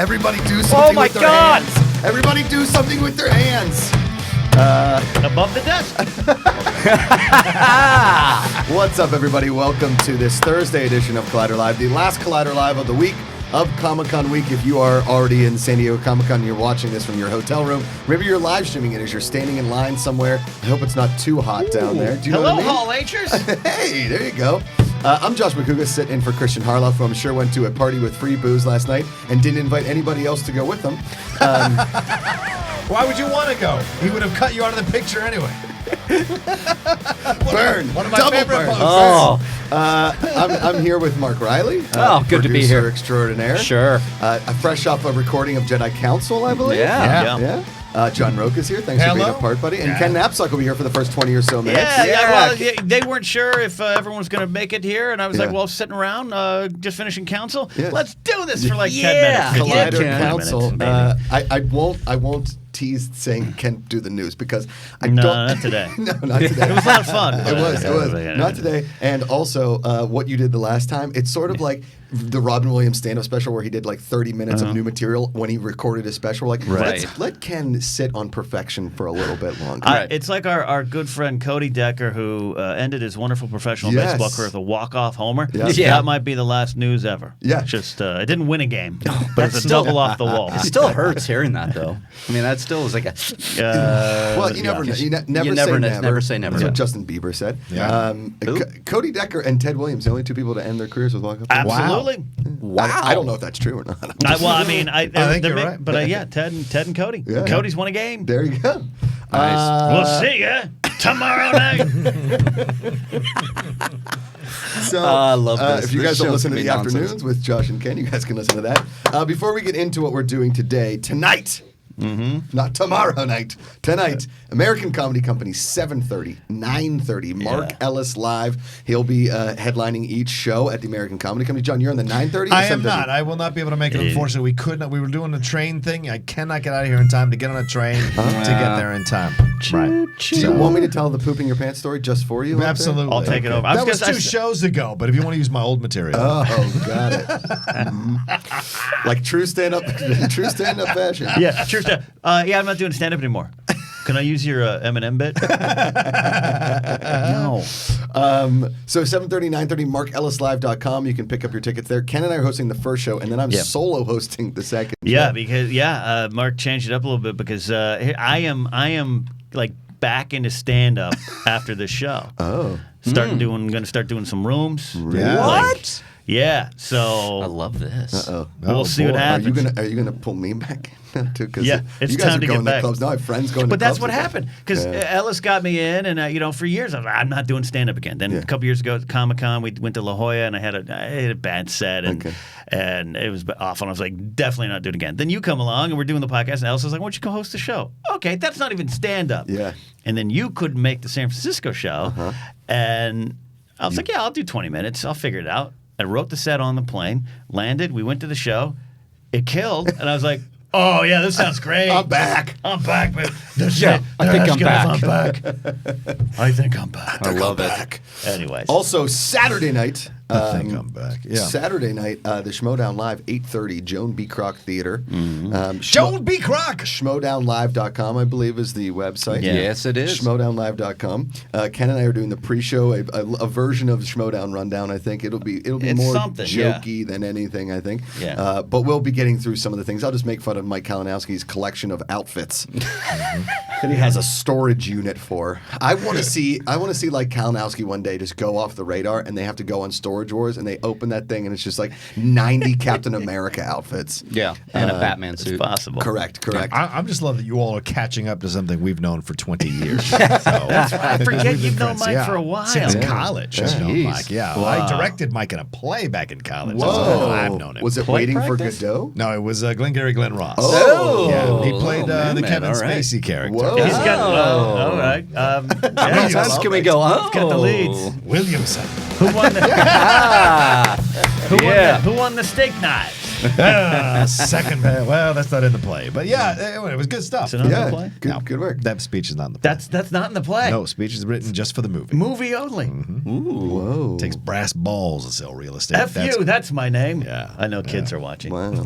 Everybody do something with their God. hands. Everybody do something with their hands. Above the desk. What's up, everybody? Welcome to this Thursday edition of Collider Live, the last Collider Live of the week of Comic-Con week. If you are already in San Diego Comic-Con and you're watching this from your hotel room, maybe you're live streaming it as you're standing in line somewhere. I hope it's not too hot down there. Do you know Hello, what I mean? Hall H'ers. Hey, there you go. I'm Josh Macuga, sitting in for Christian Harloff, who I'm sure went to a party with free booze last night and didn't invite anybody else to go with them. Why would you want to go? He would have cut you out of the picture anyway. Burn. One of my Double favorite burn. poses. Oh, I'm here with Mark Riley. Good to be producer here. Extraordinaire. Sure. Fresh off a recording of Jedi Council, I believe. Yeah. John Roca's here. Thanks for being a part, buddy. And Ken Knapsack will be here for the first 20 or so minutes. Well, they weren't sure if everyone was going to make it here, and I was like, Yeah. well, sitting around, just finishing council. Yeah. Let's do this for like 10 Yeah. minutes. Collider 10 Council. minutes, maybe. I won't tease saying Ken do the news because I No, don't. not today. No, not today. It was a lot of fun. It was. Not today. And also, what you did the last time, it's sort of like the Robin Williams stand-up special where he did like 30 minutes of new material when he recorded his special. Like, Right. let Ken sit on perfection for a little bit longer. It's like our good friend Cody Decker, who ended his wonderful professional Yes. baseball career with a walk-off homer. Yes. Yeah. That might be the last news ever. Yeah. Just, it didn't win a game, but that's it's a still- double off the wall. It still hurts hearing that, though. I mean, that still is like a. Well, you never know. You never say never. Never say never. That's what Yeah. Justin Bieber said. Yeah. Cody Decker and Ted Williams, the only two people to end their careers with walk-off. Absolutely. Wow. I don't know if that's true or not. I think you're right. But yeah, Ted and Cody. Yeah. Cody's won a game. There you go. Nice. We'll see ya tomorrow night. So, I love this. if you This guys don't show listen to can the be nonsense. afternoons with Josh and Ken, you guys can listen to that. Before we get into what we're doing today, tonight, not tomorrow night, tonight, American Comedy Company, 7:30, 9:30, Mark Ellis live. He'll be headlining each show at the American Comedy Company. John, you're on the 9:30 or I am 7:30? not. I will not be able to make it. Unfortunately, we could not. We were doing a train thing. I cannot get out of here in time to get on a train to get there in time. Right. Do you want me to tell the pooping your pants story just for you? out there? Absolutely. I'll take it over. I That was was gonna- 2 shows ago. But if you want to use my old material, Oh, got it. Like true stand-up fashion. Yeah, sure. I'm not doing stand-up anymore. Can I use your Eminem bit? No. So 7:30, 9:30, markellislive.com. You can pick up your tickets there. Ken and I are hosting the first show, and then I'm solo hosting the second Yeah, show. because Mark changed it up a little bit because I am like back into stand-up after this show. Oh. Going to start doing some rooms. Yeah. What? Yeah. So I love this. Uh-oh. we'll see what boy. happens. Are you gonna pull me back too? Because Yeah, it's you guys time are to going get back. clubs now. I have friends going. But to that's clubs what with happened because Ellis got me in, and for years I was like, I'm not doing stand up again. Then a couple years ago at Comic-Con, we went to La Jolla, and I had a bad set, and it was awful. And I was like, definitely not doing it again. Then you come along, and we're doing the podcast, and Ellis was like, why don't you go host the show? Okay, that's not even stand up. Yeah. And then you couldn't make the San Francisco show, and I was like, yeah, I'll do 20 minutes. I'll figure it out. I wrote the set on the plane, landed, we went to the show, it killed, and I was like, oh yeah, this sounds great. I'm back. I'm back, but I think I'm back. I think I'm back. I love it. Back. Anyways. Also, Saturday night. I think I'm back. Yeah. Saturday night, the Schmodown Live, 8:30, Joan B. Kroc Theater. Joan B. Kroc. Schmodownlive.com, I believe, is the website. Yeah. Yes, it is. Schmodownlive.com. Ken and I are doing the pre-show, a version of Schmodown Rundown. I think it'll be It's more something, jokey than anything. I think. Yeah. But we'll be getting through some of the things. I'll just make fun of Mike Kalinowski's collection of outfits that he has a storage unit for. I want to see like Kalinowski one day just go off the radar, and they have to go on Storage Wars, and they open that thing, and it's just like 90 Captain America outfits. Yeah, and a Batman it's suit. possible. Correct. I'm just love that you all are catching up to something we've known for 20 years. I forget you've known Mike for a while. Since Yeah. college. I've known Jeez. Mike. Yeah, Wow. I directed Mike in a play back in college. Whoa. That's how I've known him. Was it Play Waiting practice? for Godot? No, it was Glengarry Glen Ross. Oh. Yeah, he played the man, Kevin all right. Spacey character. Whoa. He's got, all right. How many times can we go? Oh, He's got the leads. Williamson. Who won the, Ah, who yeah. won the steak knives? Second, well, that's not in the play, but yeah, it was good stuff. Is it not in the play? Good work. That speech is not in the play. That's not in the play. No, speech is written just for the movie. Movie only. Whoa. Takes brass balls to sell real estate. That's my name. Yeah. I know kids are watching. Wow.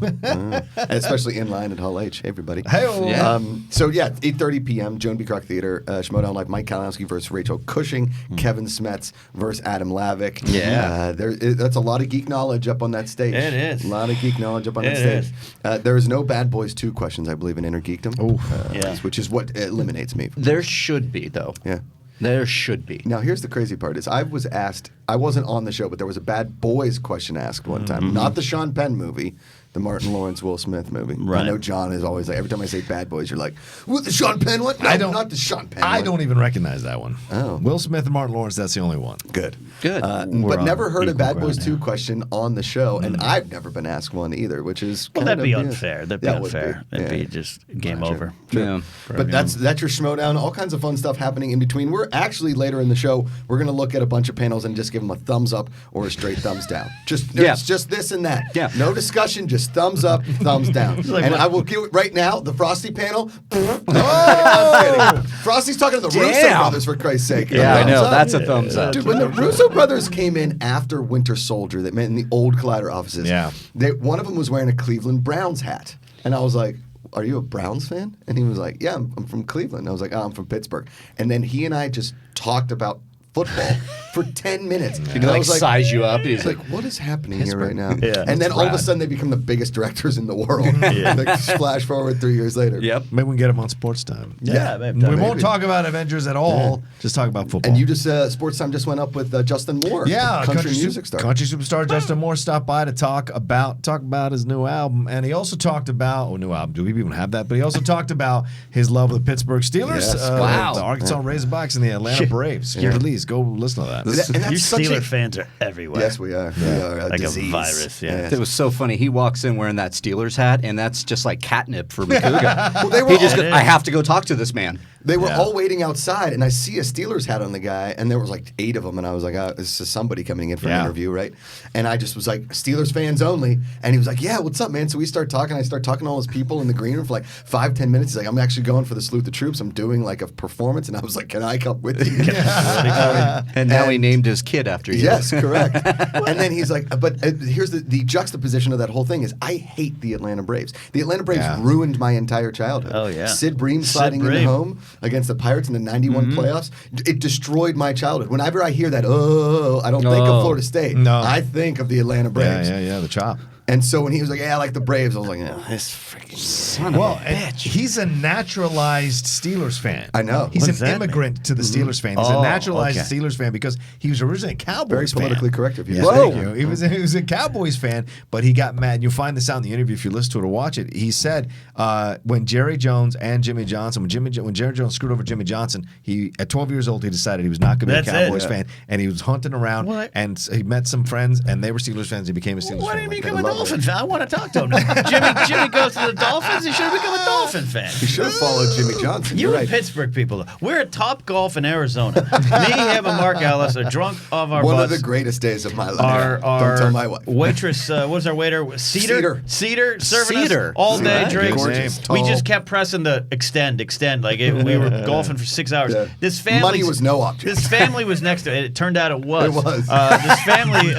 Especially in line at Hall H. Hey, everybody. Hey-o. Yeah. So, 8:30 p.m., Joan B. Kroc Theater, Schmoedown Live, Mike Kalinowski versus Rachel Cushing, Kevin Smets versus Adam Lavick. Yeah. That's a lot of geek knowledge up on that stage. It is. A lot of geek knowledge up on that It stage. There is no Bad Boys 2 questions, I believe, in Inner Geekdom. Yeah. Which is what eliminates me. There should be, though. Yeah. There should be. Now, here's the crazy part: is I was asked. I wasn't on the show, but there was a Bad Boys question asked one time. Not the Sean Penn movie, the Martin Lawrence Will Smith movie. Right. I know John is always like, every time I say Bad Boys, you're like, what, the Sean Penn one? No, not the Sean Penn. I one. don't even recognize that one. Oh. Will Smith and Martin Lawrence, that's the only one. Good. Good. But on never heard a equal Bad Boys ground 2 here. question on the show, and I've never been asked one either, which is Well, kind that'd be of, unfair. That'd be That would unfair. be, It'd yeah. be just game over. Yeah. But that's your Schmoedown. All kinds of fun stuff happening in between. We're actually later in the show. We're going to look at a bunch of panels and just give them a thumbs up or a straight thumbs down. It's just this and that. Yeah. No discussion. Just thumbs up, thumbs down. And I will give it right now. The Frosty panel. I'm kidding. Frosty's talking to the Russo Damn. brothers for Christ's sake. Yeah, I Thumbs know. up. That's a thumbs up. Dude, when the Russo brothers came in after Winter Soldier, that meant in the old Collider offices. Yeah. One of them was wearing a Cleveland Browns hat, and I was like, "Are you a Browns fan?" And he was like, "Yeah, I'm from Cleveland." And I was like, "Oh, I'm from Pittsburgh." And then he and I just talked about football for 10 minutes. Did And he I like was size you up? He's it's like, what is happening here right now? Yeah. And then all of a rad. sudden they become the biggest directors in the world. Like, flash forward 3 years later. Yep. Maybe we can get him on Sports Time. Yeah, Yeah. maybe. We won't talk about Avengers at all. Just talk about football. And you just, Sports Time just went up with Justin Moore. Yeah, country music star. Country superstar Justin Moore stopped by to talk about his new album, and he also talked about new album. Do we even have that? But he also talked about his love of the Pittsburgh Steelers, Yes. Wow. the Arkansas Razorbacks, and the Atlanta Braves. Please go listen to that. And that's You such Steeler a- fans are everywhere. Yes, we are. We are a Like disease. a virus, yeah. It was so funny. He walks in wearing that Steelers hat, and that's just like catnip for Macuga. Well, they were He just all- goes, I have to go talk to this man. They were Yeah. all waiting outside, and I see a Steelers hat on the guy, and there was like 8 of them, and I was like, this is somebody coming in for an Yeah. interview, right? And I just was like, Steelers fans only, and he was like, yeah, what's up, man? So we start talking. I start talking to all those people in the green room for like 5-10 minutes. He's like, I'm actually going for the Salute the Troops. I'm doing like a performance, and I was like, can I come with you? And now he named his kid after you. Yes, correct. And then he's like, but here's the juxtaposition of that whole thing is I hate the Atlanta Braves. The Atlanta Braves Yeah. ruined my entire childhood. Oh, yeah. Sid Bream Sid sliding in Bream. home against the Pirates in the 91 playoffs, it destroyed my childhood. Whenever I hear that, I don't think of Florida State. No. I think of the Atlanta Braves. Yeah, the chop. And so when he was like, yeah, I like the Braves, I was like, this freaking Son Well, of a and bitch. he's a naturalized Steelers fan. I know. He's What an does that immigrant to the Steelers fan. He's a Oh, naturalized okay. Steelers fan because he was originally a Cowboys Very fan. politically correct of you. Yes, Whoa. thank you. He was a Cowboys fan, but he got mad. You'll find this out in the interview if you listen to it or watch it. He said when Jerry Jones and Jimmy Johnson, when Jerry Jones screwed over Jimmy Johnson, he at 12 years old he decided he was not going to be a That's it. Cowboys Yeah. fan, and he was hunting around What? and he met some friends and they were Steelers fans. He became a Steelers Why fan. didn't he like become that. a Dolphin fan? I want to talk to him. now. Jimmy goes to the Dolphins. He should have become a Dolphin fan. He should have followed Jimmy Johnson. You You're and right. Pittsburgh people, though. We're at Top Golf in Arizona. Me, him, and Mark Ellis are drunk off our One butts. of the greatest days of my life. Our Don't tell my wife. waitress, what was our waiter? Cedar serving Cedar. us all day Right. drinks. Gorgeous, We tall. just kept pressing the extend. Like we were golfing for 6 hours. Yeah. This family Money was no object. This family was next to it. It turned out it was. It was. This family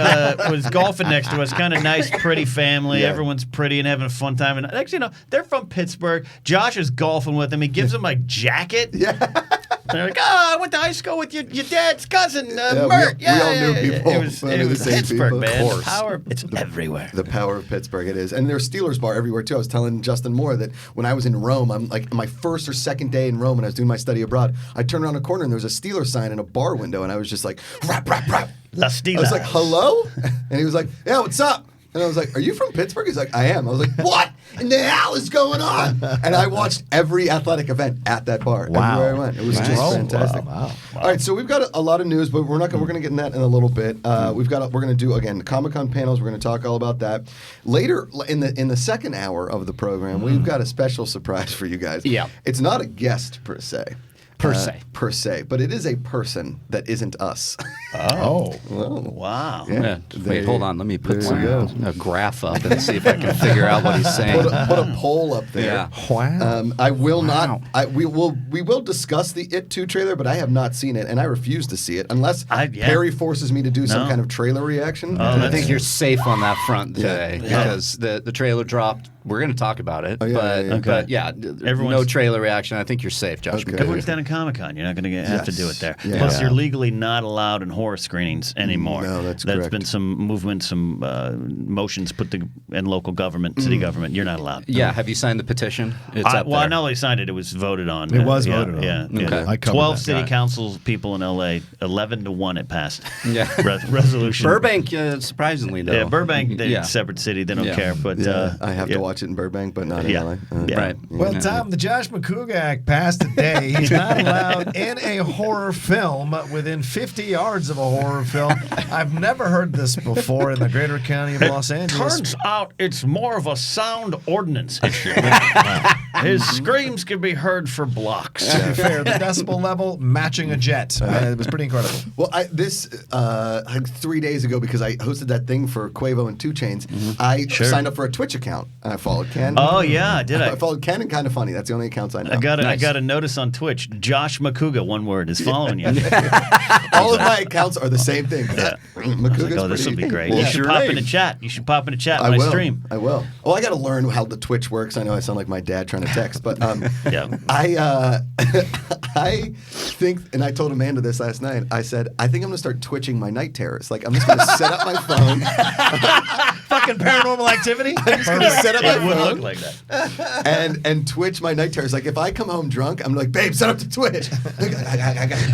was golfing next to us. Kind of nice, pretty family. Yeah. Everyone's pretty and having a fun time. And actually, they're from Pittsburgh. Josh is golfing with them. He gives them my jacket. Yeah. They're like, I went to high school with your dad's cousin, we Mert. all knew people. It was, We all knew the was same Pittsburgh, people. Of man. The course. power, it's everywhere. The power of Pittsburgh, it is. And there's Steelers bar everywhere, too. I was telling Justin Moore that when I was in Rome, I'm like my first or second day in Rome and I was doing my study abroad, I turned around a corner and there was a Steelers sign in a bar window and I was just like, rap, rap, rap. La I Steelers. was like, hello? And he was like, yeah, what's up? And I was like, are you from Pittsburgh? He's like, I am. I was like, what in the hell is going on? And I watched every athletic event at that bar. Wow. Everywhere I went. It was Nice. just Wow. fantastic. Wow. All right, so we've got a lot of news, but we're going to get in that in a little bit. We're going to do again Comic-Con panels. We're going to talk all about that later in the second hour of the program. We've got a special surprise for you guys. Yeah. It's not a guest per se. Per se. Per se, but it is a person that isn't us. Oh. Wow. Yeah. Wait, hold on. Let me put There a graph up and see if I can figure out what he's saying. Put a poll up there. Yeah. Wow. I will not. We will discuss the It 2 trailer, but I have not seen it, and I refuse to see it unless Perry forces me to do some kind of trailer reaction. I think you're safe on that front today because the trailer dropped. We're going to talk about it, but no trailer reaction. I think you're safe, Josh. Okay. Everyone's down at Comic-Con. You're not going to have to do it there. Yeah. Plus, you're legally not allowed in horror screenings anymore. No, that's There's correct. been some movement, some motions put in local government, city government. You're not allowed. Yeah. Have you signed the petition? It's up Well, there. I not only signed it, it was voted on. It was voted on. Yeah. Okay. I covered 12 that. city Got it. council people in L.A., 11-1 it passed. Yeah. Resolution. Burbank, surprisingly, though. Yeah, Burbank, they're separate city. They don't care. But I have to watch it in Burbank, but not in LA. Right. Well, Tom, the Josh Macuga Act passed today. He's not allowed in a horror film within 50 yards of a horror film. I've never heard this before in the greater county of Los Angeles. Turns out it's more of a sound ordinance issue. His screams can be heard for blocks. To be fair, the decibel level matching a jet. It was pretty incredible. Well, like 3 days ago, because I hosted that thing for Quavo and 2 Chainz, I signed up for a Twitch account and I followed Ken. Oh yeah, did I? I followed Ken and Kind of Funny. That's the only accounts I know. I got a notice on Twitch. Josh Macuga, one word, is following you. All of my accounts are the same thing. Macuga's Oh, this will pretty- be great. Well, You should your pop name. in the chat. You should pop in the chat I when will. I stream. I will. Oh, I got to learn how the Twitch works. I know I sound like my dad trying to text, but Yeah. I think, and I told Amanda this last night. I said I think I'm gonna start twitching my night terrors. Like I'm just gonna set up my phone. Fucking Paranormal Activity. I'm just gonna set up my It would phone look like that. and twitch my night terrors. Like if I come home drunk, I'm like, babe, set up to Twitch.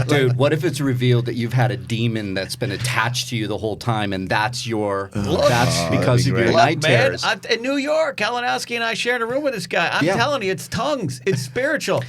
Dude, what if it's revealed that you've had a demon that's been attached to you the whole time, and that's that's because of your great. night Man, terrors? in New York, Kalinowski and I shared a room with this guy. I'm Yeah. telling you, it's tongues. It's spiritual.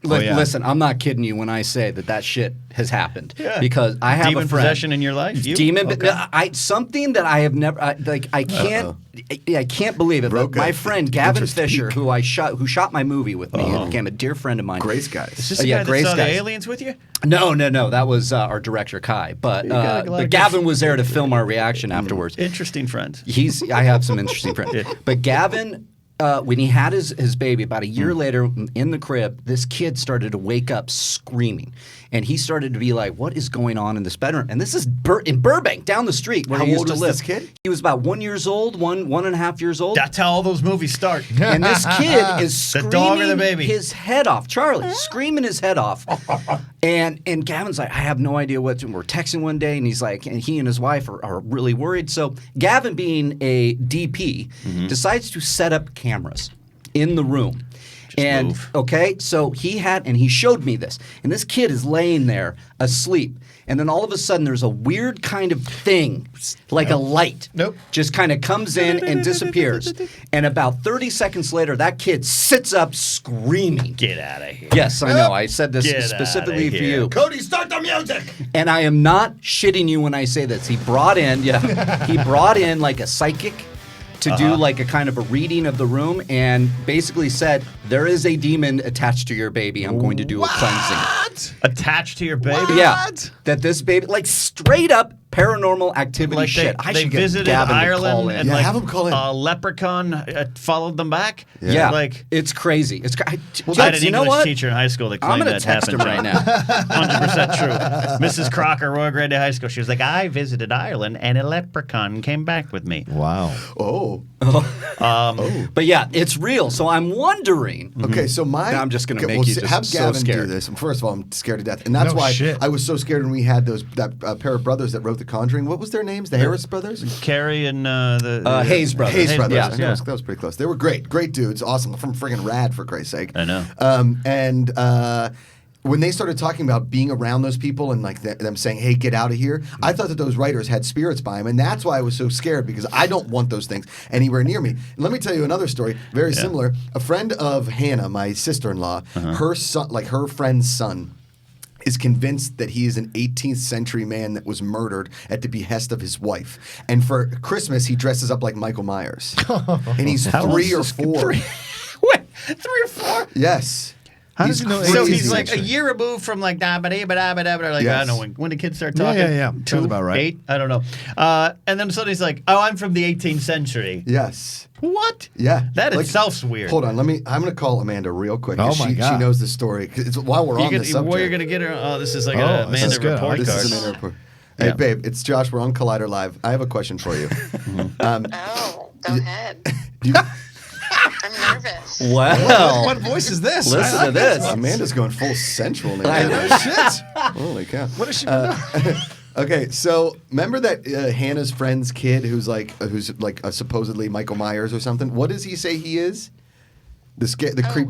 Listen, I'm not kidding you when I say that shit has happened because I have Demon a friend. possession in your life? You? Demon, Okay. something that I have never I can't believe it. But my friend Gavin Fisher, who shot my movie with me, and became a dear friend of mine. Grace guys. Is this the Yeah, guy that Grace saw the guys. aliens with you? No, that was our director Kai. But got a lot of Gavin was there to film our reaction afterwards. Interesting friends. I have some interesting friends. But Gavin, when he had his baby, about a year later in the crib, this kid started to wake up screaming. And he started to be like, what is going on in this bedroom? And this is in Burbank, down the street where How he used old to was live. this kid? He was about 1 year old, one and a half years old. That's how all those movies start. And this kid is The screaming dog or the baby? his head off. Charlie, screaming his head off. And Gavin's like, I have no idea what to do. We're texting one day, and he's like, and he and his wife are really worried. So Gavin, being a DP, decides to set up cameras in the room. So he showed me this. And this kid is laying there asleep. And then all of a sudden there's a weird kind of thing, like a light. Just kind of comes in and disappears. And about 30 seconds later, that kid sits up screaming. Get out of here. Yes, I know. I said this Get specifically outta for here. you. Cody, start the music. And I am not shitting you when I say this. He brought in like a psychic to do like a kind of a reading of the room and basically said, there is a demon attached to your baby. I'm going to do a cleansing. Attached to your baby? Yeah. That this baby, like straight up paranormal activity Like shit. they visited Ireland and Yeah, like have 'em call in. a leprechaun folled them back? Yeah. Like, it's crazy. I had an you know English what? teacher in high school that I'm claimed going that to text him happened. right now. 100% true. Mrs. Crocker, Royal Grade High School. She was like, I visited Ireland and a leprechaun came back with me. Wow. Oh. But yeah, it's real. So I'm wondering. Okay, so I'm just gonna make you just have so Gavin scared. do this. And first of all, I'm scared to death, and that's No why shit. I was so scared when we had that pair of brothers that wrote The Conjuring. What was their names? The Harris brothers. Carrie and the Hayes brothers. Hayes brothers. Yeah. Yeah, that was pretty close. They were great dudes, awesome, from friggin' rad for Christ's sake. I know. When they started talking about being around those people and like them saying, "Hey, get out of here," I thought that those writers had spirits by them, and that's why I was so scared because I don't want those things anywhere near me. And let me tell you another story, very similar. A friend of Hannah, my sister-in-law, her son, like her friend's son, is convinced that he is an 18th century man that was murdered at the behest of his wife. And for Christmas, he dresses up like Michael Myers. And he's 3 or 4. Wait, 3 or 4? Yes. How does he know? So 18th he's like a century? year removed from like like I don't know when the kids start Yeah, talking. yeah. Sounds about right. 8, I don't know. And then suddenly he's like, I'm from the 18th century. Yes. What? Yeah. That Like, itself's weird. Hold on. I'm going to call Amanda real quick. Oh, 'cause my she God. knows the story. 'Cause it's, while we're on the subject. Where you're gonna get her? Oh, this is like Oh, a this is Amanda good. report This card. is Amanda report. Hey, Yeah. babe, it's Josh. We're on Collider Live. I have a question for you. Oh, go ahead. You- I'm nervous. Wow. What voice is this? Listen to this. Amanda's going full sensual now. I know. Shit. Holy cow. What is she doing? Okay, so remember that Hannah's friend's kid who's like supposedly Michael Myers or something? What does he say he is? The creep.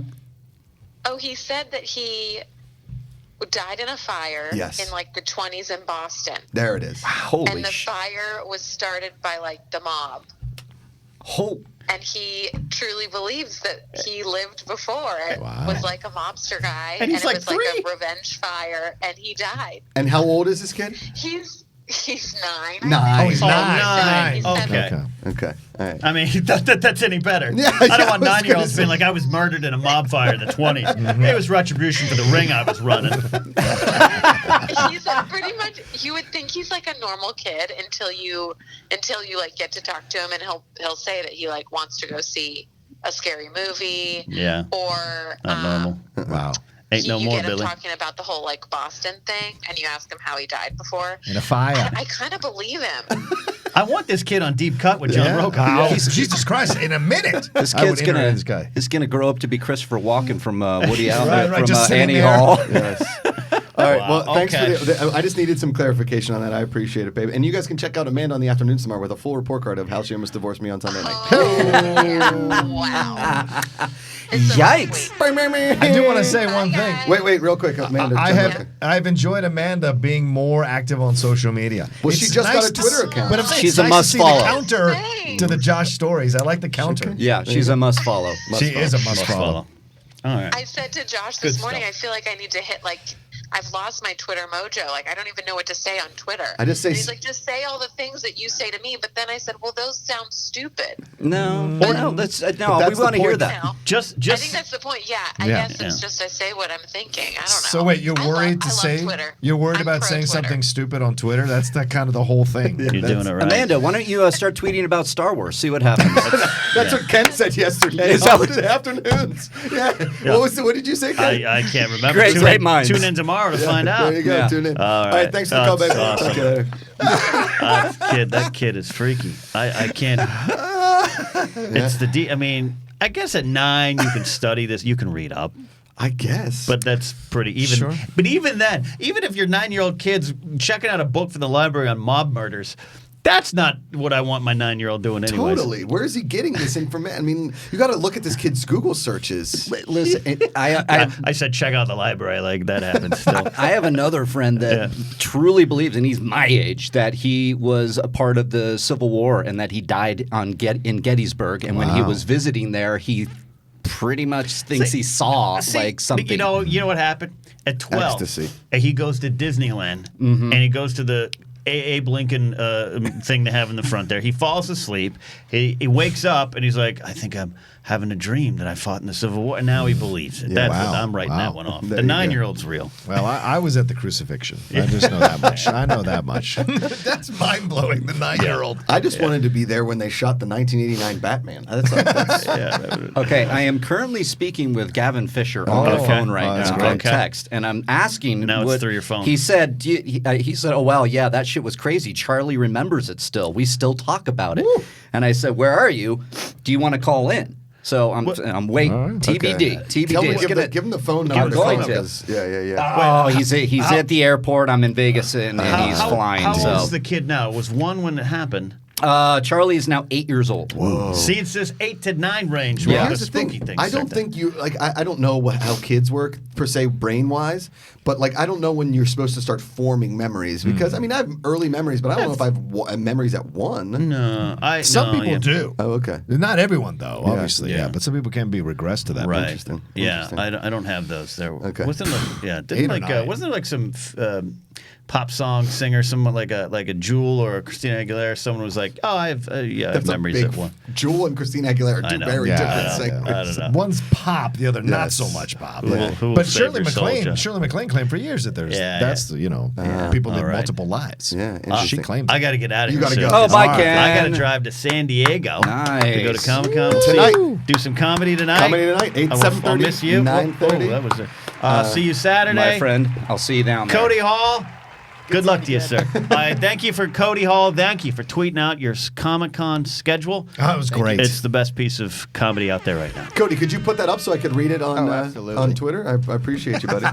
Oh, he said that he died in a fire Yes. in like the 20s in Boston. There it is. Holy And the shit. fire was started by like the mob. And he truly believes that he lived before. It Wow. was like a mobster guy. And he's it like was 3. like a revenge fire, and he died. And how old is this kid? He's 9. Nine. Oh, he's Oh, 9. He's Okay. 7. Okay. All right. I mean, that's any better. Yeah, I yeah, don't want I was 9-year-olds gonna being say. like, I was murdered in a mob fire in the 20s. It was retribution for the ring I was running. He's pretty much. You would think he's like a normal kid until you like get to talk to him, and he'll say that he like wants to go see a scary movie. Yeah. Or Not normal. Wow. Ain't no you more, get him Billy. talking about the whole like Boston thing, and you ask him how he died before. In a fire. I kind of believe him. I want this kid on Deep Cut with John Yeah. Roca. Wow. Jesus Christ! In a minute, This I would kid's interview gonna this guy. is gonna grow up to be Christopher Walken from Woody Allen right, from just sitting Annie there. Hall. Yes. All right. Well, Wow, thanks okay. for the. I just needed some clarification on that. I appreciate it, babe. And you guys can check out Amanda on the afternoons tomorrow with a full report card of how she almost divorced me on Sunday night. Oh, wow. It's so Yikes. sweet. I do want to say Bye, one thing. guys. Wait, real quick, Amanda. I've enjoyed Amanda being more active on social media. Well, she just got a to Twitter s- account. But I'm saying She's it's a nice must to see follow. the counter Thanks. to the Josh stories. I like the counter. Yeah, she's a must follow. She is a must follow. All right. I said to Josh Good this morning, stuff. I feel like I need to hit like I've lost my Twitter mojo. Like I don't even know what to say on Twitter. I just say And he's like, just say all the things that you say to me. But then I said, well, those sound stupid. No, no, that's no. that's We the want to hear point. that. Now, Just I think that's the point. Yeah, I Yeah. guess it's just I say what I'm thinking. I don't know. So wait, you're I worried love- to I love say Twitter. you're worried I'm about pro saying Twitter. something stupid on Twitter? That's the kind of the whole thing. you're doing it right. Amanda, why don't you start tweeting about Star Wars? See what happens. That's what Ken said yesterday. Is that On what- the afternoons. Yeah. What did you say, Ken? I can't remember. Great minds. Tune in tomorrow to find out. There you go. Yeah. Tune in. All All right. right. Thanks for the call, baby. That's awesome. Talk to you later. That kid is freaky. I can't. It's the I mean, I guess at 9 you can study this. You can read up. I guess. But that's pretty even. Sure. But even then, even if your 9-year-old kid's checking out a book from the library on mob murders, that's not what I want my 9-year-old doing anyways. Totally. Where is he getting this information? I mean, you got to look at this kid's Google searches. Listen, I said check out the library. Like that happens still. I have another friend that truly believes, and he's my age, that he was a part of the Civil War and that he died in Gettysburg. And when he was visiting there, he pretty much thinks he saw like something. You know what happened at 12? Ecstasy. He goes to Disneyland and he goes to the Abe Lincoln thing they have in the front there. He falls asleep. He wakes up and he's like, I think I'm having a dream that I fought in the Civil War. And now he believes it. That's wow. what I'm writing Wow. that one off. There The you go. 9-year-old's real. Well, I was at the crucifixion. I just know that much. I know that much. That's mind blowing. The 9-year-old. I just wanted to be there when they shot the 1989 Batman. That's Okay, I am currently speaking with Gavin Fisher on the Okay. phone right Oh, that's now great. on Okay. text, and I'm asking. Now it's what- through your phone. He said, he said, "Oh wow, yeah, that shit was crazy. Charlie remembers it still. We still talk about it." And I said, "Where are you? Do you want to call in?" So I'm waiting. All right. TBD. Okay. TBD. Tell me, It's gonna- give him the phone I'm number. going to. Because- Yeah. Oh, he's at the airport. I'm in Vegas, and he's flying. How so old is the kid now? It was 1 when it happened. Charlie is now 8 years old. Whoa. See, it's this 8 to 9 range Well, where here's the the spooky thing. things I don't start think you like. I don't know how kids work per se, brain wise. But like, I don't know when you're supposed to start forming memories because I mean, I have early memories, but I don't know if I have memories at 1. No, Some people do. Oh, okay. Not everyone, though, obviously. Yeah. Yeah. But some people can be regressed to that. Right. Interesting. Yeah, Interesting. I don't have those. There Okay. wasn't like, 8 or 9. wasn't there like some pop song singer, someone like a Jewel or a Christina Aguilera. Someone was like, "Oh, I have memories of one." Jewel and Christina Aguilera do know. very Yeah, different I know. singers. I don't know. One's pop, the other not Yes. so much pop. Who will But save Shirley your soul, MacLaine, Joe? Shirley MacLaine claimed for years that Yeah, people live All right. multiple lives. Yeah, she interesting. claimed. I got to get out of You here. gotta soon. go. Oh, bye, All right. Ken. I got to drive to San Diego to go to Nice. Comic-Con Tonight. do some comedy tonight. Comedy tonight, 8, I'll 7:30, miss you. 9:30. That was see you Saturday. My friend, I'll see you down there. Cody Hall. Good luck to you, sir. Thank you for Cody Hall. Thank you for tweeting out your Comic-Con schedule. Oh, it was great. It's the best piece of comedy out there right now. Cody, could you put that up so I could read it on absolutely. on Twitter? I appreciate you, buddy.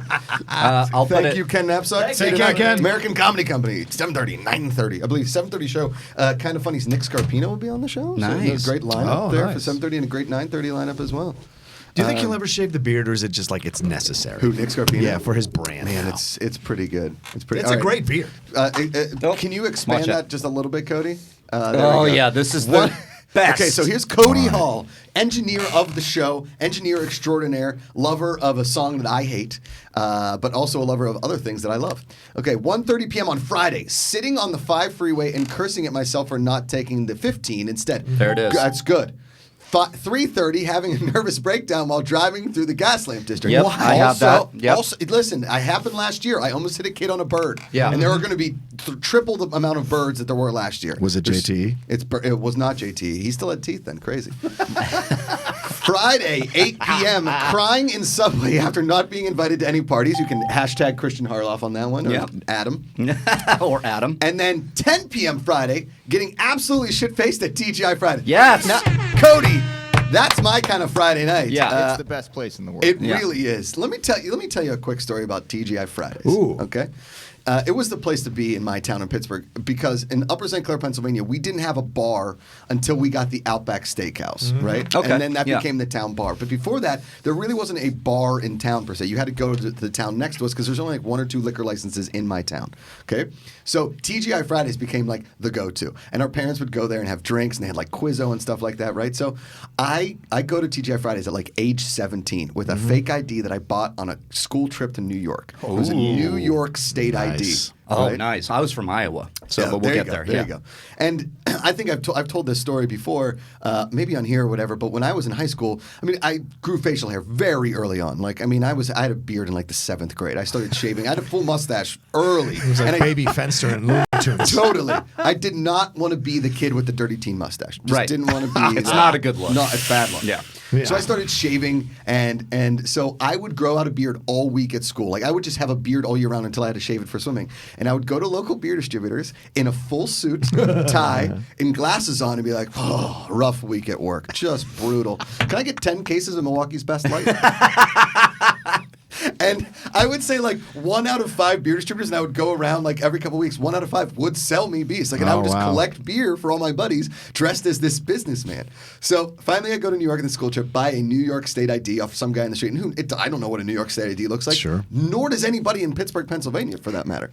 I'll put Thank it. you, Ken Knapsack. See you Take care, tonight. Ken. American Comedy Company, 7:30, 9:30. I believe 7:30 show. Kind of Funny's Nick Scarpino will be on the show. Nice. So a great lineup Oh, there for nice. 7:30 and a great 9:30 lineup as well. Do you think he'll ever shave the beard, or is it just like it's necessary? Who, Nick Scarpino? Yeah, for his brand. Man, now. it's pretty good. It's pretty. It's all a right. great beard. Can you expand Watch it. that just a little bit, Cody? There we Oh go. yeah, this is the What- best. Okay, so here's Cody Hall, engineer of the show, engineer extraordinaire, lover of a song that I hate, but also a lover of other things that I love. Okay, 1:30 p.m. on Friday, sitting on the 5 freeway and cursing at myself for not taking the 15 instead. There it is. That's good. 3:30, having a nervous breakdown while driving through the gas lamp district. Yep, I have that. Yep. Also, listen, I happened last year. I almost hit a kid on a bird. Yeah. And there are going to be triple the amount of birds that there were last year. Was it JT? It was not JT. He still had teeth then. Crazy. Friday, 8 p.m., crying in Subway after not being invited to any parties. You can hashtag Christian Harloff on that one, or Yep. Adam. or Adam. And then 10 p.m. Friday, getting absolutely shit-faced at TGI Friday. Yes. Now, Cody, that's my kind of Friday night. Yeah. It's the best place in the world. It Yeah. really is. Let me tell you a quick story about TGI Fridays. Ooh. Okay. It was the place to be in my town in Pittsburgh because in Upper St. Clair, Pennsylvania, we didn't have a bar until we got the Outback Steakhouse, right? Okay, And then that yeah. became the town bar. But before that, there really wasn't a bar in town per se. You had to go to the town next to us because there's only like 1 or 2 liquor licenses in my town. Okay. So TGI Fridays became like the go-to. And our parents would go there and have drinks and they had like Quizzo and stuff like that, right? So I go to TGI Fridays at like age 17 with a fake ID that I bought on a school trip to New York. It was a New York State ID. Nice. Oh, right? nice. I was from Iowa, so Yeah, but we'll you get go, there. There yeah. you go. And I think I've told this story before, maybe on here or whatever. But when I was in high school, I mean, I grew facial hair very early on. Like, I mean, I had a beard in like the 7th grade. I started shaving. I had a full mustache early. It was like And Baby Fenster and Looney Tunes. Totally. I did not want to be the kid with the dirty teen mustache. Just Right. didn't want to be. It's not a good look. No, it's a bad look. Yeah. Yeah. So I started shaving, and so I would grow out a beard all week at school. Like I would just have a beard all year round until I had to shave it for swimming. And I would go to local beer distributors in a full suit, tie, and glasses on, and be like, "Oh, rough week at work, just brutal. Can I get 10 cases of Milwaukee's Best Light?" And I would say like 1 out of 5 beer distributors, and I would go around like every couple of weeks. 1 out of 5 would sell me beers. Like, and I would Oh, just wow. collect beer for all my buddies, dressed as this businessman. So finally, I go to New York on the school trip, buy a New York State ID off some guy in the street, and I don't know what a New York State ID looks like. Sure. Nor does anybody in Pittsburgh, Pennsylvania, for that matter.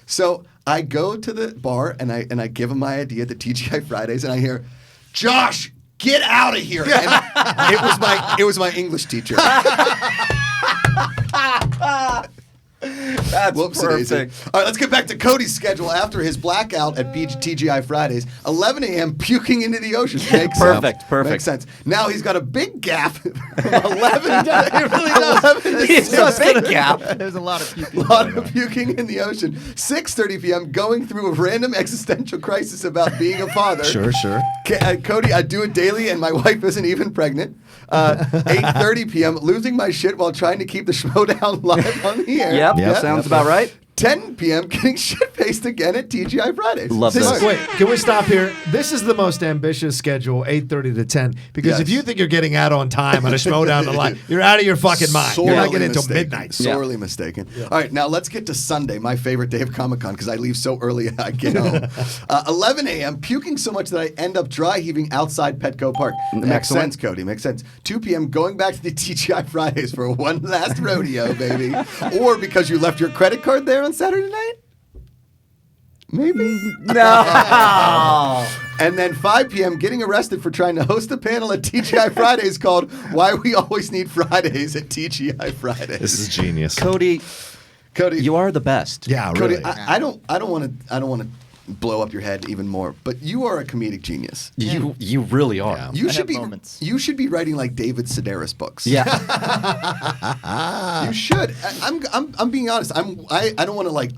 So I go to the bar and I give him my ID at the TGI Fridays, and I hear, "Josh, get out of here!" And it was my English teacher. That's Whoops, daisy. perfect. All right, let's get back to Cody's schedule after his blackout at TGI Fridays. 11 a.m. puking into the ocean. Makes Perfect, sense. perfect. Makes sense. Now he's got a big gap from 11 to, It really does. 11 to It's a 6. big gap. There's a lot of A puking. lot of puking in the ocean. 6:30 p.m. going through a random existential crisis about being a father. Sure. Cody, I do it daily, and my wife isn't even pregnant. 8:30 p.m. losing my shit while trying to keep the Schmodown live on the air. Yep, sounds about right. 10 p.m. getting shit-faced again at TGI Fridays. Love this. Wait, can we stop here? This is the most ambitious schedule, 8:30 to 10. Because Yes. if you think you're getting out on time on a Schmodown the line, you're out of your fucking mind. You're not getting until mistaken. midnight. Sorely mistaken. All right, now let's get to Sunday, my favorite day of Comic-Con, because I leave so early I get home. 11 a.m., puking so much that I end up dry heaving outside Petco Park. That makes Excellent. sense, Cody. Makes sense. 2 p.m., going back to the TGI Fridays for one last rodeo, baby. Or because you left your credit card there on Saturday night? Maybe. No. And then 5 p.m., getting arrested for trying to host a panel at TGI Fridays called Why We Always Need Fridays at TGI Fridays. This is genius. Cody, Cody, You are the best. Yeah, Cody, really. I don't want to blow up your head even more, but you are a comedic genius. You really are. Yeah. You I should have be moments. you should be writing like David Sedaris books. Yeah. You should. I'm being honest. I don't want to like.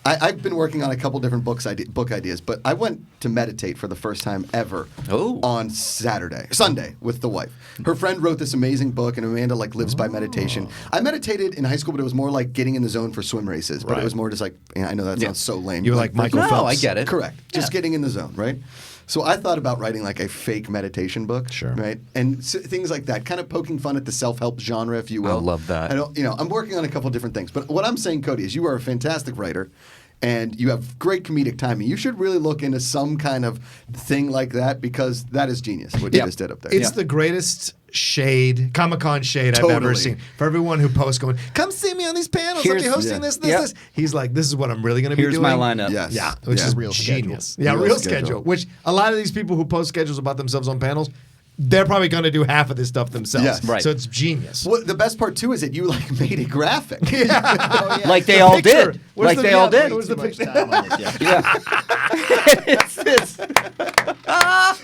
I've been working on a couple different book ideas, but I went to meditate for the first time ever on Sunday with the wife. Her friend wrote this amazing book, and Amanda like lives by meditation. I meditated in high school, but it was more like getting in the zone for swim races. But it was more just like, I know that sounds so lame. You were like Michael Phelps. No, I get it. Correct. Just getting in the zone, right? So I thought about writing like a fake meditation book, right? And things like that, kind of poking fun at the self-help genre, if you will. I love that. I'm working on a couple different things. But what I'm saying, Cody, is you are a fantastic writer. And you have great comedic timing. You should really look into some kind of thing like that because that is genius, what you just did up there. It's the greatest Comic-Con shade I've ever seen. For everyone who posts going, come see me on these panels. I'll be hosting this. He's like, this is what I'm really going to be doing. Here's my lineup. Yes. Yeah, which is Real genius. schedule. Yeah, Real real schedule. schedule. Which a lot of these people who post schedules about themselves on panels, they're probably going to do half of this stuff themselves. Yes. Right. So it's genius. Well, the best part too is that you like made it graphic. Oh, yeah. Like they all picture. did. Where's Like the- they all yeah, did. where's Too the much picture? time on this, yeah.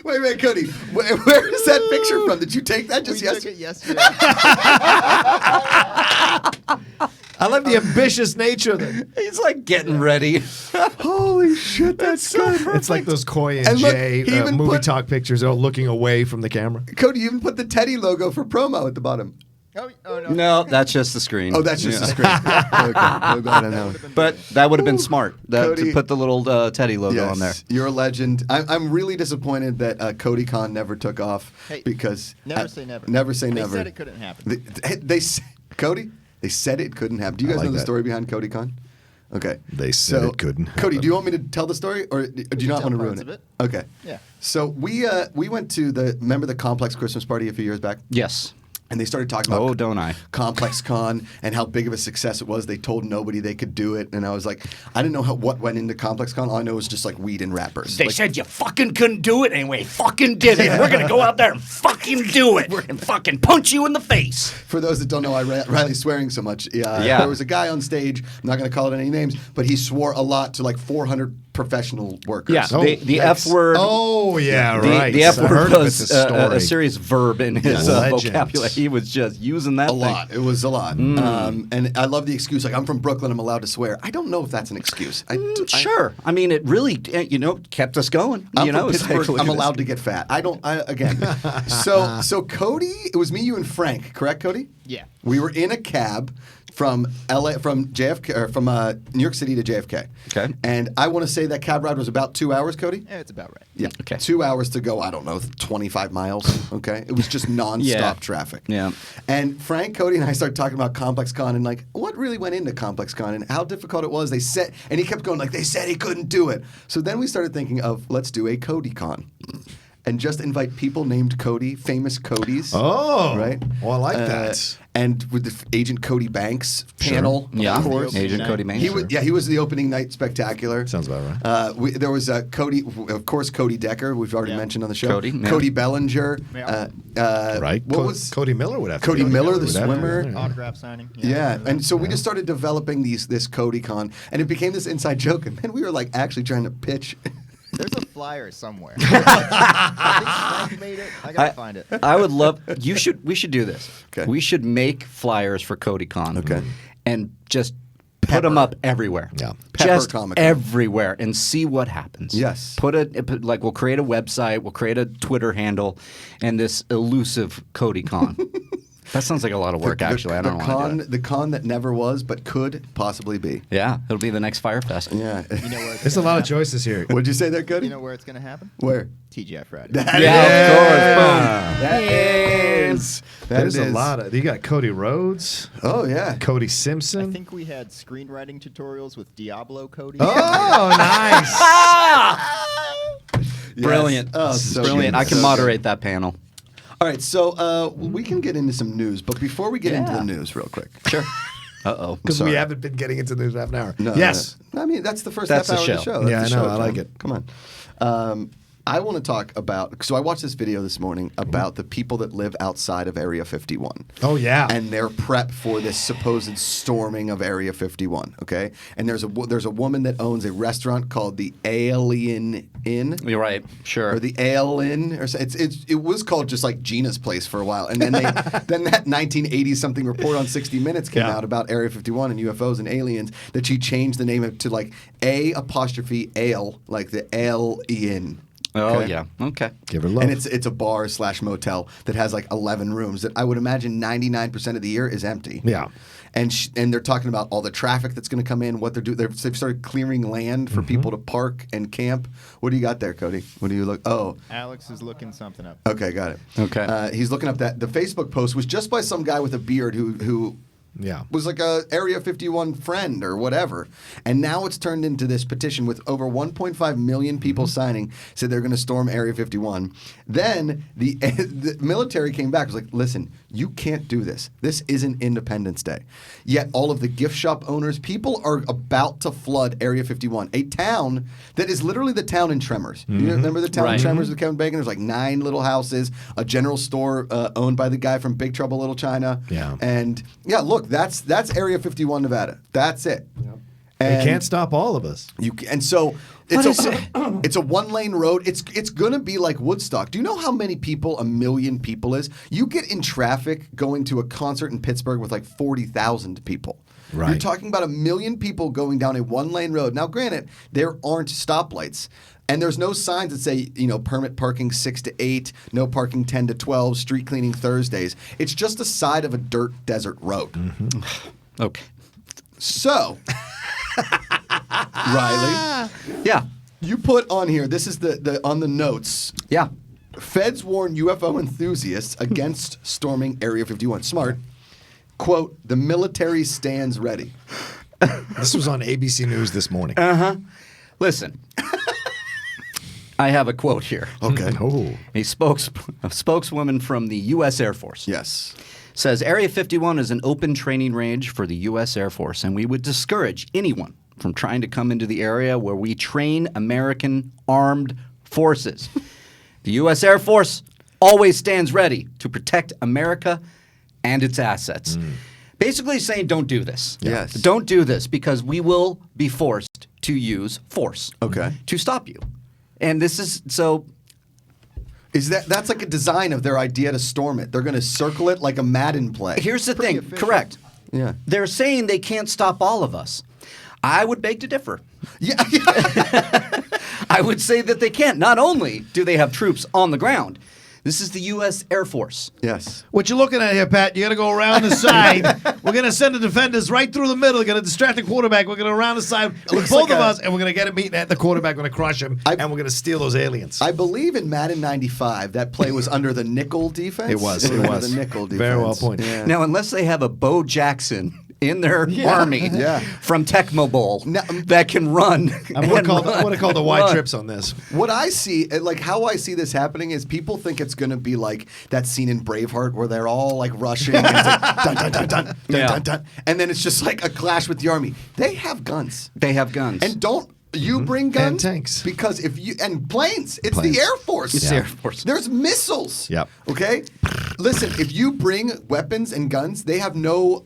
Wait, Cody, where is that picture from? Did you take that just We took yesterday? it yesterday. I love the ambitious nature of it. He's like getting ready. Holy shit, that's good. It's like those Coy and, And look, Jay he even movie put- talk pictures. They're all looking away from the camera. Cody, you even put the Teddy logo for promo at the bottom. Oh no. No, that's just the screen. Oh, that's just the screen. Okay. No, I don't know. But that would have been smart Cody, to put the little Teddy logo on there. You're a legend. I'm really disappointed that Cody-Con never took off Hey, because never say never. Never say never. They said it couldn't happen. Cody, they said it couldn't happen. Do you guys like know the that. story behind Cody-Con? Okay. They said it couldn't Cody, happen. do you want me to tell the story, or do you not tell want to ruin parts it? of it. Okay. Yeah. So we went to remember the Complex Christmas party a few years back? Yes. And they started talking about don't I? Complex Con and how big of a success it was. They told nobody they could do it, and I was like, I didn't know what went into Complex Con. All I know was just like weed and rappers. They Like, said you fucking couldn't do it anyway. Fucking did it. We're gonna go out there and fucking do it and fucking punch you in the face. for those that don't know why Riley's swearing so much, there was a guy on stage. I'm not going to call it any names, but he swore a lot to like 400 professional workers. Yeah, Oh, the F word. Oh, yeah, The, right. the F I word heard of it, was the story. a serious verb in his Legend. vocabulary. He was just using that A thing. lot. It was a lot. And I love the excuse, like, I'm from Brooklyn, I'm allowed to swear. I don't know if that's an excuse. Sure. I mean, it really, kept us going. I'm you know, from it's like, Pittsburgh. look I'm at this. allowed to get fat. Again. So Cody, it was me, you, and Frank, correct, Cody? Yeah. We were in a cab from JFK, or from New York City to JFK. Okay. And I want to say that cab ride was about 2 hours, Cody? Yeah, it's about right. Yeah. Okay. 2 hours to go, I don't know, 25 miles. Okay. It was just nonstop Yeah. traffic. Yeah. And Frank, Cody, and I started talking about Complex Con and like what really went into Complex Con and how difficult it was. They said, and he kept going like, they said he couldn't do it. So then we started thinking of let's do a Cody-Con. And just invite people named Cody, famous Codys. Oh, right. Well, I like that. And with the Agent Cody Banks panel, Yeah. of course. Agent Cody Banks. He was the opening night spectacular. Sounds about right. There was Cody, of course, Cody Decker, we've already mentioned on the show. Cody, yeah. Cody Bellinger. Yeah. Right. What was Cody Miller would have to Cody be. Miller, the Would have to be swimmer. there. Autograph signing. Yeah, and so we just started developing this Cody-Con, and it became this inside joke. And man, we were like actually trying to pitch. There's a flyer somewhere. I think Frank made it. I gotta find it. I would love. We should do this. Okay. We should make flyers for Cody-Con. Okay. And just put them up everywhere. Yeah. Pepper Just Comic-Con. everywhere and see what happens. Yes. We'll create a website, we'll create a Twitter handle, and this elusive Cody-Con. That sounds like a lot of work, actually. I don't know. The con that never was, but could possibly be. Yeah, it'll be the next Firefest. Yeah. You know where it's There's a gonna lot of happen? choices here. What'd you say there, Cody? You know where it's gonna happen? Where? TGI Friday. Yeah, of course. Boom. That is. There's a lot of. You got Cody Rhodes, Oh yeah. Cody I Simpson. think we had screenwriting tutorials with Diablo Cody. Oh, nice. Brilliant. Oh, so Brilliant. good. I can So moderate that panel. All right, so we can get into some news, but before we get into the news, real quick. Sure. Uh-oh. Because Sorry. we haven't been getting into the news half an hour. No, Yes. no. I mean, that's the first That's half the hour of the show. show. That's Yeah, the I know. show, I like John. it. Come on. I want to talk about. So I watched this video this morning about the people that live outside of Area 51. Oh yeah. And their prep for this supposed storming of Area 51. Okay, and there's a woman that owns a restaurant called the Alien Inn. You're right. Sure. Or the Ale Inn, or it was called just like Gina's Place for a while, and then then that 1980 something report on 60 Minutes came out about Area 51 and UFOs and aliens that she changed the name to like A''ale, like the Ale Inn. Oh Okay? yeah. Okay. Give her love. And it's a bar / motel that has like 11 rooms that I would imagine 99% of the year is empty. Yeah. And they're talking about all the traffic that's going to come in, what they're doing. They've started clearing land for people to park and camp. What do you got there, Cody? What do you look? Oh, Alex is looking something up. okay, got it. Okay. He's looking up that the Facebook post was just by some guy with a beard who Yeah. was like a Area 51 friend or whatever. And now it's turned into this petition with over 1.5 million people signing, said they're going to storm Area 51. Then the military came back, was like, listen, you can't do this. This isn't Independence Day. Yet all of the gift shop owners, people are about to flood Area 51, a town that is literally the town in Tremors. You remember the town in Right. Tremors with Kevin Bacon? There's like 9 little houses, a general store owned by the guy from Big Trouble Little China. Yeah. And yeah, look, that's Area 51, Nevada. That's it. They And can't stop all of us. so it's a 1-lane road. It's gonna be like Woodstock. Do you know how many people 1 million people is? You get in traffic going to a concert in Pittsburgh with like 40,000 people. Right. You're talking about 1 million people going down a 1-lane road. Now, granted, there aren't stoplights. And there's no signs that say, permit parking 6 to 8, no parking 10 to 12, street cleaning Thursdays. It's just the side of a dirt desert road. Okay. So, Riley, Yeah. you put on here, this is the on the notes, Yeah. Feds warn UFO enthusiasts against storming Area 51. Smart. Quote, the military stands ready. This was on ABC News this morning. Listen. I have a quote here. Okay. Oh. A spokeswoman from the U.S. Air Force Yes. says Area 51 is an open training range for the U.S. Air Force, and we would discourage anyone from trying to come into the area where we train American armed forces. The U.S. Air Force always stands ready to protect America and its assets. Basically saying don't do this. Yes. Don't do this because we will be forced to use force Okay. to stop you. And this is so. Is that's like a design of their idea to storm it? They're going to circle it like a Madden play. Here's the Pretty thing. efficient. Correct. Yeah. They're saying they can't stop all of us. I would beg to differ. Yeah. I would say that they can't. Not only do they have troops on the ground, this is the U.S. Air Force. Yes. What you looking at here, Pat? You got to go around the side. We're going to send the defenders right through the middle. We're going to distract the quarterback. We're going to around the side with looks both like of a- us, and we're going to get him beaten at the quarterback. We're going to crush him, and we're going to steal those aliens. I believe in Madden 95, that play was under the nickel defense. It was. Under It was. the nickel defense. Very well pointed. Yeah. Now, unless they have a Bo Jackson in their army from Tecmo Bowl Now- that can run. I'm going to call the Y run. trips on this. What I see, like how I see this happening is people think it's going to be like that scene in Braveheart where they're all like rushing and it's like dun dun dun dun dun Yeah. dun dun, and then it's just like a clash with the army. They have guns, They have guns. and don't you bring guns tanks. because if you and planes, it's Planes. the Air Force. It's the Air Force. There's missiles. Yep. Okay. Listen, if you bring weapons and guns, they have no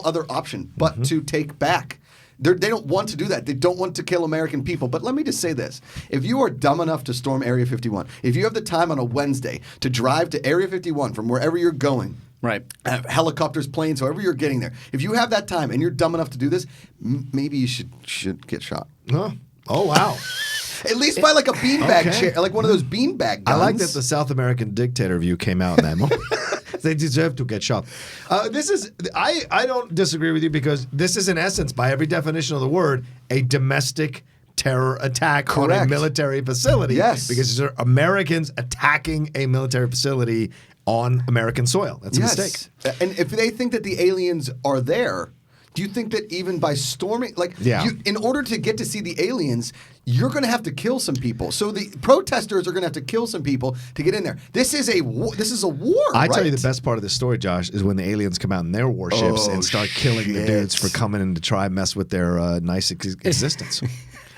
other option but to take back. They don't want to do that. They don't want to kill American people. But let me just say this. If you are dumb enough to storm Area 51, if you have the time on a Wednesday to drive to Area 51 from wherever you're going, Right. helicopters, planes, however you're getting there, if you have that time and you're dumb enough to do this, maybe you should get shot. Huh? Oh, wow. At least by like a beanbag Okay. chair, like one of those beanbag guns. I like that the South American dictator view came out in that moment. They deserve to get shot. I don't disagree with you because this is in essence, by every definition of the word, a domestic terror attack on a Correct. military facility. Yes. Because these are Americans attacking a military facility on American soil. That's a mistake. And if they think that the aliens are there, do you think that even by storming, like, Yeah. in order to get to see the aliens, you're going to have to kill some people. So the protesters are going to have to kill some people to get in there. This is a war. I tell you right? the best part of this story, Josh, is when the aliens come out in their warships Oh, and start killing the shit. dudes for coming in to try and mess with their nice existence.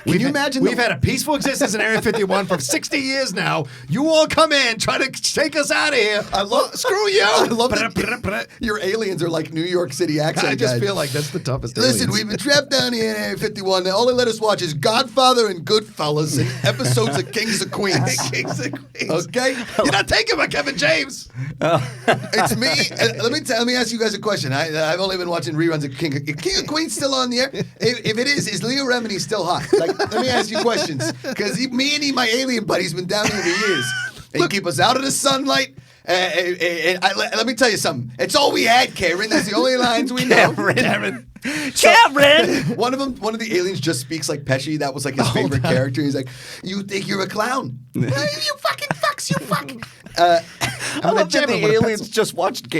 Can you imagine? We've had a peaceful existence in Area 51 for 60 years now. You all come in, try to take us out of here. I love. Screw you. I love that your aliens are like New York City accent. I just guys. feel like that's the toughest. Listen, aliens. we've been trapped down here in Area 51. All they let us watch is Godfather and Goodfellas and episodes of Kings of Queens. Kings and Queens. Okay? You're not taken by Kevin James. It's me. Let me ask you guys a question. I've only been watching reruns of King of Queens still on the air? If it is Leo Remini still hot? Like, let me ask you questions. Because my alien buddy's been down here for years. They keep us out of the sunlight. Let me tell you something. It's all we had, Karen. That's the only lines we know. Karen. One of the aliens just speaks like Pesci. That was like his favorite character. He's like, "You think you're a clown? You fucking fucks. You fuck." I love that the aliens just watched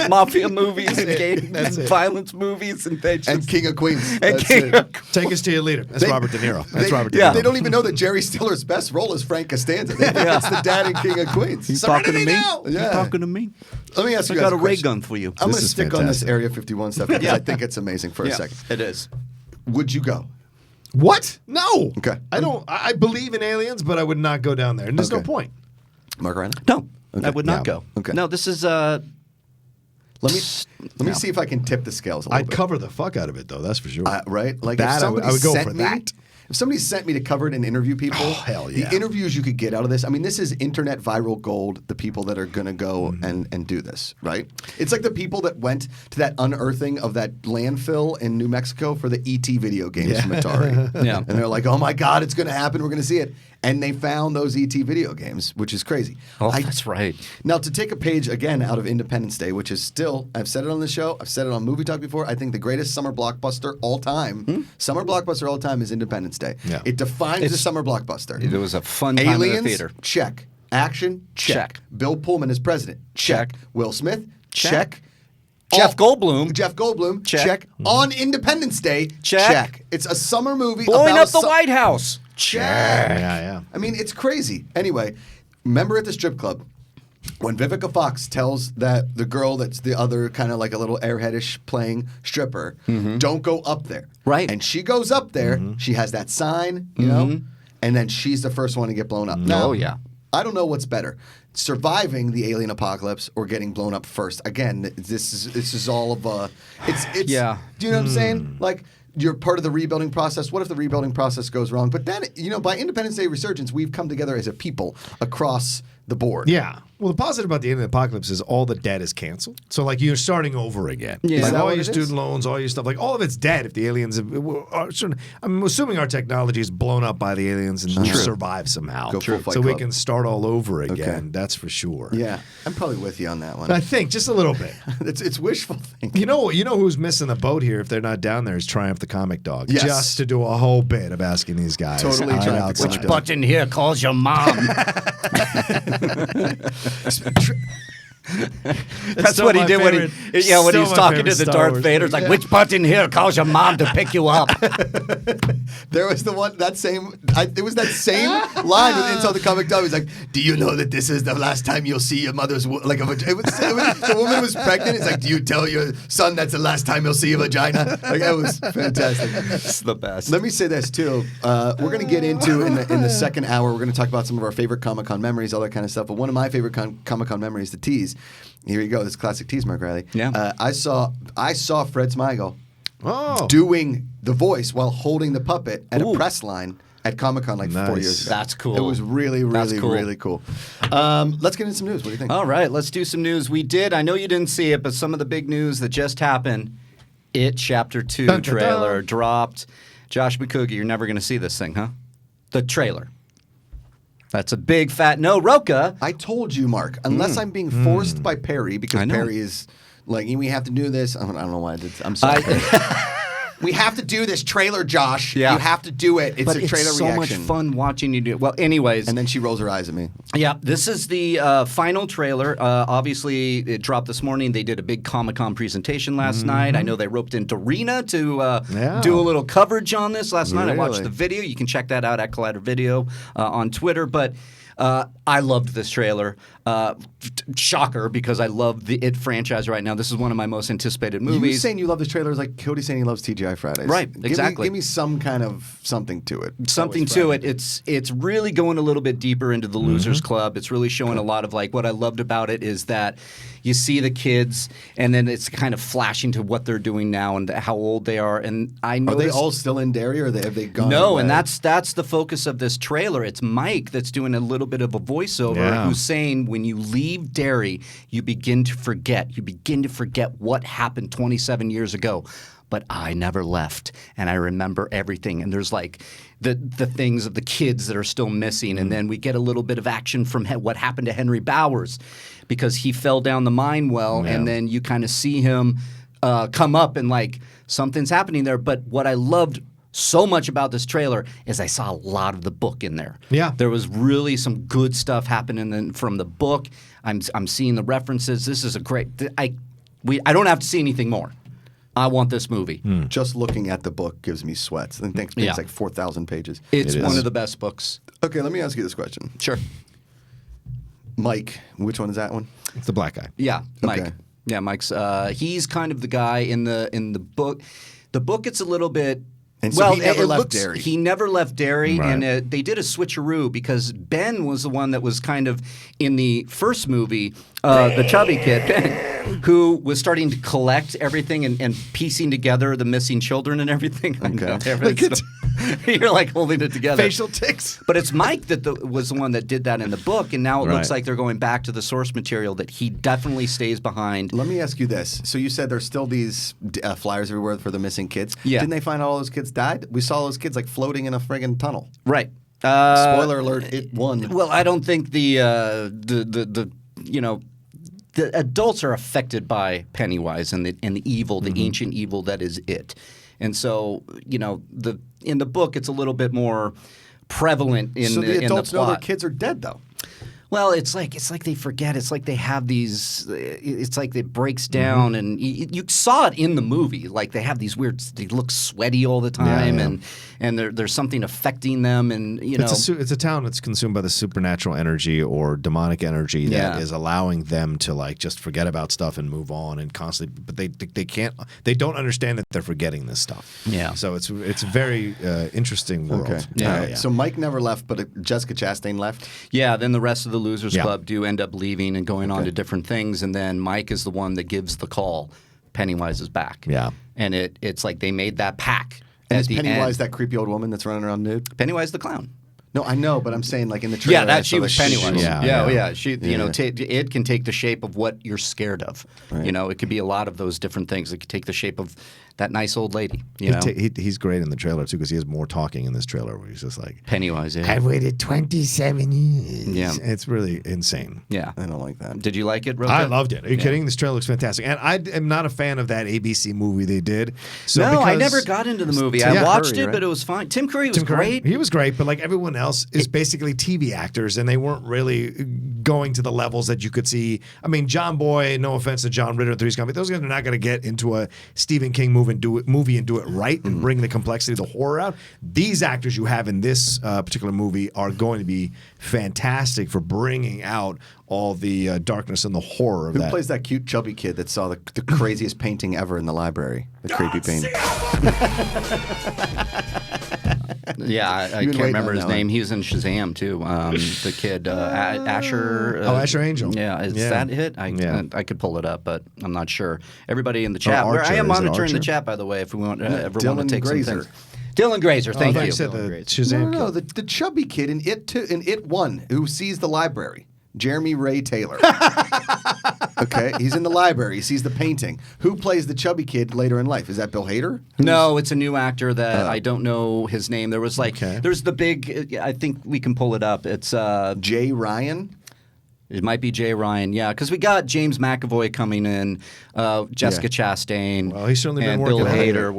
mafia movies and violence movies and they just... And King of Queens. And That's King it. of Queens. Take us to your leader. That's Robert De Niro. That's Robert De yeah. Niro. They don't even know that Jerry Stiller's best role is Frank Costanza. They think that's the dad in King of Queens. You talking to me? now. You Yeah. talking to me? Let me ask I you guys got a ray question. gun for you. I'm going This to is stick on this fantastic. Area 51 stuff because I think it's amazing for a second. It is. Would you go? What? No. Okay. I don't. I believe in aliens, but I would not go down there. And there's no Okay. point. Mark Ryan? No, Okay. I would not Yeah. go. Okay. No, this is Let me see if I can tip the scales a little I'd bit. cover the fuck out of it, though. That's for sure. Right? Like That if I would somebody go sent for me, that. If somebody sent me to cover it and interview people, Oh, hell yeah. the interviews you could get out of this. I mean, this is internet viral gold. The people that are going to go and do this, right? It's like the people that went to that unearthing of that landfill in New Mexico for the ET video games from Atari. Yeah. And they're like, "Oh my God, it's going to happen. We're going to see it." And they found those ET video games, which is crazy. Oh, that's right. Now, to take a page again out of Independence Day, which is still, I've said it on the show, I've said it on Movie Talk before, I think the greatest summer blockbuster all time, summer blockbuster all time is Independence Day. Yeah. It defines the summer blockbuster. It was a fun time Aliens, in the theater. check. Action, check. Check. Bill Pullman as president, check. Will Smith, check. Jeff Goldblum. Jeff Goldblum, Check. check. On Independence Day, Check. It's a summer movie Blowing about up the White House. Check. Yeah. I mean, it's crazy. Anyway, remember at the strip club when Vivica Fox tells that the girl that's the other kind of like a little airheadish playing stripper, don't go up there. Right. And she goes up there. She has that sign, you know, and then she's the first one to get blown up. Now, Oh, yeah. I don't know what's better. Surviving the alien apocalypse or getting blown up first. Again, this is all of it's Yeah. Do you know what I'm saying? Like you're part of the rebuilding process. What if the rebuilding process goes wrong? But then, by Independence Day resurgence, we've come together as a people across the board. Yeah. Well, the positive about the alien apocalypse is all the debt is canceled. So, like, you're starting over again. Yeah. Is Like, that all what your it is? student loans, all your stuff, like, all of it's dead if the aliens I'm assuming our technology is blown up by the aliens and survive somehow. Go full Fight so we Club. can start all over again. Okay. That's for sure. Yeah, I'm probably with you on that one. I think just a little bit. It's wishful thinking. You know who's missing the boat here if they're not down there is Triumph the Comic Dog. Yes. Just to do a whole bit of asking these guys. Totally out Triumph the outside. Comic Dog. Button here calls your mom. That's still what he my did when favorite- when still he was my talking favorite to the Star Darth Wars Vader. It's like, which button here calls your mom to pick you up? There was it was that same line with Inside the Comic Dog. He's like, "Do you know that this is the last time you'll see your mother's like a vagina?" The woman was pregnant. It's like, "Do you tell your son that's the last time he'll see a vagina?" Like that was fantastic. It's the best. Let me say this too. We're going to get into in the second hour. We're going to talk about some of our favorite Comic-Con memories, all that kind of stuff. But one of my favorite Comic-Con memories, the tease. Here you go. This classic tease, Mark Riley. Yeah. I saw Fred Smigel Oh. doing the voice while holding the puppet at a Ooh. press line at Comic-Con like 4 Nice. years ago. That's cool. It was really, That's really, cool. really cool. Let's get into some news. What do you think? All right, let's do some news. We did. I know you didn't see it, but some of the big news that just happened. It Chapter 2 Dun, dun, trailer dun. dropped. Josh Macuga, you're never going to see this thing, huh? The trailer. That's a big fat no, Roca. I told you, Mark, unless I'm being forced by Perry, because I know. Perry is like, we have to do this. I don't know why I did. I'm sorry. We have to do this trailer, Josh. Yeah. You have to do it. It's but a trailer it's so reaction. much fun watching you do it. Well, anyways. And then she rolls her eyes at me. Yeah, this is the final trailer. Obviously, it dropped this morning. They did a big Comic-Con presentation last night. I know they roped in Dorina to do a little coverage on this last night. I watched Really? the video. You can check that out at Collider Video on Twitter. But I loved this trailer. Shocker, because I love the It franchise right now. This is one of my most anticipated You movies. saying you love this trailer is like Cody saying he loves TGI Fridays. Right, exactly. Give me some kind of something to it. Something to it. It's really going a little bit deeper into the Losers Club. It's really showing a lot of like what I loved about it is that you see the kids and then it's kind of flashing to what they're doing now and how old they are. And I know Are they all still in Derry or have they gone No, away? and that's the focus of this trailer. It's Mike that's doing a little bit of a voiceover who's saying when you leave Derry, you begin to forget. You begin to forget what happened 27 years ago. But I never left, and I remember everything. And there's like the things of the kids that are still missing. And then we get a little bit of action from what happened to Henry Bowers because he fell down the mine well, and then you kind of see him come up and like something's happening there. But what I loved so much about this trailer is I saw a lot of the book in there. Yeah. There was really some good stuff happening from the book. I'm seeing the references. This is a great I don't have to see anything more. I want this movie. Just looking at the book gives me sweats. I think it's like 4,000 pages. It's It one is. of the best books. Okay, let me ask you this question. Sure. Mike, which one is that one? It's the black guy. Yeah, Mike. Okay. Yeah, Mike's. He's kind of the guy in the book. The book gets a little bit. And so he never left Derry. He never left Derry, Right. and they did a switcheroo because Ben was the one that was kind of in the first movie, the chubby kid, Ben, who was starting to collect everything and piecing together the missing children and everything. I know. You're like holding it together. Facial tics. But it's Mike that was the one that did that in the book, and now it looks Right. like they're going back to the source material that he definitely stays behind. Let me ask you this. So you said there's still these flyers everywhere for the missing kids. Yeah. Didn't they find out all those kids died? We saw those kids like floating in a friggin' tunnel. Right. Spoiler alert, it won. Well, I don't think the adults are affected by Pennywise and the evil, the ancient evil that is it. And so, in the book, it's a little bit more prevalent in So the the adults know plot. their kids are dead, though. Well, it's like they forget. It's like they have these. It's like it breaks down, and you saw it in the movie. Like they have these weird. They look sweaty all the time, and there's something affecting them, and It's a town that's consumed by the supernatural energy or demonic energy that is allowing them to like just forget about stuff and move on and constantly. But they can't. They don't understand that they're forgetting this stuff. Yeah. So it's a very interesting world. Okay. Yeah. All right. So Mike never left, but Jessica Chastain left. Yeah, then the rest of the Losers Yeah. Club do end up leaving and going on to different things, and then Mike is the one that gives the call. Pennywise is back. Yeah. And it's like they made that pack. And at is the Pennywise end. that creepy old woman that's running around nude? Pennywise the clown? No, I know, but I'm saying like in the trailer. Yeah, that she was Pennywise. Yeah. She, it can take the shape of what you're scared of. Right. It could be a lot of those different things. It could take the shape of that nice old lady. He's great in the trailer too because he has more talking in this trailer where he's just like, Pennywise. Yeah. I've waited 27 years. Yeah. It's really insane. Yeah. I don't like that. Did you like it, Roka? I loved it. Are you kidding? This trailer looks fantastic. And I am not a fan of that ABC movie they did. So No, I because- never got into the movie. Tim I watched Curry, it, right? but it was fine. Tim Curry was Tim Curry, great. He was great, but like everyone else is basically TV actors, and they weren't really going to the levels that you could see. I mean, John Boy, no offense to John Ritter, Three's Company, those guys are not going to get into a Stephen King movie and do it right and bring the complexity of the horror out. These actors you have in this particular movie are going to be fantastic for bringing out all the darkness and the horror of Who that. plays that cute chubby kid that saw the craziest painting ever in the library? The creepy painting. Yeah, I You've been can't waiting remember on his that one. name. He was in Shazam too. The kid Asher. Asher Angel. Yeah, is Yeah. that it? Yeah. I could pull it up, but I'm not sure. Everybody in the chat. Archer. I am Is it monitoring the Archer? chat, by the way. If we want ever Dylan want to take Grazer. some things. Dylan Grazer, I thank thought you. you said the No, Shazam no, kid. the chubby kid in It 1 who sees the library. Jeremy Ray Taylor. Okay, he's in the library. He sees the painting. Who plays the chubby kid later in life? Is that Bill Hader? No, it's a new actor that I don't know his name. There was Okay. there's the big. I think we can pull it up. It's Jay Ryan. It might be Jay Ryan, yeah, because we got James McAvoy coming in, Jessica Chastain, Well, he's certainly been and working Bill on it. Hader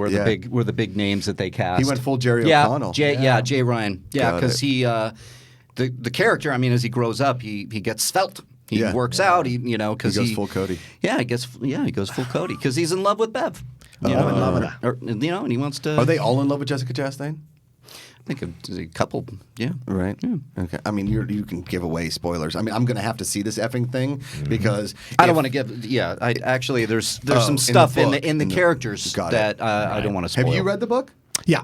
were the big names that they cast. He went full Jerry yeah, O'Connell. Jay Ryan, yeah, Got because it. he the character. I mean, as he grows up, he gets svelte. He Yeah. works out. Because He goes full Cody. Yeah, he goes full Cody because he's in love with Bev. in love with and he wants to. Are they all in love with Jessica Chastain? think a couple. Yeah. Right. Okay. I mean, you can give away spoilers. I mean, I'm gonna have to see this effing thing because I don't want to give. Yeah. I actually there's some stuff in the characters Got that I don't want to spoil. Have you read the book? Yeah.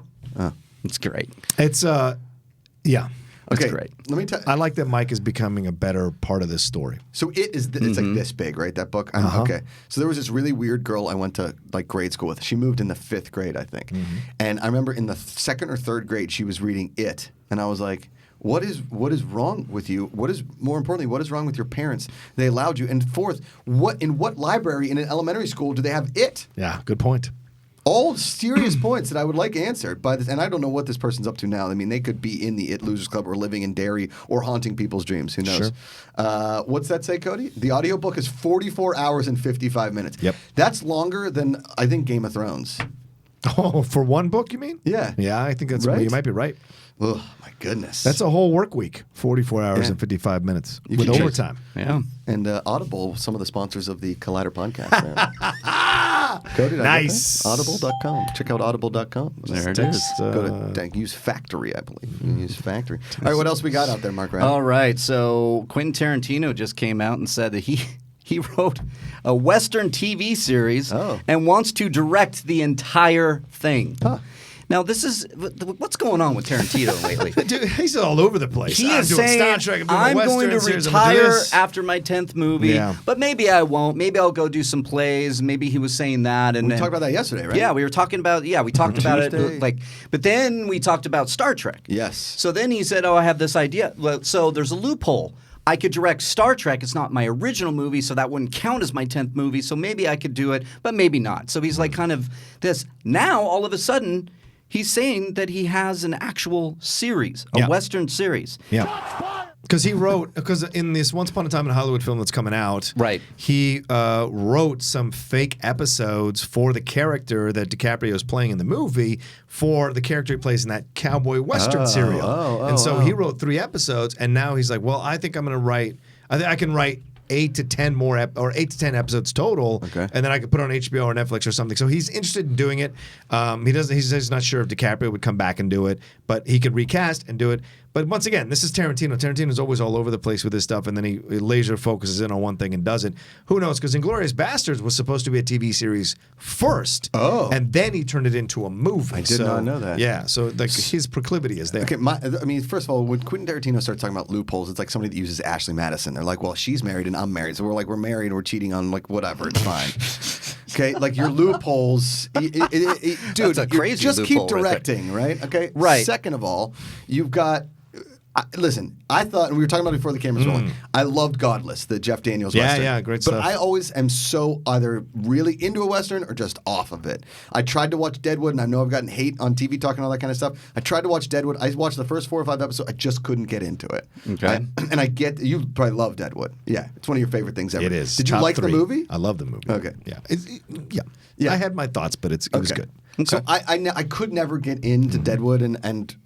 It's great. It's yeah. Okay. It's great. Let me tell. I like that Mike is becoming a better part of this story. So it's like this big, right? That book. Okay. So there was this really weird girl I went to like grade school with. She moved in the 5th grade, I think. And I remember in the 2nd or 3rd grade, she was reading it, and I was like, what is wrong with you? What is more importantly, what is wrong with your parents? They allowed you. And 4th, in what library in an elementary school do they have it? Yeah, good point. All serious points that I would like answered by this, and I don't know what this person's up to now. I mean, they could be in the It Losers Club or living in Derry or haunting people's dreams. Who knows? What's that say, Cody? The audiobook is 44 hours and 55 minutes. Yep. That's longer than, I think, Game of Thrones. Oh, for one book, you mean? Yeah. Yeah, I think that's Right? you might be right. Oh, my goodness. That's a whole work week, 44 hours and 55 minutes You with can check- overtime. Yeah. And Audible, some of the sponsors of the Collider podcast. Cody, did I get Nice. that? Audible.com. Check out audible.com. There it Text, is. Go to use Factory, I believe. You can use Factory. All right, what else we got out there, Mark Ryan? All right. So Quentin Tarantino just came out and said that he wrote a Western TV series and wants to direct the entire thing. Now, this is what's going on with Tarantino lately. Dude, he's all over the place. He I'm is doing saying, Star Trek, I'm doing I'm Western going to series, I'm gonna do retire this." after my 10th movie, Yeah. but maybe I won't. Maybe I'll go do some plays. Maybe he was saying that. And We talked about that yesterday, right? Yeah, we were talking about. Yeah, we talked about Tuesday. it. But then we talked about Star Trek. Yes. So then he said, "Oh, I have this idea." Well, so there's a loophole. I could direct Star Trek. It's not my original movie, so that wouldn't count as my 10th movie. So maybe I could do it, but maybe not. So he's like kind of this. Now, all of a sudden, he's saying that he has an actual series, a Western series. Yeah. Because in this Once Upon a Time in Hollywood film that's coming out, Right. he wrote some fake episodes for the character that DiCaprio is playing in the movie for the character he plays in that cowboy Western serial. And so he wrote 3 episodes, and now he's like, well, I think I'm going to write, I can write 8 to 10 more 8 to 10 episodes total, and then I could put it on HBO or Netflix or something. So he's interested in doing it. He's not sure if DiCaprio would come back and do it, but he could recast and do it. But once again, this is Tarantino. Tarantino's always all over the place with this stuff, and then he laser focuses in on one thing and does it. Who knows? Because Inglourious Bastards was supposed to be a TV series first, and then he turned it into a movie. I did not know that. Yeah, so like his proclivity is there. Okay, first of all, when Quentin Tarantino starts talking about loopholes, it's like somebody that uses Ashley Madison. They're like, well, she's married and I'm married. So we're married and we're cheating on, like, whatever. It's fine. Okay, like your loopholes. Dude, That's a crazy just keep loophole right there. directing, right? Okay? Right. Second of all, you've got... listen, I thought, and we were talking about it before the cameras rolling, I loved Godless, the Jeff Daniels Western. Yeah, great But stuff. I always am so either really into a Western or just off of it. I tried to watch Deadwood, and I know I've gotten hate on TV talking all that kind of stuff. I tried to watch Deadwood. I watched the first 4 or 5 episodes. I just couldn't get into it. Okay. And I get, you probably love Deadwood. Yeah, it's one of your favorite things ever. It is. Did you Top like 3. the movie? I love the movie. Okay. Yeah. Yeah. I had my thoughts, but it was good. So I could never get into Deadwood, and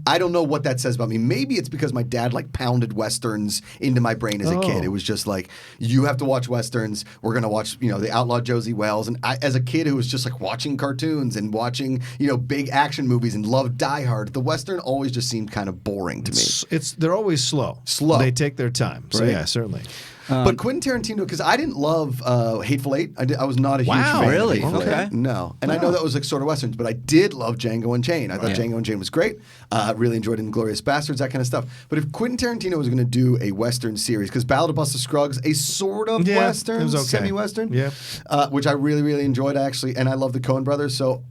I don't know what that says about me. Maybe it's because my dad like pounded Westerns into my brain as a kid. It was just like, you have to watch Westerns. We're going to watch, the Outlaw Josie Wells. And I, as a kid who was just like watching cartoons and watching, big action movies and loved Die Hard, the Western always just seemed kind of boring to me. They're always slow. Slow. They take their time. So Right. yeah, certainly. But Quentin Tarantino, because I didn't love Hateful Eight. I was not a huge fan of Really? Hateful Eight. Okay. No. And I know that was like sort of Westerns, but I did love Django Unchained. I thought Django Unchained was great. Really enjoyed Inglourious Bastards, that kind of stuff. But if Quentin Tarantino was going to do a Western series, because Ballad of Buster Scruggs, a sort of Yeah, Western, it was okay. semi-Western, Yeah. which I really, really enjoyed, actually. And I love the Coen brothers, so...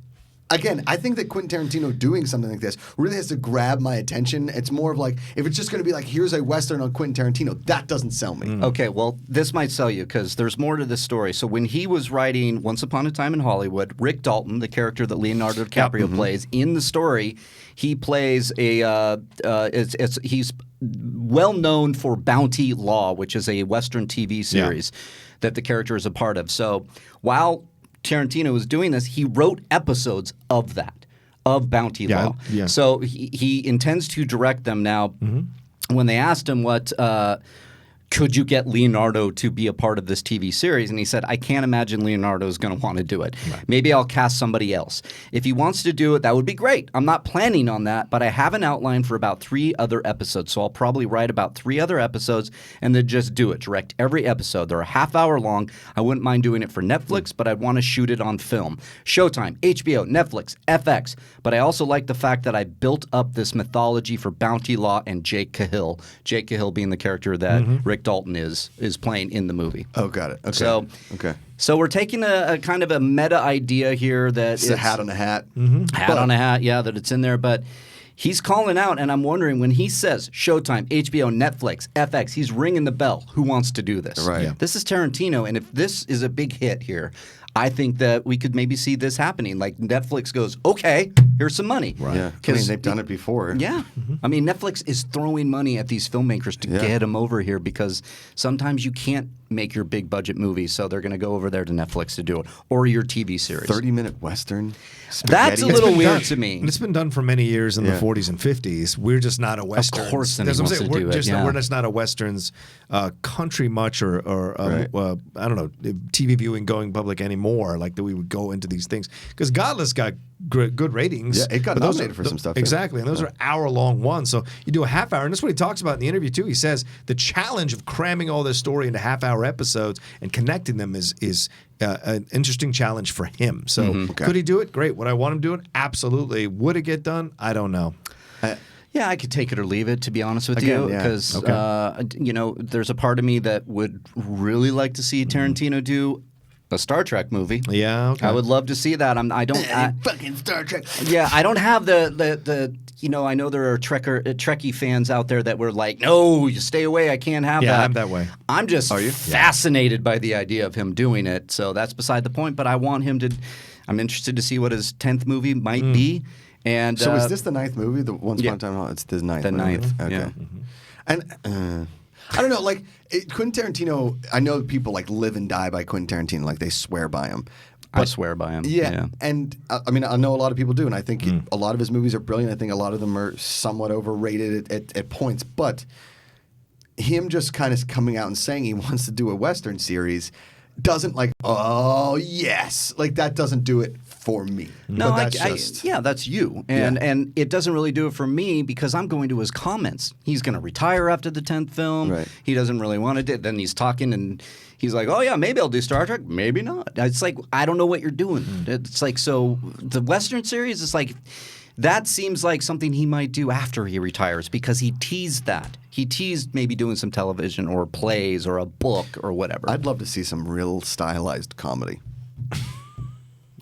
Again, I think that Quentin Tarantino doing something like this really has to grab my attention. It's more of like, if it's just going to be like, here's a Western on Quentin Tarantino, that doesn't sell me. Okay, well, this might sell you because there's more to this story. So when he was writing Once Upon a Time in Hollywood, Rick Dalton, the character that Leonardo DiCaprio plays in the story, he plays he's well known for Bounty Law, which is a Western TV series that the character is a part of. So while Tarantino was doing this, he wrote episodes of that, of Bounty Law. Yeah. So he intends to direct them now. When they asked him what could you get Leonardo to be a part of this TV series? And he said, I can't imagine Leonardo is going to want to do it. Right. Maybe I'll cast somebody else. If he wants to do it, that would be great. I'm not planning on that, but I have an outline for about 3 other episodes. So I'll probably write about 3 other episodes and then just do it. Direct every episode. They're a half hour long. I wouldn't mind doing it for Netflix, but I'd want to shoot it on film. Showtime, HBO, Netflix, FX. But I also like the fact that I built up this mythology for Bounty Law and Jake Cahill. Jake Cahill being the character that Rick Dalton is playing in the movie. Oh, got it. Okay. So we're taking a kind of a meta idea here that it's a hat on a hat. Hat on a hat, yeah, that it's in there. But he's calling out, and I'm wondering, when he says Showtime, HBO, Netflix, FX, he's ringing the bell. Who wants to do this? Right. Yeah. This is Tarantino, and if this is a big hit here, I think that we could maybe see this happening. Like Netflix goes, okay, here's some money. Right. Yeah. I mean, they've done it before. Yeah. I mean, Netflix is throwing money at these filmmakers to get them over here because sometimes you can't make your big budget movie, so they're going to go over there to Netflix to do it, or your TV series. 30-minute Western. That's a little weird to me. And it's been done for many years in the 40s and 50s. We're just not a Western. Of course, then he wants to do it. We're just not a Westerns country much, or I don't know, TV viewing going public anymore. Like that, we would go into these things because Godless got good ratings. Yeah, it got nominated for some stuff. Exactly, and those are hour-long ones. So you do a half hour, and that's what he talks about in the interview too. He says the challenge of cramming all this story into half-hour episodes and connecting them is an interesting challenge for him. So could he do it? Great. Would I want him to do it? Absolutely. Would it get done? I don't know. Yeah, I could take it or leave it, to be honest with you, because there's a part of me that would really like to see Tarantino do a Star Trek movie. Yeah, okay. I would love to see that. Fucking Star Trek. Yeah, I don't have the I know there are Trekkie fans out there that were like, no, you stay away. I can't have that. Yeah, I'm that way. I'm just fascinated by the idea of him doing it. So that's beside the point. But I want him to. I'm interested to see what his 10th movie might be. And so is this the 9th movie? The Once Upon a Time? It's the 9th. The 9th. Okay. Yeah. And I don't know, like Quentin Tarantino. I know people like live and die by Quentin Tarantino, like they swear by him. I swear by him. Yeah. And I mean, I know a lot of people do, and I think a lot of his movies are brilliant. I think a lot of them are somewhat overrated at points. But him just kind of coming out and saying he wants to do a Western series doesn't that doesn't do it for me. No, but that's that's you. And it doesn't really do it for me because I'm going to his comments. He's going to retire after the 10th film. Right. He doesn't really want to do it. Then he's talking and he's like, oh, yeah, maybe I'll do Star Trek. Maybe not. It's like, I don't know what you're doing. It's like, so the Western series is like, that seems like something he might do after he retires because he teased that. He teased maybe doing some television or plays or a book or whatever. I'd love to see some real stylized comedy.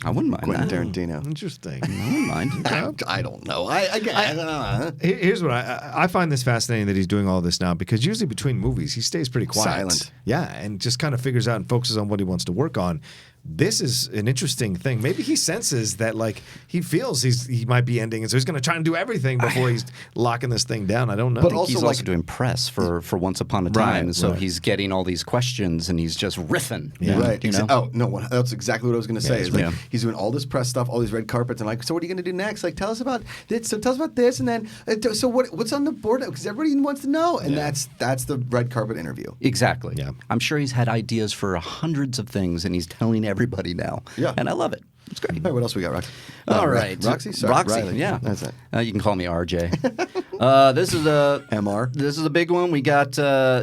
I wouldn't mind Quentin that. Tarantino. Interesting. I wouldn't mind. I don't know. I don't know. Here's what I find this fascinating that he's doing all this now because usually between movies he stays pretty quiet. Silent. Yeah, and just kind of figures out and focuses on what he wants to work on. This is an interesting thing. Maybe he senses that, like, he feels he might be ending, and so he's going to try and do everything before he's locking this thing down. I don't know. But he's also doing press for Once Upon a Time, and so right. he's getting all these questions, and he's just riffing. Yeah. Right. You know? Oh, no, that's exactly what I was going to say. that's Is like, right. he's doing all this press stuff, all these red carpets, and like, so what are you going to do next? Like, tell us about this. So tell us about this, and then so what's on the board? Because everybody wants to know, and that's the red carpet interview. Exactly. Yeah. I'm sure he's had ideas for hundreds of things, and he's telling everybody now. Yeah. And I love it. It's great. All right, what else we got, Roxy? All right. Roxy? Sorry, Roxy, Riley. yeah. That's it. You can call me RJ. This is a MR. This is a big one. We got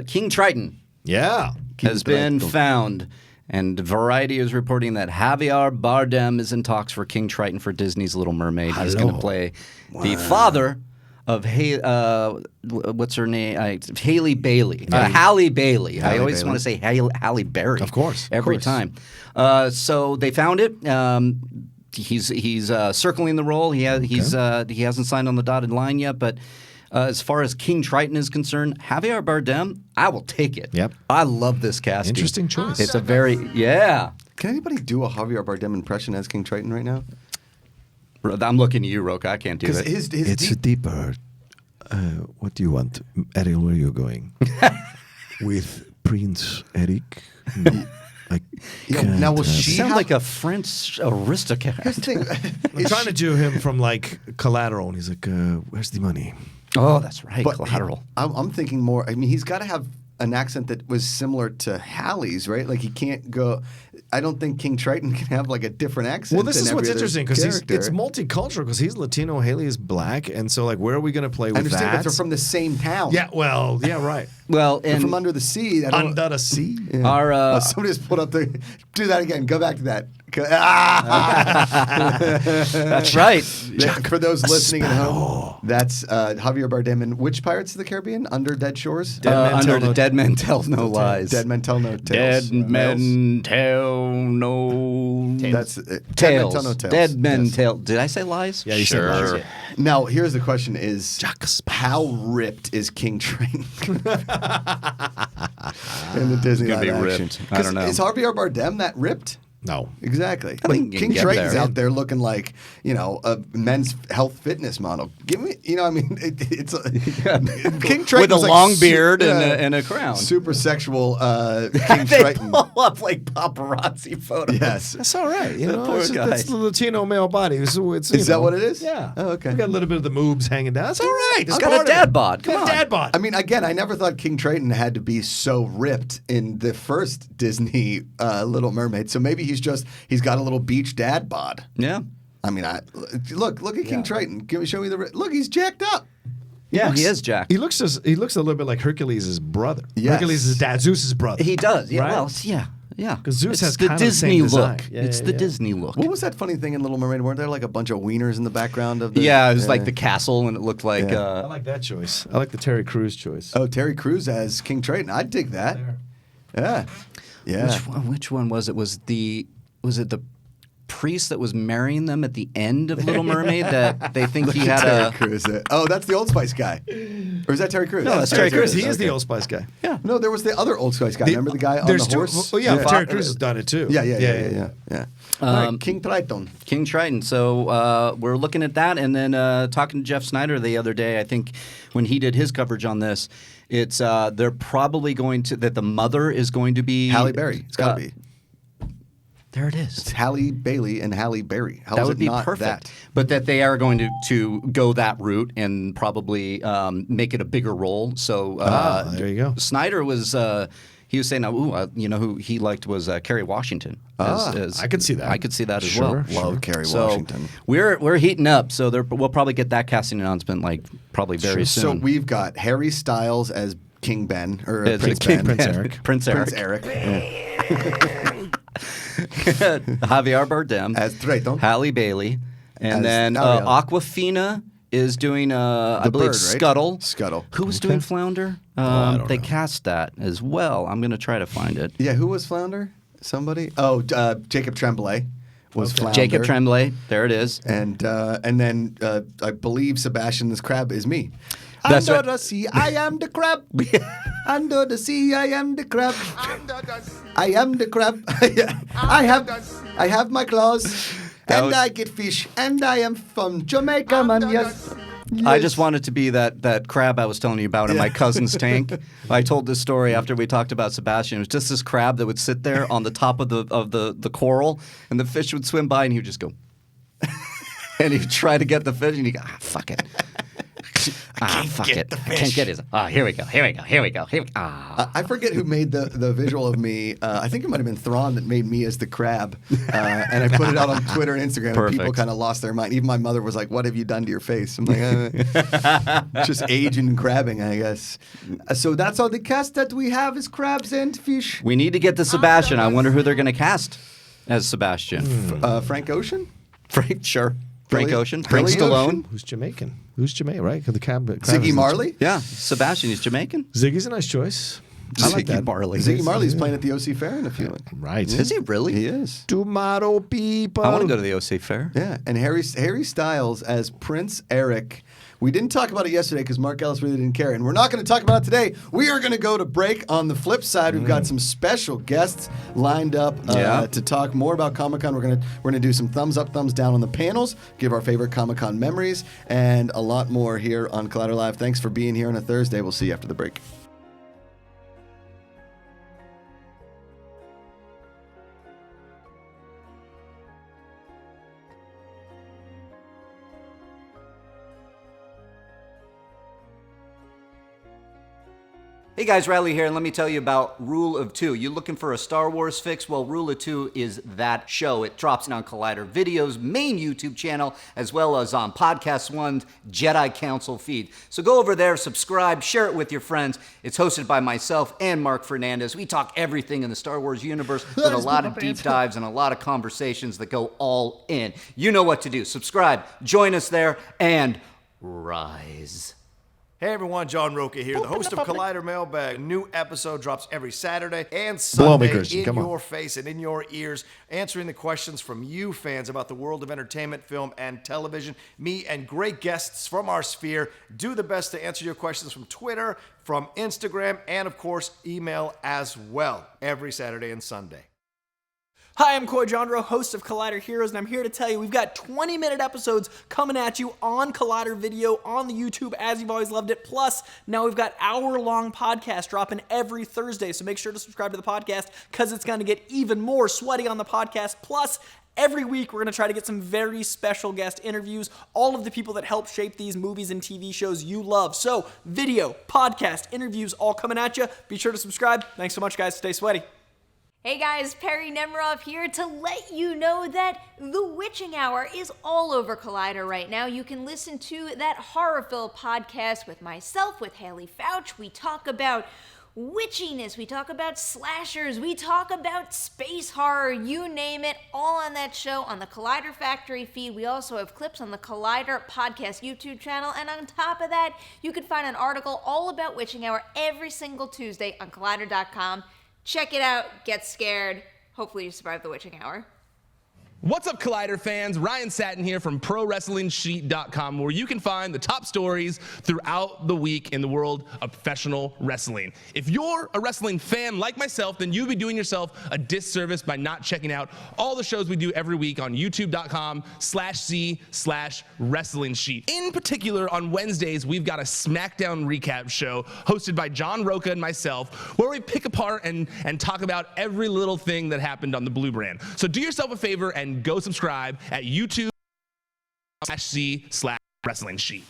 King Triton Yeah. has been found. And Variety is reporting that Javier Bardem is in talks for King Triton for Disney's Little Mermaid. He's going to play the father of what's her name? Haley Bailey. Halle Bailey. I always want to say Halle Berry. Of course. Every time. So they found it. He's circling the role. He hasn't signed on the dotted line yet, but as far as King Triton is concerned, Javier Bardem, I will take it. Yep. I love this casting. Interesting choice. It's a very Can anybody do a Javier Bardem impression as King Triton right now? I'm looking at you, Roka. I can't do Because it. his deeper. What do you want? Ariel, where are you going? With Prince Eric? now will she Sound have, like a French aristocrat. Here's the thing. I'm trying to do him from like Collateral, and he's like, "Where's the money?" Oh, that's right. But Collateral. I'm thinking more. I mean, he's got to have. an accent that was similar to Hallie's, right? Like he can't go. I don't think King Triton can have like a different accent. Well, this than is what's every other interesting because character. it's multicultural because he's Latino, Haley is black, and so like where are we going to play with I understand, that? but they're from the same town. yeah, well, yeah, right. Well, They're and from under the sea. I don't, Under the sea. our somebody just put up the. Do that again. Go back to that. Ah! that's right. For those listening at home, that's Javier Bardem in which Pirates of the Caribbean? Under Dead Shores? Under the Dead Men Tell No Lies. Dead Men Tell No Tales. Dead Men Tell No That's Tales. Dead Men Tell No Tales. Dead Men Yes. Tell. Did I say lies? Yeah, you said lies, yeah. Now, here's the question: Is how ripped is King Triton in the Disney Gonna live be action? ripped. I don't know. Is Javier Bardem that ripped? No. Exactly. I think you King can get Triton's there. out there looking like, a men's health fitness model. Give me, I mean, it's a, King Triton With a was like long su- beard yeah, and a crown. super sexual King They Triton. pull up like paparazzi photos. Yes. That's all right. You know, poor it's, guy. that's the Latino male body. It's, Is that what it is? Yeah. Oh, okay. We got a little bit of the moobs hanging down. That's all right. He's got a dad bod. Come on. Dad bod. I mean, again, I never thought King Triton had to be so ripped in the first Disney Little Mermaid. So maybe he's got a little beach dad bod. Yeah. I mean, look at King Triton. Show me look. He's jacked up. Yeah, he is Jack. He looks a little bit like Hercules' brother. Yes. Hercules' his dad, Zeus' brother. He does. Yeah. Right? Well, yeah. Yeah. 'Cause Zeus It's has the kind of the same Disney design. look. Yeah, It's yeah, the yeah. Disney look. What was that funny thing in Little Mermaid? Weren't there like a bunch of wieners in the background of the? Yeah, it was like the castle, and it looked like. I like that choice. I like the Terry Crews choice. Oh, Terry Crews as King Triton. I'd dig that. Yeah. Yeah. Which one was it? Was it the priest that was marrying them at the end of Little Mermaid that they think he had Terry a. Crews. Oh, that's the Old Spice guy. Or is that Terry Crews? No, that's Terry Crews. He is the Okay. Old Spice guy. Yeah. No, there was the other Old Spice guy. Remember the guy on There's the horse? Two, well, yeah, Terry Crews has done it too. Yeah. All right, King Triton. King Triton. So we're looking at that, and then talking to Jeff Snyder the other day. I think when he did his coverage on this, it's they're probably going to that the mother is going to be Halle Berry. It's got to be. There it It's is. Halle Bailey and Halle Berry. How That is would it be not perfect. that? But that they are going to go that route and probably make it a bigger role. So there you go. Snyder was. He was saying, who he liked was Kerry Washington. I could see that. I could see that as Sure, well. Love Kerry So Washington. we're heating up. So we'll probably get that casting announcement probably very So soon. we've got Harry Styles as King Ben or It's Prince King Ben. Prince Eric. Prince Prince Eric. Eric. Javier Bardem As Triton. Halle Bailey, and As then Ariel. Aquafina is doing I The believe bird, right? Scuttle. Scuttle. Who was doing Flounder? They cast that as well. I'm going to try to find it. Yeah, who was Flounder? Somebody? Oh, Jacob Tremblay was Flounder. Jacob Tremblay. There it is. And then I believe Sebastian this crab is me. That's Under right. the sea, I am the crab. Under the sea, I am the crab. I am the crab. I have my claws, That and was- I get fish, and I am from Jamaica, man. Yes. I just wanted to be that crab I was telling you about in my cousin's tank. I told this story after we talked about Sebastian. It was just this crab that would sit there on the top of the coral, and the fish would swim by, and he would just go. And he'd try to get the fish, and he'd go, fuck it. Fuck it. I can't get it. Here we go. I forget who made the visual of me. I think it might have been Thrawn that made me as the crab, and I put it out on Twitter and Instagram. And people Perfect. kind of lost their mind. Even my mother was like, "What have you done to your face?" I'm like, "Just age and crabbing, I guess." So that's all the cast that we have is crabs and fish. We need to get to Sebastian. I wonder who they're going to cast as Sebastian. Frank Ocean, Frank, sure. Frank Billy- Ocean. Frank Billy Stallone. Ocean? Who's Jamaican? Right? 'Cause the crab Ziggy is- Marley. Yeah, Sebastian. He's Jamaican. Ziggy's a nice choice. I like that. Ziggy Marley's playing at the OC Fair in a few. Right. Is he really? He is. Tomato people. I want to go to the OC Fair. Yeah, and Harry Styles as Prince Eric. We didn't talk about it yesterday because Mark Ellis really didn't care, and we're not going to talk about it today. We are going to go to break. On the flip side, we've got some special guests lined up to talk more about Comic-Con. We're gonna do some thumbs up, thumbs down on the panels, give our favorite Comic-Con memories, and a lot more here on Collider Live. Thanks for being here on a Thursday. We'll see you after the break. Hey guys, Riley here, and let me tell you about Rule of Two. You looking for a Star Wars fix? Well, Rule of Two is that show. It drops on Collider Video's main YouTube channel, as well as on Podcast One's Jedi Council feed. So go over there, subscribe, share it with your friends. It's hosted by myself and Mark Fernandez. We talk everything in the Star Wars universe with a lot of deep dives and a lot of conversations that go all in. You know what to do. Subscribe, join us there, and rise. Hey everyone, John Roca here, the host of Collider Mailbag. A new episode drops every Saturday and Sunday in your face and in your ears, answering the questions from you fans about the world of entertainment, film, and television. Me and great guests from our sphere do the best to answer your questions from Twitter, from Instagram, and of course, email as well, every Saturday and Sunday. Hi, I'm Coy Jandro, host of Collider Heroes, and I'm here to tell you we've got 20-minute episodes coming at you on Collider Video, on the YouTube, as you've always loved it. Plus, now we've got hour-long podcasts dropping every Thursday, so make sure to subscribe to the podcast because it's going to get even more sweaty on the podcast. Plus, every week, we're going to try to get some very special guest interviews, all of the people that help shape these movies and TV shows you love. So, video, podcast, interviews, all coming at you. Be sure to subscribe. Thanks so much, guys. Stay sweaty. Hey guys, Perry Nemiroff here to let you know that The Witching Hour is all over Collider right now. You can listen to that horror-filled podcast with myself, with Haley Fouch. We talk about witchiness, we talk about slashers, we talk about space horror, you name it, all on that show on the Collider Factory feed. We also have clips on the Collider Podcast YouTube channel, and on top of that, you can find an article all about Witching Hour every single Tuesday on Collider.com. Check it out, get scared. Hopefully you survive the Witching Hour. What's up, Collider fans? Ryan Satin here from ProWrestlingSheet.com, where you can find the top stories throughout the week in the world of professional wrestling. If you're a wrestling fan like myself, then you'd be doing yourself a disservice by not checking out all the shows we do every week on YouTube.com/C/Wrestling Sheet. In particular, on Wednesdays, we've got a SmackDown recap show hosted by John Roca and myself, where we pick apart and talk about every little thing that happened on the Blue brand. So do yourself a favor and go subscribe at YouTube.com/C/Wrestling Sheet.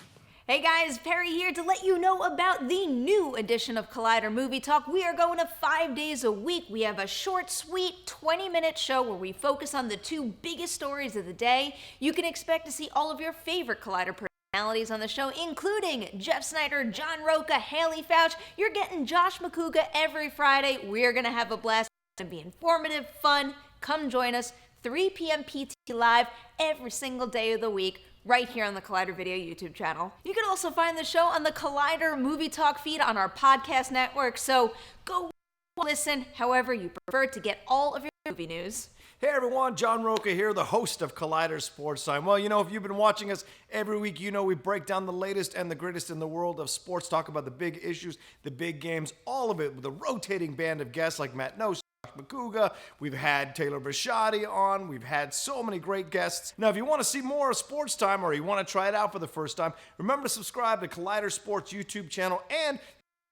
Hey guys, Perry here to let you know about the new edition of Collider Movie Talk. We are going to 5 days a week. We have a short, sweet 20-minute show where we focus on the two biggest stories of the day. You can expect to see all of your favorite Collider personalities on the show, including Jeff Snyder, John Roca, Haley Fouch. You're getting Josh Macuga every Friday. We're going to have a blast. It's going to be informative, fun. Come join us. 3 p.m. PT live every single day of the week, right here on the Collider Video YouTube channel. You can also find the show on the Collider Movie Talk feed on our podcast network, so go listen however you prefer to get all of your movie news. Hey everyone, John Roca here, the host of Collider Sports Time. Well, you know, if you've been watching us every week, you know we break down the latest and the greatest in the world of sports, talk about the big issues, the big games, all of it with a rotating band of guests like Matt Nose, Macuga, we've had Taylor Bisciotti on, we've had so many great guests. Now, if you want to see more of Sports Time or you want to try it out for the first time, remember to subscribe to Collider Sports YouTube channel and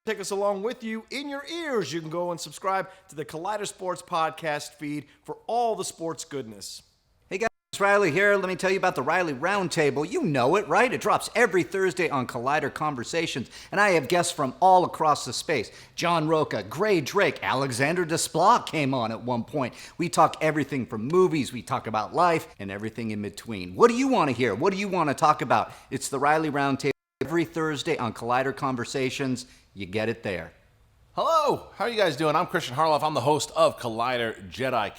take us along with you in your ears. You can go and subscribe to the Collider Sports podcast feed for all the sports goodness. Hey guys, it's Riley here. Let me tell you about the Riley Roundtable. You know it, right? It drops every Thursday on Collider Conversations, and I have guests from all across the space. John Roca, Gray Drake, Alexander Desplat came on at one point. We talk everything from movies, we talk about life, and everything in between. What do you want to hear? What do you want to talk about? It's the Riley Roundtable every Thursday on Collider Conversations. You get it there. Hello, how are you guys doing? I'm Christian Harloff. I'm the host of Collider Jedi.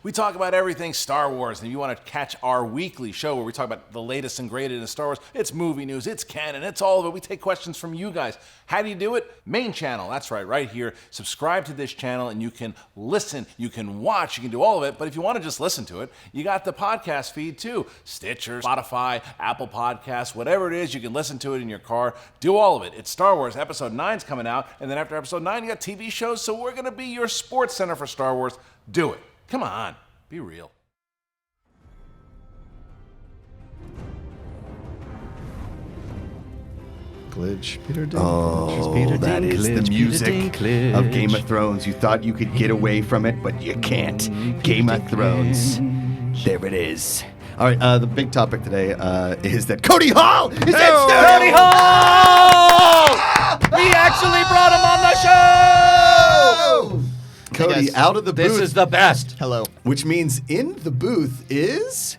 We talk about everything Star Wars, and if you want to catch our weekly show where we talk about the latest and greatest in Star Wars, it's movie news, it's canon, it's all of it. We take questions from you guys. How do you do it? Main channel, that's right here. Subscribe to this channel, and you can listen, you can watch, you can do all of it, but if you want to just listen to it, you got the podcast feed too. Stitcher, Spotify, Apple Podcasts, whatever it is, you can listen to it in your car. Do all of it. It's Star Wars. Episode 9's coming out, and then after Episode 9, you got TV shows, so we're going to be your sports center for Star Wars. Do it. Come on, be real. Glitch, Peter Dinklage. Oh, Peter that is the Dinklage, music Peter Dinklage. of Game of Thrones. You thought you could get away from it, but you can't. Game of Thrones. There it is. All right, the big topic today is that Cody Hall is in studio! Cody Hall! We actually brought him on the show! Cody, guys. out of the booth. This is the best. Hello. Which means in the booth is...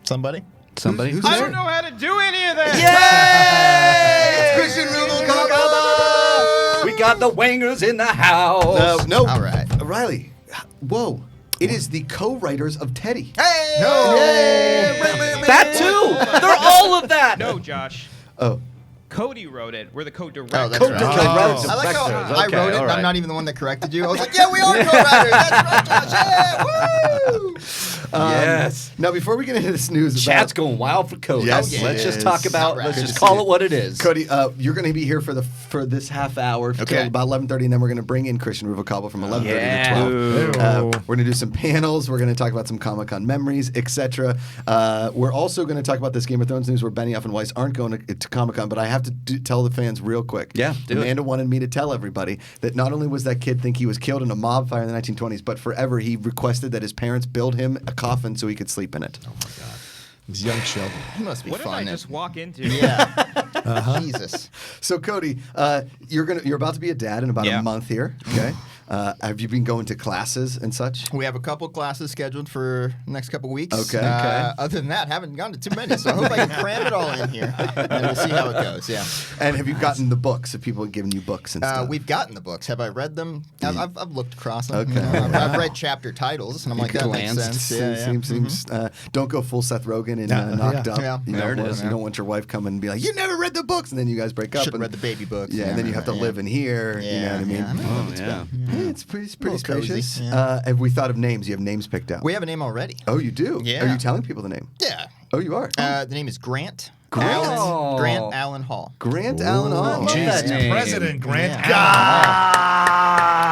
Somebody? Somebody Who's who's there? I don't know how to do any of that. Yay! It's Christian Rubalcaba! We got the Wangers in the house. No. All right. Riley, whoa. It is the co-writers of Teddy. Hey! That too. They're all of that. No, Josh. Oh. Cody wrote it. We're the co-directors. Oh, that's right. Co-directors. I like how Directors. I Okay, wrote it, all and I'm right. not even the one that corrected you. I was like, yeah, we are co-writers. That's right, Josh. Yeah, woo! Yes. Now, before we get into this news, Chat's going wild for Cody. Yes, Let's it just is. talk about. All right. Let's Good just to call see it what it is. Cody, you're going to be here for this half hour till Okay. about 11:30, and then we're going to bring in Christian Rubalcaba from 11:30 Yeah. to 12. We're going to do some panels. We're going to talk about some Comic-Con memories, etc. We're also going to talk about this Game of Thrones news where Benioff and Weiss aren't going to Comic-Con, but I have to tell the fans real quick. Yeah, do it. Amanda wanted me to tell everybody that not only was that kid think he was killed in a mob fire in the 1920s, but forever he requested that his parents build him a coffin so he could sleep in it. Oh my God. These young children. It must be What did fun. I just walk into? Yeah. Jesus. So Cody, you're about to be a dad in about Yeah. a month here. Okay. Have you been going to classes and such? We have a couple classes scheduled for the next couple weeks. Okay. Okay. Other than that, haven't gone to too many, so I hope I can cram it all in here, and we'll see how it goes. Yeah. And have you gotten the books? Have people given you books and stuff? We've gotten the books. Have I read them? I've looked across them. Okay. I've read chapter titles, and I'm like, that makes sense. Yeah, yeah. Seems. Don't go full Seth Rogen and Knocked Up. Yeah. You There it don't, is. You don't want your wife coming and be like, "You never read the books," and then you guys break up. Should have and read the baby books. Yeah, and then you have to live in here. You know what I mean? Oh yeah. Hey, it's pretty little cozy, spacious. yeah. Have we thought of names? You have names picked out. We have a name already. Oh, you do? Yeah. Are you telling people the name? Yeah. Oh, you are. The name is Grant. Grant? Allen Hall. Grant Allen Hall. love that name. President Grant.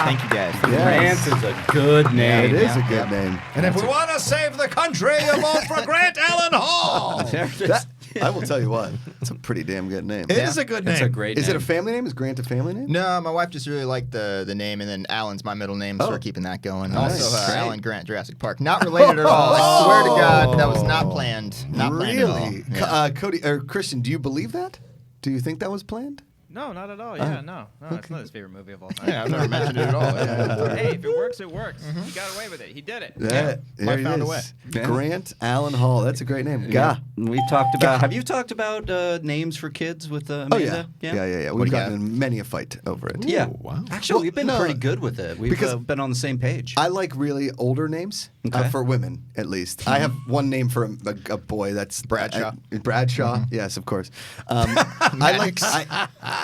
Thank you guys. Grant is a good name. It is a good name. And if we want to save the country, you vote for Grant Allen Hall. There it is. That, I will tell you what. It's a pretty damn good name. It is a good name. It's a great Is name. it a family name? Is Grant a family name? No, my wife just really liked the name, and then Allen's my middle name, so Oh. we're keeping that going. Nice. Also, Great. Alan Grant, Jurassic Park. Not related at all. I swear to God, that was not planned. Not planned at all. Really? Yeah. Cody or Christian, do you believe that? Do you think that was planned? No, not at all. Yeah, no. It's not his favorite movie of all time. Yeah, I've never mentioned it at all. Yeah. Hey, if it works, it works. He got away with it. He did it. Yeah, I found a way. Grant Allen Hall. That's a great name. Yeah. We've talked about. Have you talked about names for kids with Amanda? Oh yeah. We've gotten in many a fight over it. Yeah. wow. Actually, Well, we've been no, pretty good with it. We've because been on the same page. I like really older names Okay. for women, at least. I have one name for a boy. That's Bradshaw. Bradshaw. Yes, of course.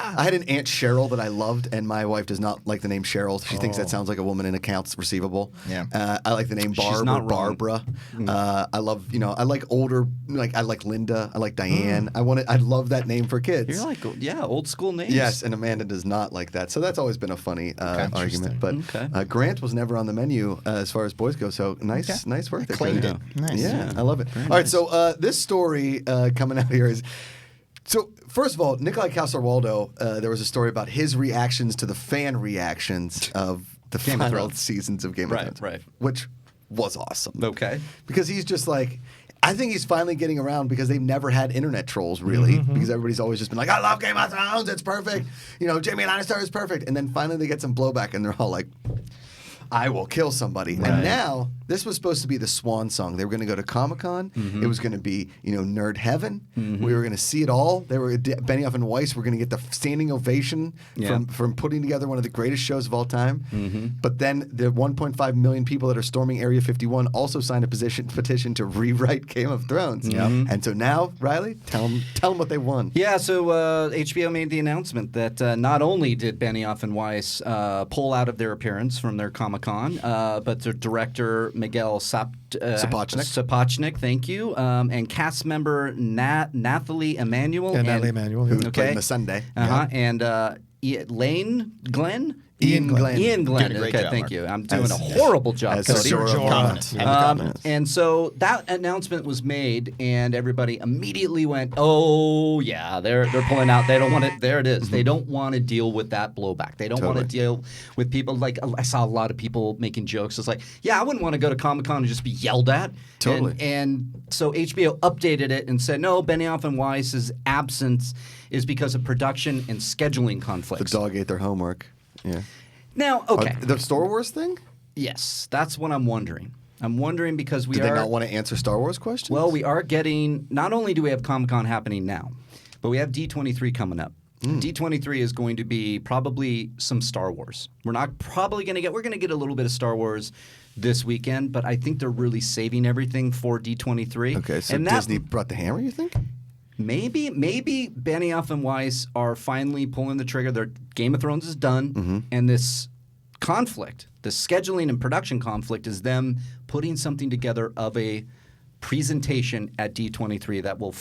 I had an Aunt Cheryl that I loved, and my wife does not like the name Cheryl. She thinks that sounds like a woman in accounts receivable. Yeah. I like the name She's Barb or not wrong. Barbara. I love, I like older, I like Linda. I like Diane. I love that name for kids. You're like, old school names. Yes, and Amanda does not like that. So that's always been a funny argument. But Okay. Grant was never on the menu as far as boys go. So nice work there. Claimed Cody. it. Nice. Yeah, I love it. All right, so this story coming out here is. So, first of all, Nikolaj Coster-Waldau, there was a story about his reactions to the fan reactions of the Game of final Thrones. seasons of Game of Right, Thrones. right. Which was awesome. Okay. Because he's just like, I think he's finally getting around because they've never had internet trolls, really. Because everybody's always just been like, I love Game of Thrones, it's perfect. Jamie Lannister is perfect. And then finally they get some blowback and they're all like, I will kill somebody. Right. And now, this was supposed to be the swan song. They were going to go to Comic-Con. It was going to be, nerd heaven. We were going to see it all. Benioff and Weiss were going to get the standing ovation from putting together one of the greatest shows of all time. But then the 1.5 million people that are storming Area 51 also signed a petition to rewrite Game of Thrones. And so now, Riley, tell them what they won. Yeah, so HBO made the announcement that not only did Benioff and Weiss pull out of their appearance from their Comic-Con, but the director Miguel Sapochnik, thank you, and cast member Nathalie Emanuel. Yeah, Nathalie Emanuel, Who played Missandei. And Glenn Ian Glenn. Ian Glenn. Doing a great Okay, job, thank Mark. you. I'm doing As- a horrible job, as Cody. Sir Jorah. And so that announcement was made, and everybody immediately went, "Oh yeah, they're pulling out. They don't want it. There it is. They don't want to deal with that blowback. They don't want to deal with people like I saw a lot of people making jokes. It's like, yeah, I wouldn't want to go to Comic-Con and just be yelled at. Totally. And so HBO updated it and said, no, Benioff and Weiss's absence is because of production and scheduling The conflicts. dog ate their homework. Yeah. Now, okay. The Star Wars thing? Yes, that's what I'm wondering. I'm wondering because we Did are. they not want to answer Star Wars questions? Well, we are getting. Not only do we have Comic-Con happening now, but we have D23 coming up. D23 is going to be probably some Star Wars. We're not probably going to get. We're going to get a little bit of Star Wars this weekend, but I think they're really saving everything for D23. Okay, so and Disney brought the hammer, you think? Maybe Benioff and Weiss are finally pulling the trigger. Their Game of Thrones is done, and this conflict, the scheduling and production conflict, is them putting something together of a presentation at D23 that will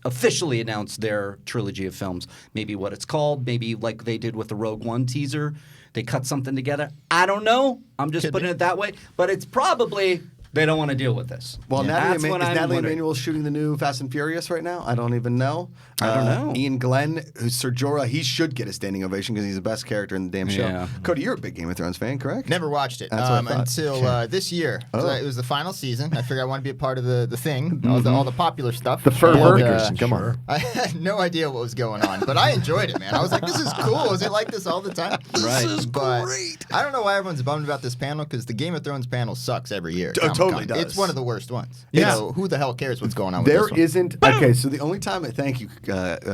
officially announce their trilogy of films. Maybe what it's called, maybe like they did with the Rogue One teaser, they cut something together. I don't know. I'm just putting it that way, but it's probably they don't want to deal with this. Well, That's is what I'm Natalie wondering. Emanuel shooting the new Fast and Furious right now? I don't even know. I don't know. Ian Glenn, who's Ser Jorah, he should get a standing ovation because he's the best character in the damn show. Yeah. Cody, you're a big Game of Thrones fan, correct? Never watched it That's what I thought. until this year. Oh. So it was the final season. I figured I want to be a part of the thing, all the popular stuff. The fervor. And, Come on. I had no idea what was going on, but I enjoyed it, man. I was like, this is cool. Is it like this all the time? This is But great. I don't know why everyone's bummed about this panel because the Game of Thrones panel sucks every year. at It totally Comic-Con. does. It's one of the worst ones. Yeah. So who the hell cares what's going on with There this one? isn't. Okay, so the only time. Thank you,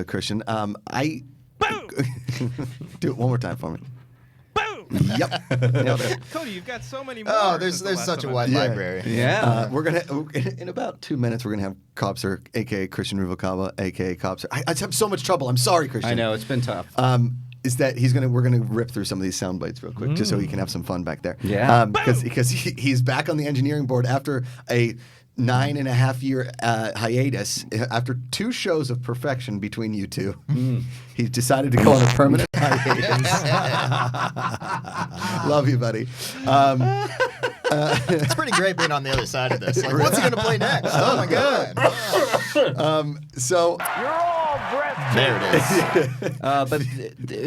Christian. I do it one more time for me. Yep. Nailed it. Cody, you've got so many more. Oh, there's since the last such a time I- wide Yeah. library. Yeah. We're gonna in about 2 minutes. We're gonna have Copser, aka Christian Ruvalcaba, aka Copser. I just have so much trouble. I'm sorry, Christian. I know it's been tough. Is that we're gonna rip through some of these sound bites real quick just so he can have some fun back there. Yeah. Because he's back on the engineering board after a 9.5-year hiatus. After 2 shows of perfection between you two, he decided to go on a permanent hiatus. Love you, buddy. It's pretty great being on the other side of this. Like, what's he going to play next? Oh, my God. So There it is. But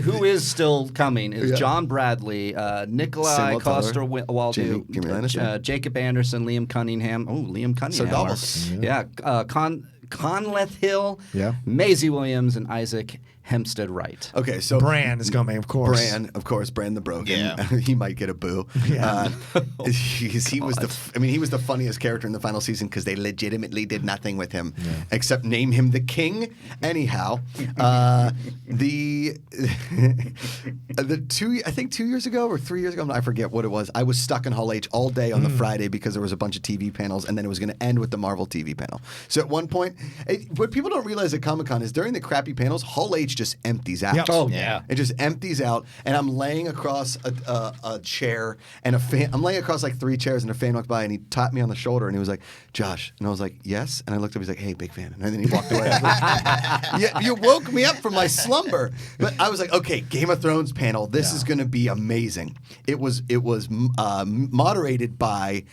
who is still coming is Yeah. John Bradley, Nikolaj Samuel Teller, Coster-Waldau, Jamie Lannister. Jacob Anderson, Liam Cunningham. Oh, Liam Cunningham. Sir Davos. Yeah. Conleth Hill, Yeah. Maisie Williams, and Isaac Hempstead Wright. okay, so Bran is coming, of course. Bran, of course, Bran the Broken. Yeah. He might get a boo. He was he was the funniest character in the final season because they legitimately did nothing with him except name him the king. Anyhow, the 2 years ago or 3 years ago, I forget what it was. I was stuck in Hall H all day on the Friday because there was a bunch of TV panels, and then it was going to end with the Marvel TV panel. So at one point, what people don't realize at Comic-Con is during the crappy panels, Hall H just empties out. Yep. Oh, yeah. It just empties out, and I'm laying across a chair, and a fan. I'm laying across like 3 chairs, and a fan walked by, and he tapped me on the shoulder, and he was like, "Josh," and I was like, "Yes," and I looked up. He's like, "Hey, big fan," and then he walked away. I was like, yeah, you woke me up from my slumber. But I was like, "Okay, Game of Thrones panel. This is going to be amazing." It was moderated by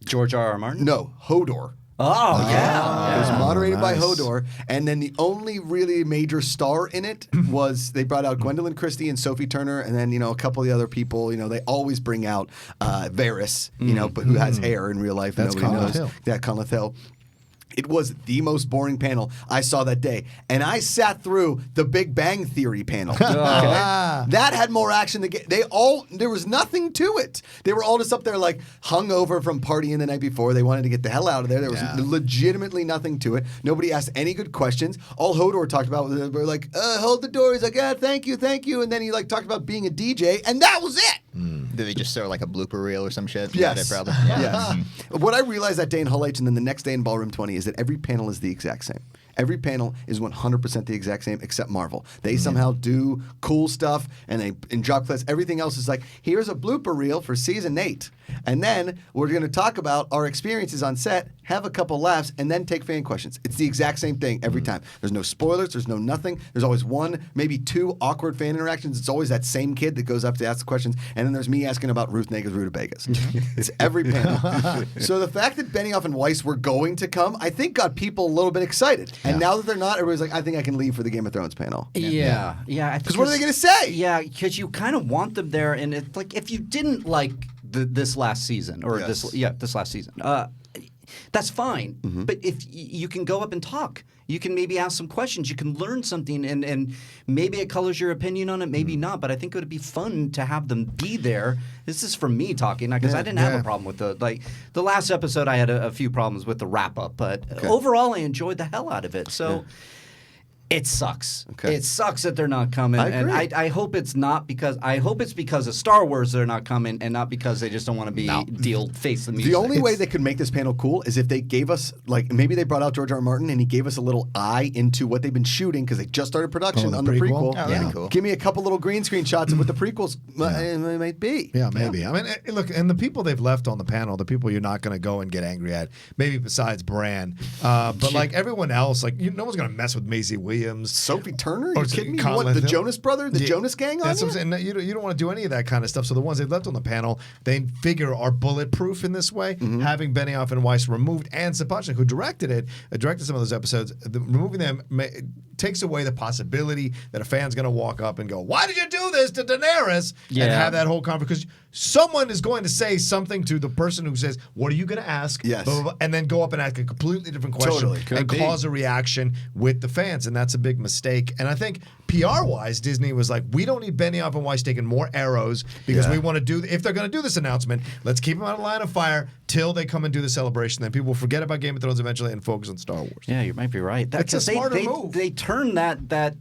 George R.R. Martin? no Hodor. Oh, yeah. It was moderated by nice. Hodor, and then the only really major star in it was they brought out Gwendolyn Christie and Sophie Turner, and then a couple of the other people. They always bring out Varys, but who has hair in real life? That's Nobody Conleth knows. Hill. Yeah, Conleth Hill. It was the most boring panel I saw that day. And I sat through the Big Bang Theory panel. Okay? That had more action than there was nothing to it. They were all just up there like hungover from partying the night before. They wanted to get the hell out of there. There was legitimately nothing to it. Nobody asked any good questions. All Hodor talked about were like, hold the door. He's like, thank you. And then he talked about being a DJ, and that was it. Do they just show like a blooper reel or some shit? Yes. Yeah, probably. Yes. What I realized that day in Hall H and then the next day in Ballroom 20 is that every panel is the exact same. Every panel is 100% the exact same except Marvel. They somehow do cool stuff and drop clips. Everything else is like, here's a blooper reel for season 8. And then we're going to talk about our experiences on set, have a couple laughs, and then take fan questions. It's the exact same thing every time. There's no spoilers. There's no nothing. There's always one, maybe 2 awkward fan interactions. It's always that same kid that goes up to ask the questions. And then there's me asking about Ruth Nega's Rutabagas. It's every panel. So the fact that Benioff and Weiss were going to come, I think got people a little bit excited. And now that they're not, everybody's like, I think I can leave for the Game of Thrones panel. Yeah. Because what are they going to say? Yeah, because you kind of want them there, and it's like if you didn't like this last season or this last season, that's fine. But if you can go up and talk, you can maybe ask some questions, you can learn something, and maybe it colors your opinion on it, maybe not. But I think it would be fun to have them be there. This is from me talking, because I didn't have a problem with the last episode. I had a few problems with the wrap up, but overall I enjoyed the hell out of it. So. It sucks. It sucks that they're not coming, and I hope it's not because it's because of Star Wars they're not coming, and not because they just don't want to be face the music. The only way they could make this panel cool is if they gave us maybe they brought out George R. R. Martin and he gave us a little eye into what they've been shooting because they just started production on the prequel. Oh, that'd be cool. Give me a couple little green screen shots of what the prequels might be. Yeah, maybe. I mean, look, and the people they've left on the panel, the people you're not going to go and get angry at, maybe besides Bran, but like everyone else, like no one's going to mess with Maisie Williams, Sophie Turner. Are you kidding me? Colin What, the Hill? Jonas Brother, the Jonas Gang on That's you? what I'm saying. You don't want to do any of that kind of stuff. So the ones they've left on the panel, they figure are bulletproof in this way. Having Benioff and Weiss removed, and Sapochnik, who directed some of those episodes, removing them takes away the possibility that a fan's going to walk up and go, "Why did you do this to Daenerys?" and have that whole conversation. Because someone is going to say something to the person who says, "What are you going to ask?" Yes. Blah, blah, blah, and then go up and ask a completely different question and cause a reaction with the fans, and that's a big mistake. And I think PR-wise, Disney was like, we don't need Benioff and Weiss taking more arrows because we want to do. If they're going to do this announcement, let's keep them out of line of fire till they come and do the celebration. Then people will forget about Game of Thrones eventually and focus on Star Wars. Yeah, you might be right. That's a smarter move. They turn that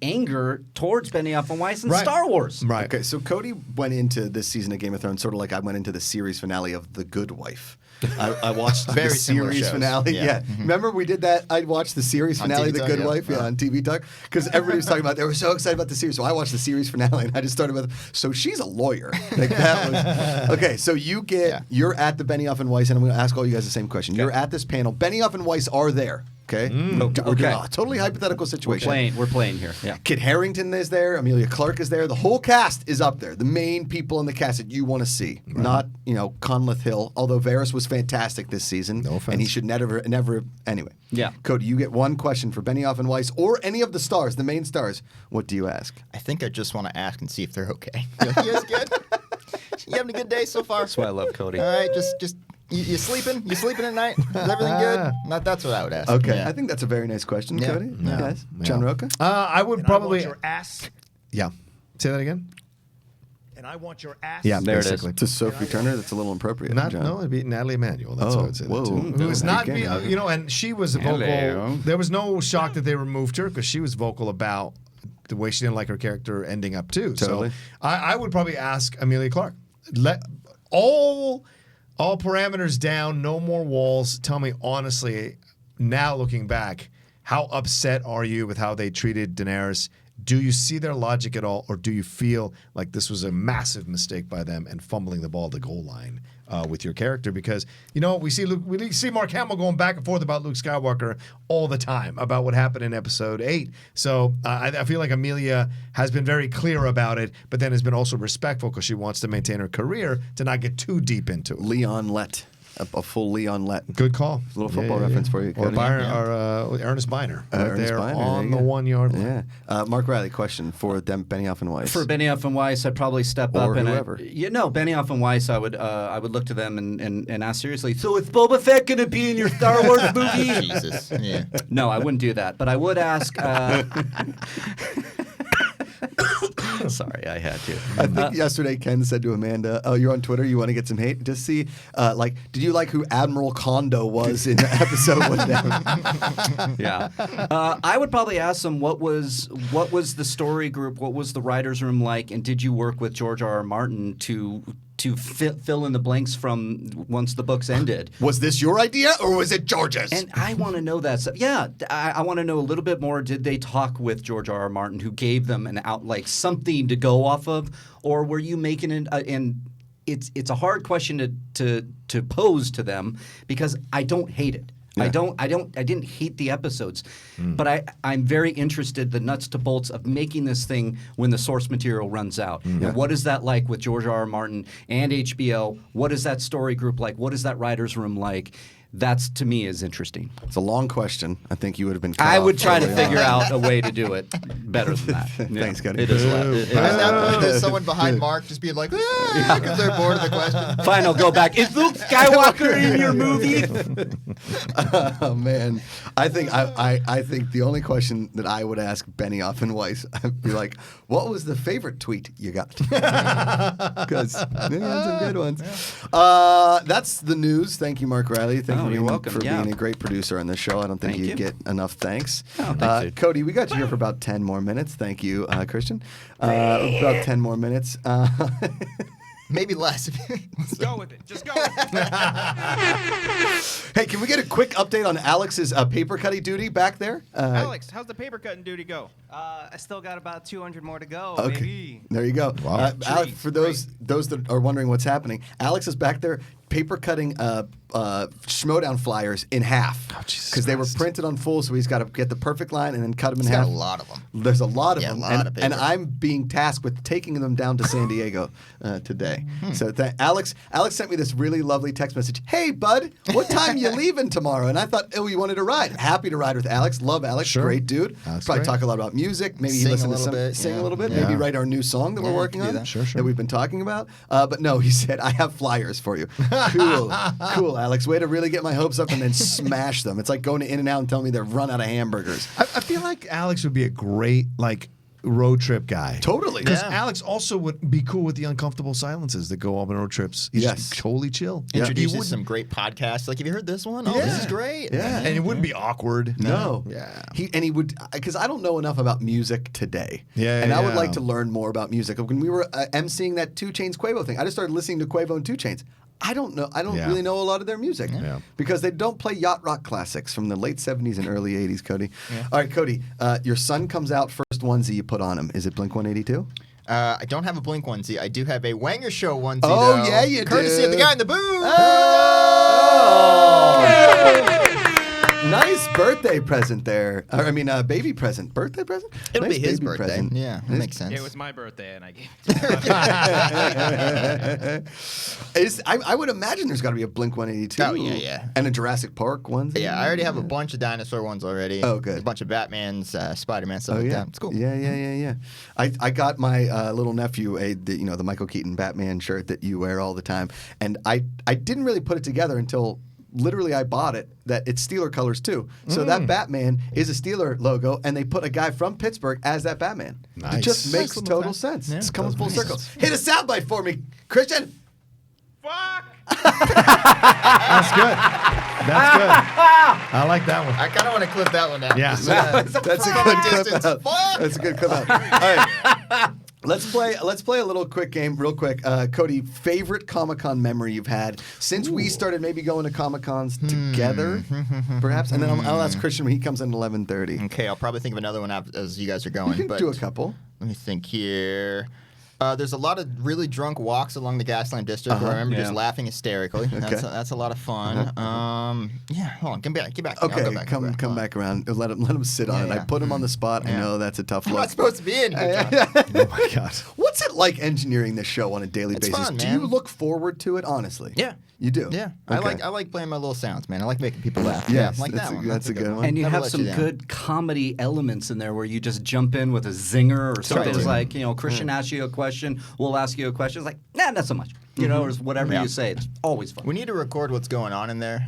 anger towards Benioff and Weiss and Star Wars. Right. Okay, so Cody went into this season of Game of Thrones sort of like I went into the series finale of The Good Wife. I watched the series finale. Yeah. Remember we did that? I watched the series finale of The Good Wife on TV Talk because everybody was talking about they were so excited about the series. So I watched the series finale and I just started with, so she's a lawyer. Like that was okay. So you're at the Benioff and Weiss, and I'm going to ask all you guys the same question. You're at this panel. Benioff and Weiss are there. Okay. Okay. Totally hypothetical situation. We're playing here. Yeah. Kit Harington is there. Amelia Clarke is there. The whole cast is up there. The main people in the cast that you want to see, not Conleth Hill. Although Varys was fantastic this season, no offense, and he should never. Anyway. Yeah. Cody, you get one question for Benioff and Weiss or any of the stars, the main stars. What do you ask? I think I just want to ask and see if they're okay. You guys good? You having a good day so far? That's why I love Cody. All right, just. You sleeping? You sleeping at night? Is everything good? That's what I would ask. Okay, I think that's a very nice question, Cody. You guys, John Roca. I would probably. I want your ass. Yeah. Say that again. And I want your ass. Yeah, there basically. it is. To Sophie Turner, that's a little inappropriate. No, it'd be Natalie Emanuel. That's what I'd say. Whoa. Who is not, and she was vocal. There was no shock that they removed her because she was vocal about the way she didn't like her character ending up too. Totally. So I would probably ask Amelia Clarke. Let all parameters down, no more walls. Tell me honestly, now looking back, how upset are you with how they treated Daenerys? Do you see their logic at all, or do you feel like this was a massive mistake by them and fumbling the ball at the goal line with your character? Because we see Mark Hamill going back and forth about Luke Skywalker all the time about what happened in Episode 8. So I feel like Amelia has been very clear about it, but then has been also respectful because she wants to maintain her career to not get too deep into it. Leon Lett. A full Leon Lett. Good call. A little football reference for you. Or Cody. Ernest Biner. Ernest there Biner, on the 1 yard line. Yeah. Mark Riley, question for them, Benioff and Weiss. For Benioff and Weiss, I'd probably step Or up and whoever. Benioff and Weiss, I would look to them and ask seriously. So is Boba Fett going to be in your Star Wars movie? Jesus. Yeah. No, I wouldn't do that. But I would ask. Sorry, I had to. I think yesterday Ken said to Amanda, "Oh, you're on Twitter. You want to get some hate? Just see, did you like who Admiral Kondo was in episode 1?" Yeah, I would probably ask them what was the story group, what was the writers' room like, and did you work with George R.R. Martin to fill in the blanks from once the books ended? Was this your idea or was it George's? And I want to know that stuff. Yeah, I want to know a little bit more. Did they talk with George R.R. Martin, who gave them something to go off of, or were you making it? And it's a hard question to pose to them because I don't hate it. Yeah. I didn't hate the episodes, but I'm very interested the nuts to bolts of making this thing when the source material runs out. And what is that like with George R.R. Martin and HBO? What is that story group like? What is that writer's room like? That's, to me, is interesting. It's a long question. I think you would have been. I would try to figure out a way to do it better than that. Thanks, Cody. It is. At that point, there's someone behind Mark just being like, because they're bored of the question. Fine, I'll go back. Is Luke Skywalker in your movie? Oh man, I think the only question that I would ask Benioff and Weiss, I'd be like, "What was the favorite tweet you got?" Because they had some good ones. That's the news. Thank you, Mark Riley. Thank you you're welcome. for being a great producer on this show. I don't think you get enough thanks. Oh, thanks, Cody, we got you here for about 10 more minutes. Thank you, Christian. About 10 more minutes. Maybe less. Just go with it. Just go with it. Hey, can we get a quick update on Alex's paper cutting duty back there? Alex, how's the paper cutting duty go? I still got about 200 more to go. Okay, Baby. there you go. Wow. Alex, for those that are wondering what's happening, Alex is back there paper cutting Schmodown flyers in half because they were printed on full, so he's got to get the perfect line and then cut them in half. Got a lot of them. There's a lot of them, a lot of paper. and I'm being tasked with taking them down to San Diego today. So Alex sent me this really lovely text message. Hey, bud, what time you leaving tomorrow? And I thought, oh, you wanted to ride. Happy to ride with Alex. Love Alex. Sure. Great dude. That's Probably great. talk a lot about music. Maybe Sing listen a to little some, bit, sing yeah. a little bit. Yeah. Maybe write our new song that we're working do on. that. Sure. That we've been talking about. But no, he said, I have flyers for you. Cool, Alex. Way to really get my hopes up and then smash them. It's like going to In-N-Out and telling me they've run out of hamburgers. I feel like Alex would be a great road trip guy. Totally. Because Alex also would be cool with the uncomfortable silences that go on road trips. He's just totally chill. Introduces some great podcasts. Like, have you heard this one? Oh, this is great. Yeah. And it wouldn't be awkward. No. Yeah. He would, because I don't know enough about music today. Yeah, And I would yeah. like to learn more about music. When we were emceeing that 2 Chainz Quavo thing, I just started listening to Quavo and 2 Chainz. I don't know. I don't really know a lot of their music because they don't play yacht rock classics from the late 70s and early 80s, Cody. Yeah. All right, Cody, your son comes out, first onesie you put on him. Is it Blink-182? I don't have a Blink onesie. I do have a Wanger Show onesie, Oh, though. yeah, you Courtesy do. of the guy in the booth. Oh! Nice birthday present there. Baby present. Birthday present? It'll Nice be his baby birthday. present. Yeah, that makes sense. It was my birthday, and I gave it to I would imagine there's got to be a Blink-182. Oh, yeah. And a Jurassic Park one. Yeah, I already have a bunch of dinosaur ones already. Oh, good. A bunch of Batmans, Spider-Man, stuff like that. It's cool. Yeah. I got my little nephew the Michael Keaton Batman shirt that you wear all the time, and I didn't really put it together until literally I bought it. That it's Steeler colors too. So that Batman is a Steeler logo, and they put a guy from Pittsburgh as that Batman. Nice. It just makes total sense. It's coming full circle. Hit a soundbite for me, Christian. Fuck! That's good. That's good. I like that one. I kind of want to clip that one out. Yeah. That's a good clip out. That's a good clip out. All right. Let's play a little quick game real quick. Cody, favorite Comic-Con memory you've had since we started maybe going to Comic-Cons together, perhaps? And then I'll ask Christian when he comes in at 11:30. Okay, I'll probably think of another one as you guys are going. You can do a couple. Let me think here. There's a lot of really drunk walks along the Gaslamp District where I remember just laughing hysterically. That's a lot of fun. Hold on, get back. Okay, I'll go back. come back around. Let him sit on it. I put him on the spot. I know that's a tough I'm look. not supposed to be in here, John. Oh my God. What's it like engineering this show on a daily basis? fun, Do man. you look forward to it, honestly? Yeah. You do? Yeah. Okay. I like playing my little sounds, man. I like making people laugh. Yes, like that's that one. that's a good one. And you Never have let some you down. good comedy elements in there where you just jump in with a zinger or something. right. It's like, Christian asks you a question, we'll ask you a question. It's like, nah, not so much. Or whatever you say. It's always fun. We need to record what's going on in there,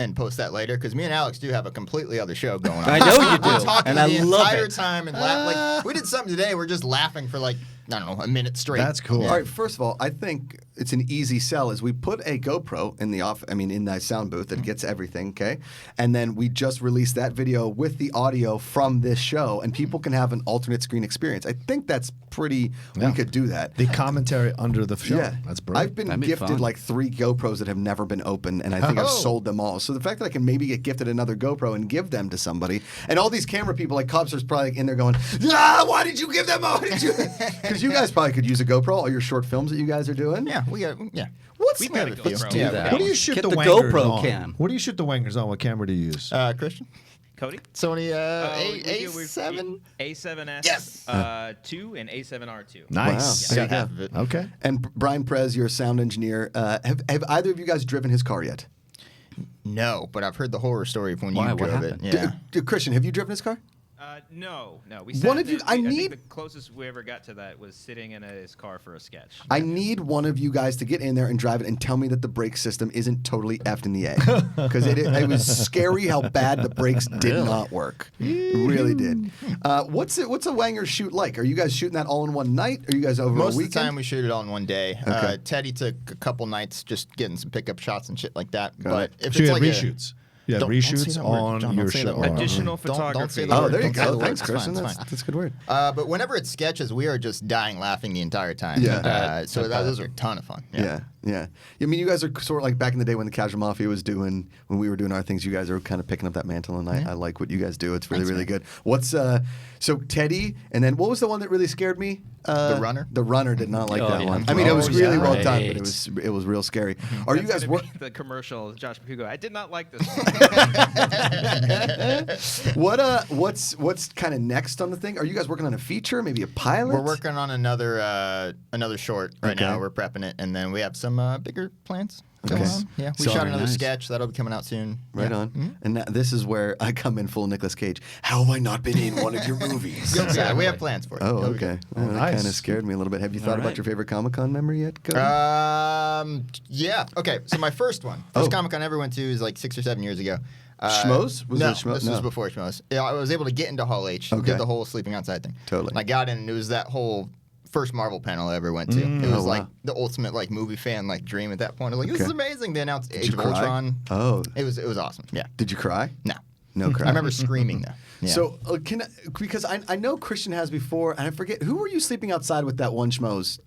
and post that later because me and Alex do have a completely other show going on. I know you do, We're talking and the I love entire it. time and like we did something today. We're just laughing for like I don't know a minute straight. That's cool. All right, first of all, I think it's an easy sell. Is we put a GoPro in in the sound booth that gets everything, okay? And then we just release that video with the audio from this show, and people can have an alternate screen experience. I think that's pretty. Yeah. We could do that. The commentary under the show. Yeah, That's brilliant. I've been That'd be gifted fun. like 3 GoPros that have never been opened, and I think I've sold them all. So the fact that I can maybe get gifted another GoPro and give them to somebody, and all these camera people like Cubster's probably in there going, why did you give them all? Because you guys probably could use a GoPro, all your short films that you guys are doing. Yeah, we got What's we got a few. do that. What do you shoot Get the the Wangers GoPro on? cam. What do you shoot the Wangers on? What camera do you use? Christian? Cody? Sony We do- A7? A7S, Yes. 2 and A7R2. Nice. Wow. Got There you half of it. Okay. And Brian Perez, you're a sound engineer. Have either of you guys driven his car yet? No, but I've heard the horror story of when Why? you What drove happened? it. Yeah. Christian, have you driven his car? No. We One of you- I I think need- the closest we ever got to that was sitting in his car for a sketch. I need one of you guys to get in there and drive it and tell me that the brake system isn't totally effed in the A. Because it was scary how bad the brakes did not work. It really did. What's a Wanger shoot like? Are you guys shooting that all in one night? Are you guys over Most a of the weekend? time we shoot it all in one day. Okay. Teddy took a couple nights just getting some pickup shots and shit like that. Got But it. if So you it's had like reshoots. You had Don't say reshoots that word, on John, your don't say that show. word. Additional Don't say photography. the Oh, word. there you Don't say go. the word. Thanks, It's fine, Christian. it's fine. That's a good word. But whenever it's sketches, we are just dying laughing the entire time. Yeah. Those are a ton of fun. Yeah. I mean, you guys are sort of like back in the day when the Casual Mafia was doing, when we were doing our things, you guys are kind of picking up that mantle, and I like what you guys do. It's really, really good. What's, so Teddy, and then what was the one that really scared me? The Runner? The Runner did not like that yeah. one. I mean, it was really well done, but Right. it was real scary. Are you guys That's gonna be the commercial? Josh Macuga. I did not like this one. what's kind of next on the thing? Are you guys working on a feature, maybe a pilot? We're working on another short right Okay. now. We're prepping it, and then we have some bigger plans. Okay. going on. Yeah, we So- shot another Nice. sketch that'll be coming out soon. Right Yeah. on. And this is where I come in full Nicolas Cage. How have I not been in one of your movies? Yeah, we have plans for it. Oh, It'll be okay. good. Well, that kind of scared me a little bit. Have you thought about your favorite Comic-Con memory yet, Cody? Yeah. Okay. So my first one, first Comic-Con I ever went to is like 6 or 7 years ago. Schmoes? Was no, it Schmoes? this was before Schmoes. Yeah, I was able to get into Hall H. Okay. Did the whole sleeping outside thing. Totally. And I got in, and it was that whole first Marvel panel I ever went to. It was Oh, like wow. the ultimate like movie fan like dream at that point. I was like, this is Okay. amazing. They announced Age you of cry? Ultron. Oh. It was awesome. Yeah. Did you cry? No. No cry. I remember screaming though. Yeah. So because I know Christian has before, and I forget, who were you sleeping outside with that one Schmoes?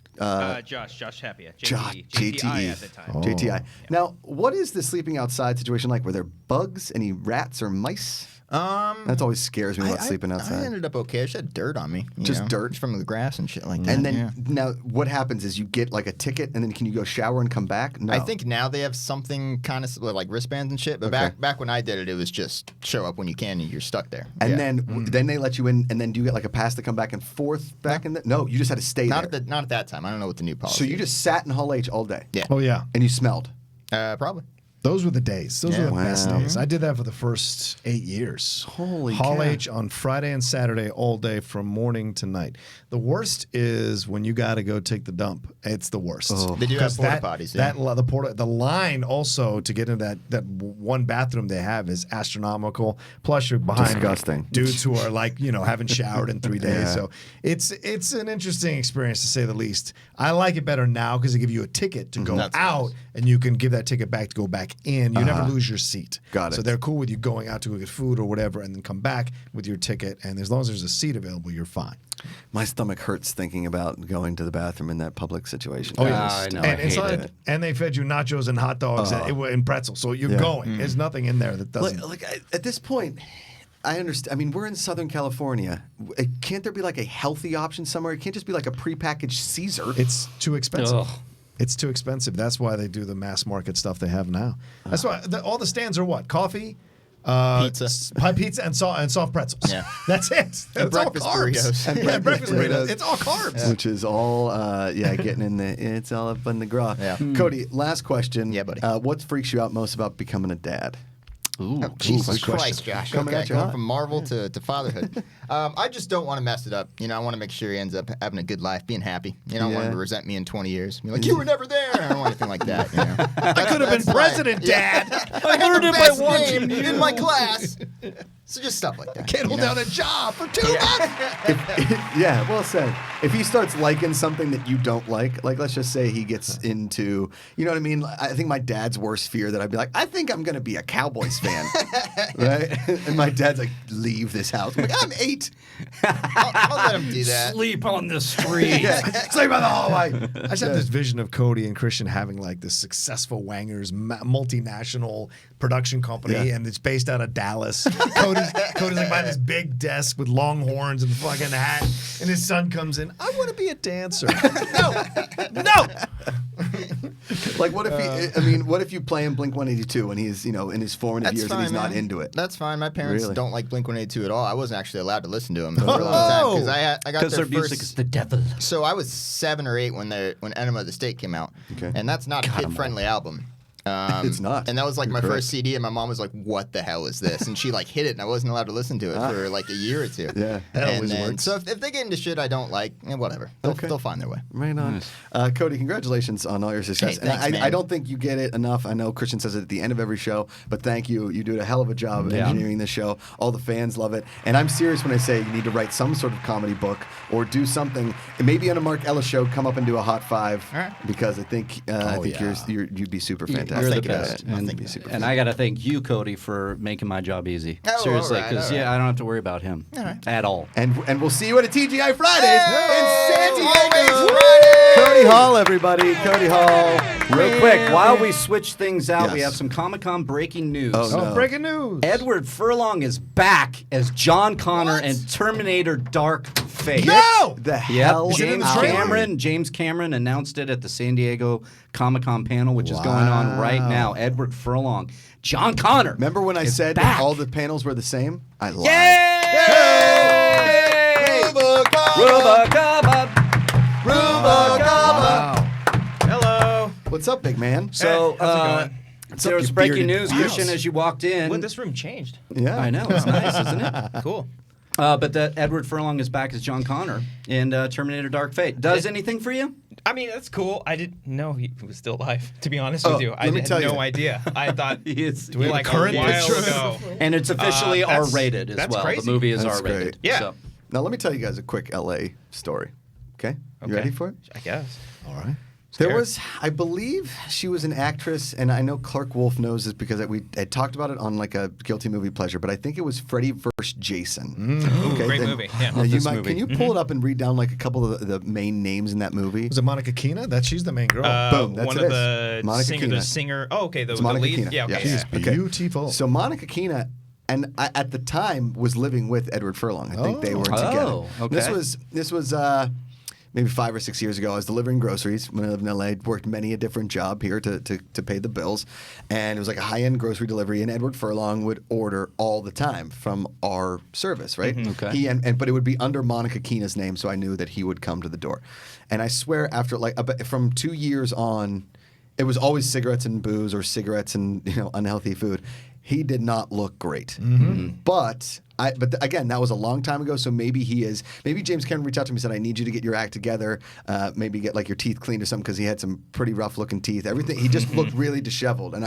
Josh Happia. JTE. JTI at the time. JTI. Now, what is the sleeping outside situation like? Were there bugs, any rats or mice? That always scares me about sleeping outside. I ended up okay. I just had dirt on me. you Just know, dirt? from the grass and shit like that. And then yeah. now, what happens is you get like a ticket, and then can you go shower and come back? No. I think now they have something kind of like wristbands and shit. But back when I did it, it was just show up when you can and you're stuck there. And Yeah. then they let you in, and then do you get like a pass to come back and forth back in? No, you just had to stay not there. not at that time. I don't know what the new policy. So you just sat in Hall H all day. Yeah. Oh, yeah. And you smelled. Probably. Those were the days. Those were the best Wow. days. I did that for the first 8 years. Holy Hall cow. H on Friday and Saturday all day from morning to night. The worst is when you got to go take the dump. It's the worst. Oh. They do have Because porta potties. Yeah. the line also to get into that one bathroom they have is astronomical. Plus you're behind Disgusting. dudes who are like haven't showered in 3 days. Yeah. So it's an interesting experience to say the least. I like it better now because they give you a ticket to go That's out nice. and you can give that ticket back to go back in. You never lose your seat. Got So it. they're cool with you going out to go get food or whatever and then come back with your ticket. And as long as there's a seat available, you're fine. My stomach hurts thinking about going to the bathroom in that public situation. Oh, I know. I And, hate inside- it. and they fed you nachos and hot dogs and pretzels. So you're Yeah. going. There's nothing in there that doesn't. At this point, I understand. I mean, we're in Southern California. Can't there be like a healthy option somewhere? It can't just be like a prepackaged Caesar. It's too expensive. Ugh. It's too expensive. That's why they do the mass market stuff they have now. That's why all the stands are what? Coffee, pizza, and soft pretzels. Yeah. That's it. That's And breakfast all carbs. burritos. And breakfast burritos. It's all carbs. Which is all, getting in the, it's all up in the gras. Yeah. Cody, last question. Yeah, buddy. What freaks you out most about becoming a dad? Ooh, Oh, Jesus good question. Christ, Josh. Coming Okay, at you going hot. from Marvel to fatherhood. I just don't want to mess it up. You know, I want to make sure he ends up having a good life, being happy. You don't want him to resent me in 20 years. Be like, you were never there. I don't want anything like that. You know? I could have been president, Dad. I learned it by watching in my class. So just stuff like that. Can't hold down a job for 2 months. Yeah, well said. If he starts liking something that you don't like let's just say he gets into, you know what I mean? I think my dad's worst fear that I'd be like, I think I'm going to be a Cowboys fan, right? And my dad's like, leave this house. I'm like, I'm 8. I'll let him do that. Sleep on the street. Sleep on the hallway. I just have this vision of Cody and Christian having like this successful Wanger's multinational production company, and it's based out of Dallas. Cody's like behind this big desk with long horns and fucking hat, and his son comes in. I want to be a dancer. No. Like, what if what if you play in Blink-182 and he's, in his formative That's years fine, and he's not man. into it? That's fine. My parents Really? don't like Blink-182 at all. I wasn't actually allowed to listen to them for a long time because I got Because their their music first. is the devil. So I was 7 or 8 when Enema of the State came out, and that's not a kid-friendly album. It's not. And that was like You're my correct. first CD, and my mom was like, "What the hell is this?" And she like hid it, and I wasn't allowed to listen to it for like a year or 2. Yeah, that and always then, works. So if they get into shit I don't like, whatever, they'll find their way. Right on. Cody, congratulations on all your success. Hey, thanks, and man. I don't think you get it enough. I know Christian says it at the end of every show, but thank you. You do a hell of a job engineering this show. All the fans love it. And I'm serious when I say you need to write some sort of comedy book or do something. And maybe on a Mark Ellis show, come up and do a Hot 5 because I think you'd be super fantastic. You're the best. And I got to thank you, Cody, for making my job easy. Seriously, because I don't have to worry about him at all. And we'll see you at a TGI Fridays in San Diego. Cody Hall, everybody. Cody Hall. Real quick, while we switch things out, we have some Comic-Con breaking news. Oh, no. Breaking news. Edward Furlong is back as John Connor in Terminator Dark Fate. No! The hell? Is it in the trailer? James Cameron announced it at the San Diego Comic-Con panel, which is going on right now. Edward Furlong. John Connor. Remember when I said back. all the panels were the same? I lied. Yay! Rubacaba. Hello. What's up, big man? So, how's it going? there was you breaking bearded news, mouse? Christian, as you walked in. Well, this room changed. Yeah. I know. It's nice, isn't it? Cool. But that Edward Furlong is back as John Connor in Terminator Dark Fate. Does anything for you? I mean, that's cool. I didn't know he was still alive, to be honest with you. I let me had tell no you. idea. I thought Do we have like a current a while picture? ago. And it's officially That's- R-rated as that's well. crazy. The movie is That's R-rated. great. Yeah. So. Now, let me tell you guys a quick LA story. Okay? You ready for it? I guess. All right. There was, I believe she was an actress, and I know Clark Wolf knows this because we had talked about it on like a Guilty Movie Pleasure, but I think it was Freddy vs. Jason. Great movie. Yeah. Now can you pull it up and read down like a couple of the main names in that movie? Was it Monica Keena? She's the main girl. Boom, that's one it of is. the Monica singer. Keena. The singer. Oh, okay. The Monica lead. Keena. Yeah. Okay. Yes. Yeah. Okay. Beautiful. So Monica Keena, and I, at the time, was living with Edward Furlong. I think they were together. Oh, okay. This was maybe 5 or 6 years ago. I was delivering groceries when I lived in LA. Worked many a different job here to pay the bills, and it was like a high-end grocery delivery. And Edward Furlong would order all the time from our service, right? Okay. He but it would be under Monica Keena's name, so I knew that he would come to the door. And I swear, after from 2 years on, it was always cigarettes and booze or cigarettes and unhealthy food. He did not look great, but again, that was a long time ago. So maybe he is. Maybe James Cameron reached out to me and said, "I need you to get your act together. Maybe get like your teeth cleaned or something," because he had some pretty rough looking teeth. Everything he just looked really disheveled. And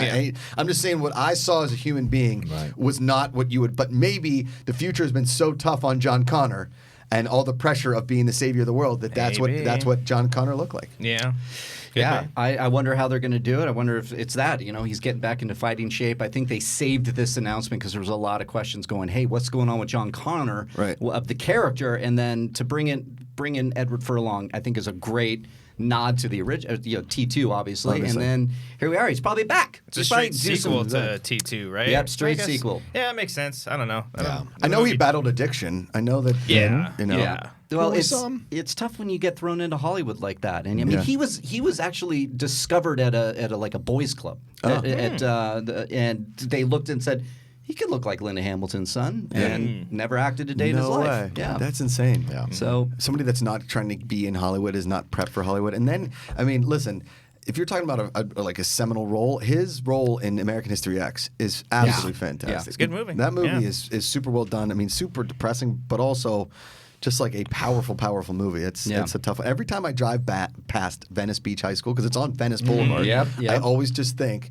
I'm just saying what I saw as a human being was not what you would. But maybe the future has been so tough on John Connor and all the pressure of being the savior of the world that's what John Connor looked like. Yeah. Yeah, I wonder how they're going to do it. I wonder if it's that. He's getting back into fighting shape. I think they saved this announcement because there was a lot of questions going, hey, what's going on with John Connor of the character? And then to bring in Edward Furlong, I think is a great nod to the original, T2, obviously. And then here we are. He's probably back. It's a straight sequel to T2, right? Yep, straight sequel. Yeah, it makes sense. I don't know. I know he battled addiction. I know that. Yeah. Yeah. Well, it's tough when you get thrown into Hollywood like that. And I mean, he was actually discovered at a like a boys club, and they looked and said, he could look like Linda Hamilton's son, and never acted a day in his life. Way. Yeah, that's insane. So somebody that's not trying to be in Hollywood is not prepped for Hollywood. And then, I mean, listen. if you're talking about a seminal role, his role in American History X is absolutely fantastic. Yeah, it's a good movie. That movie is super well done. I mean, super depressing, but also just like a powerful movie. It's a tough one. Every time I drive past Venice Beach High School, because it's on Venice Boulevard, I always just think,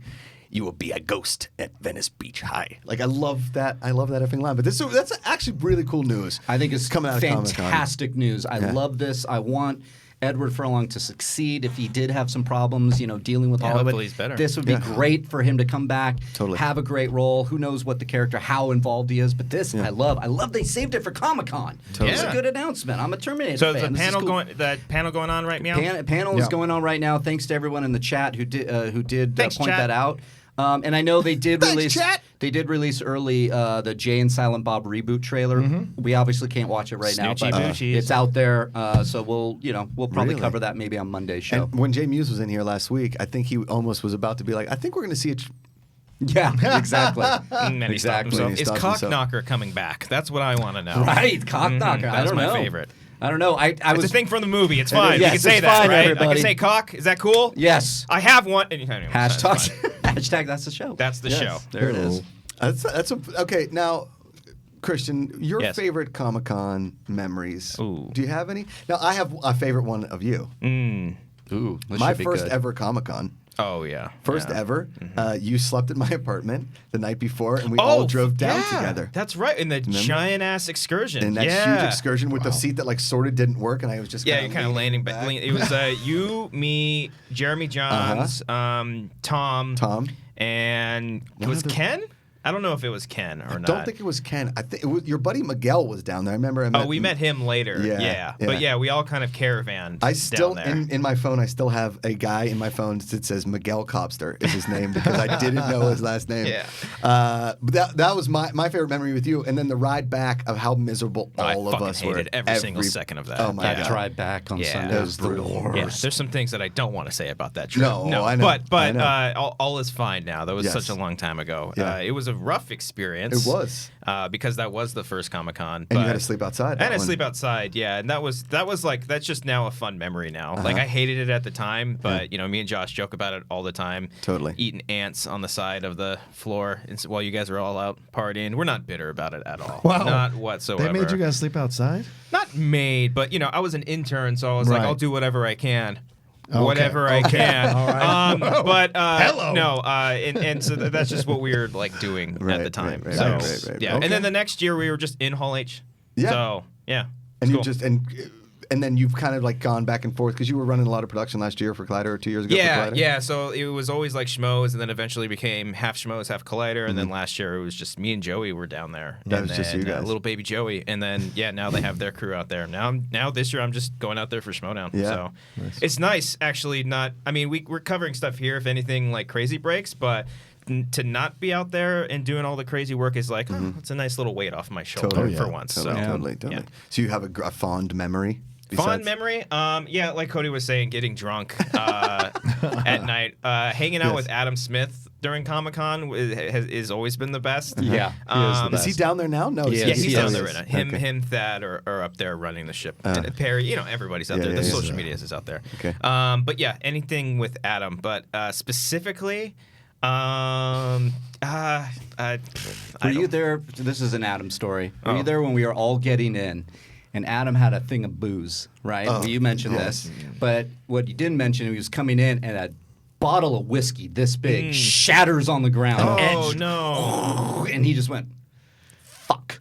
you will be a ghost at Venice Beach High. Like, I love that effing line. But that's actually really cool news. I think it's coming out of Comic-Con. fantastic news. I love this. I want Edward Furlong to succeed. If he did have some problems, dealing with all of hopefully it, he's better. this would be great for him to come back, have a great role. Who knows what the character, how involved he is, but this I love. I love they saved it for Comic-Con. Totally. It's a good announcement. I'm a Terminator So fan. the panel going on right now? Panel is going on right now. Thanks to everyone in the chat who did Thanks, point chat. that out. And I know they did release. chat. They did release early the Jay and Silent Bob reboot trailer. We obviously can't watch it right now, Snoochie but boochies. it's out there. So we'll probably cover that maybe on Monday's show. And when Jay Muse was in here last week, I think he almost was about to be like, I think we're going to see it. Yeah, exactly. And then he stopped himself. Is Cockknocker coming back? That's what I want to know. Right, Cockknocker. I That's don't my know. favorite. I don't know. I It's was a thing from the movie. It's fine. Yes, you can say it's that, fine, right? I everybody. can say cock. Is that cool? Yes. I have one. Anyway, Hashtag that's the show. That's the show. There it is. Okay. Now, Christian, your Yes. favorite Comic-Con memories. Ooh. Do you have any? Now, I have a favorite one of you. Ooh, this My should be first good. ever Comic-Con. Oh, yeah. First Yeah. ever. You slept in my apartment the night before, and we all drove down together. That's right. In the giant ass excursion. In that huge excursion with the seat that sort of didn't work, and I was just you're kind of landing back. It was you, me, Jeremy Johns, Tom, and it was Ken. I don't know if it was Ken or not. I don't think it was Ken. I think your buddy Miguel was down there. I remember. We met him later. Yeah. But yeah, we all kind of caravanned. I still down there. in my phone. I still have a guy in my phone that says Miguel Cobster is his name because I didn't know his last name. Yeah. But that was my favorite memory with you, and then the ride back of how miserable all of us were. I hated every single second of that. Oh my That god! drive back on Sunday was the worst. Yeah, there's some things that I don't want to say about that trip. No, I know. But I know. all is fine now. That was such a long time ago. Yeah. It was a rough experience. It was because that was the first Comic-Con. And you had to sleep outside. I had to sleep outside. Yeah, and that was like that's just now a fun memory now. Like I hated it at the time, but me and Josh joke about it all the time. Totally. Eating ants on the side of the floor while you guys are all out partying. We're not bitter about it at all. Wow. Not whatsoever. They made you guys sleep outside? Not made, but I was an intern, so I was like, Right. I'll do whatever I can. Okay. Whatever I can. All right. But Hello. no, and so that's just what we were like doing at the time. right, so right. yeah, Okay. and then the next year we were just in Hall H. Yeah. So yeah, And cool. you just and then you've kind of like gone back and forth because you were running a lot of production last year for Collider or 2 years ago. for Collider. Yeah. So it was always like Schmoes, and then eventually became half Schmoes, half Collider, and then last year it was just me and Joey were down there. That and was just then, you guys. little baby Joey, and then now they have their crew out there. Now this year I'm just going out there for Schmodown. Yeah. So it's nice actually. We're covering stuff here if anything like crazy breaks, but. To not be out there and doing all the crazy work is like, it's a nice little weight off my shoulder for once. Totally. Yeah. So you have a fond memory? Fond memory? Yeah, like Cody was saying, getting drunk at night. Hanging out with Adam Smith during Comic-Con has always been the best. Yeah. Is he down there now? No. Yeah, he's down there is. right now. Him, Thad are up there running the ship. And Perry, everybody's out there. The social media is out there. Okay. But yeah, anything with Adam. But specifically... Were you there? This is an Adam story. Were you there when we were all getting in, and Adam had a thing of booze, right? Well, you mentioned this, but what you didn't mention, he was coming in and a bottle of whiskey this big shatters on the ground. Oh no! And he just went, "Fuck."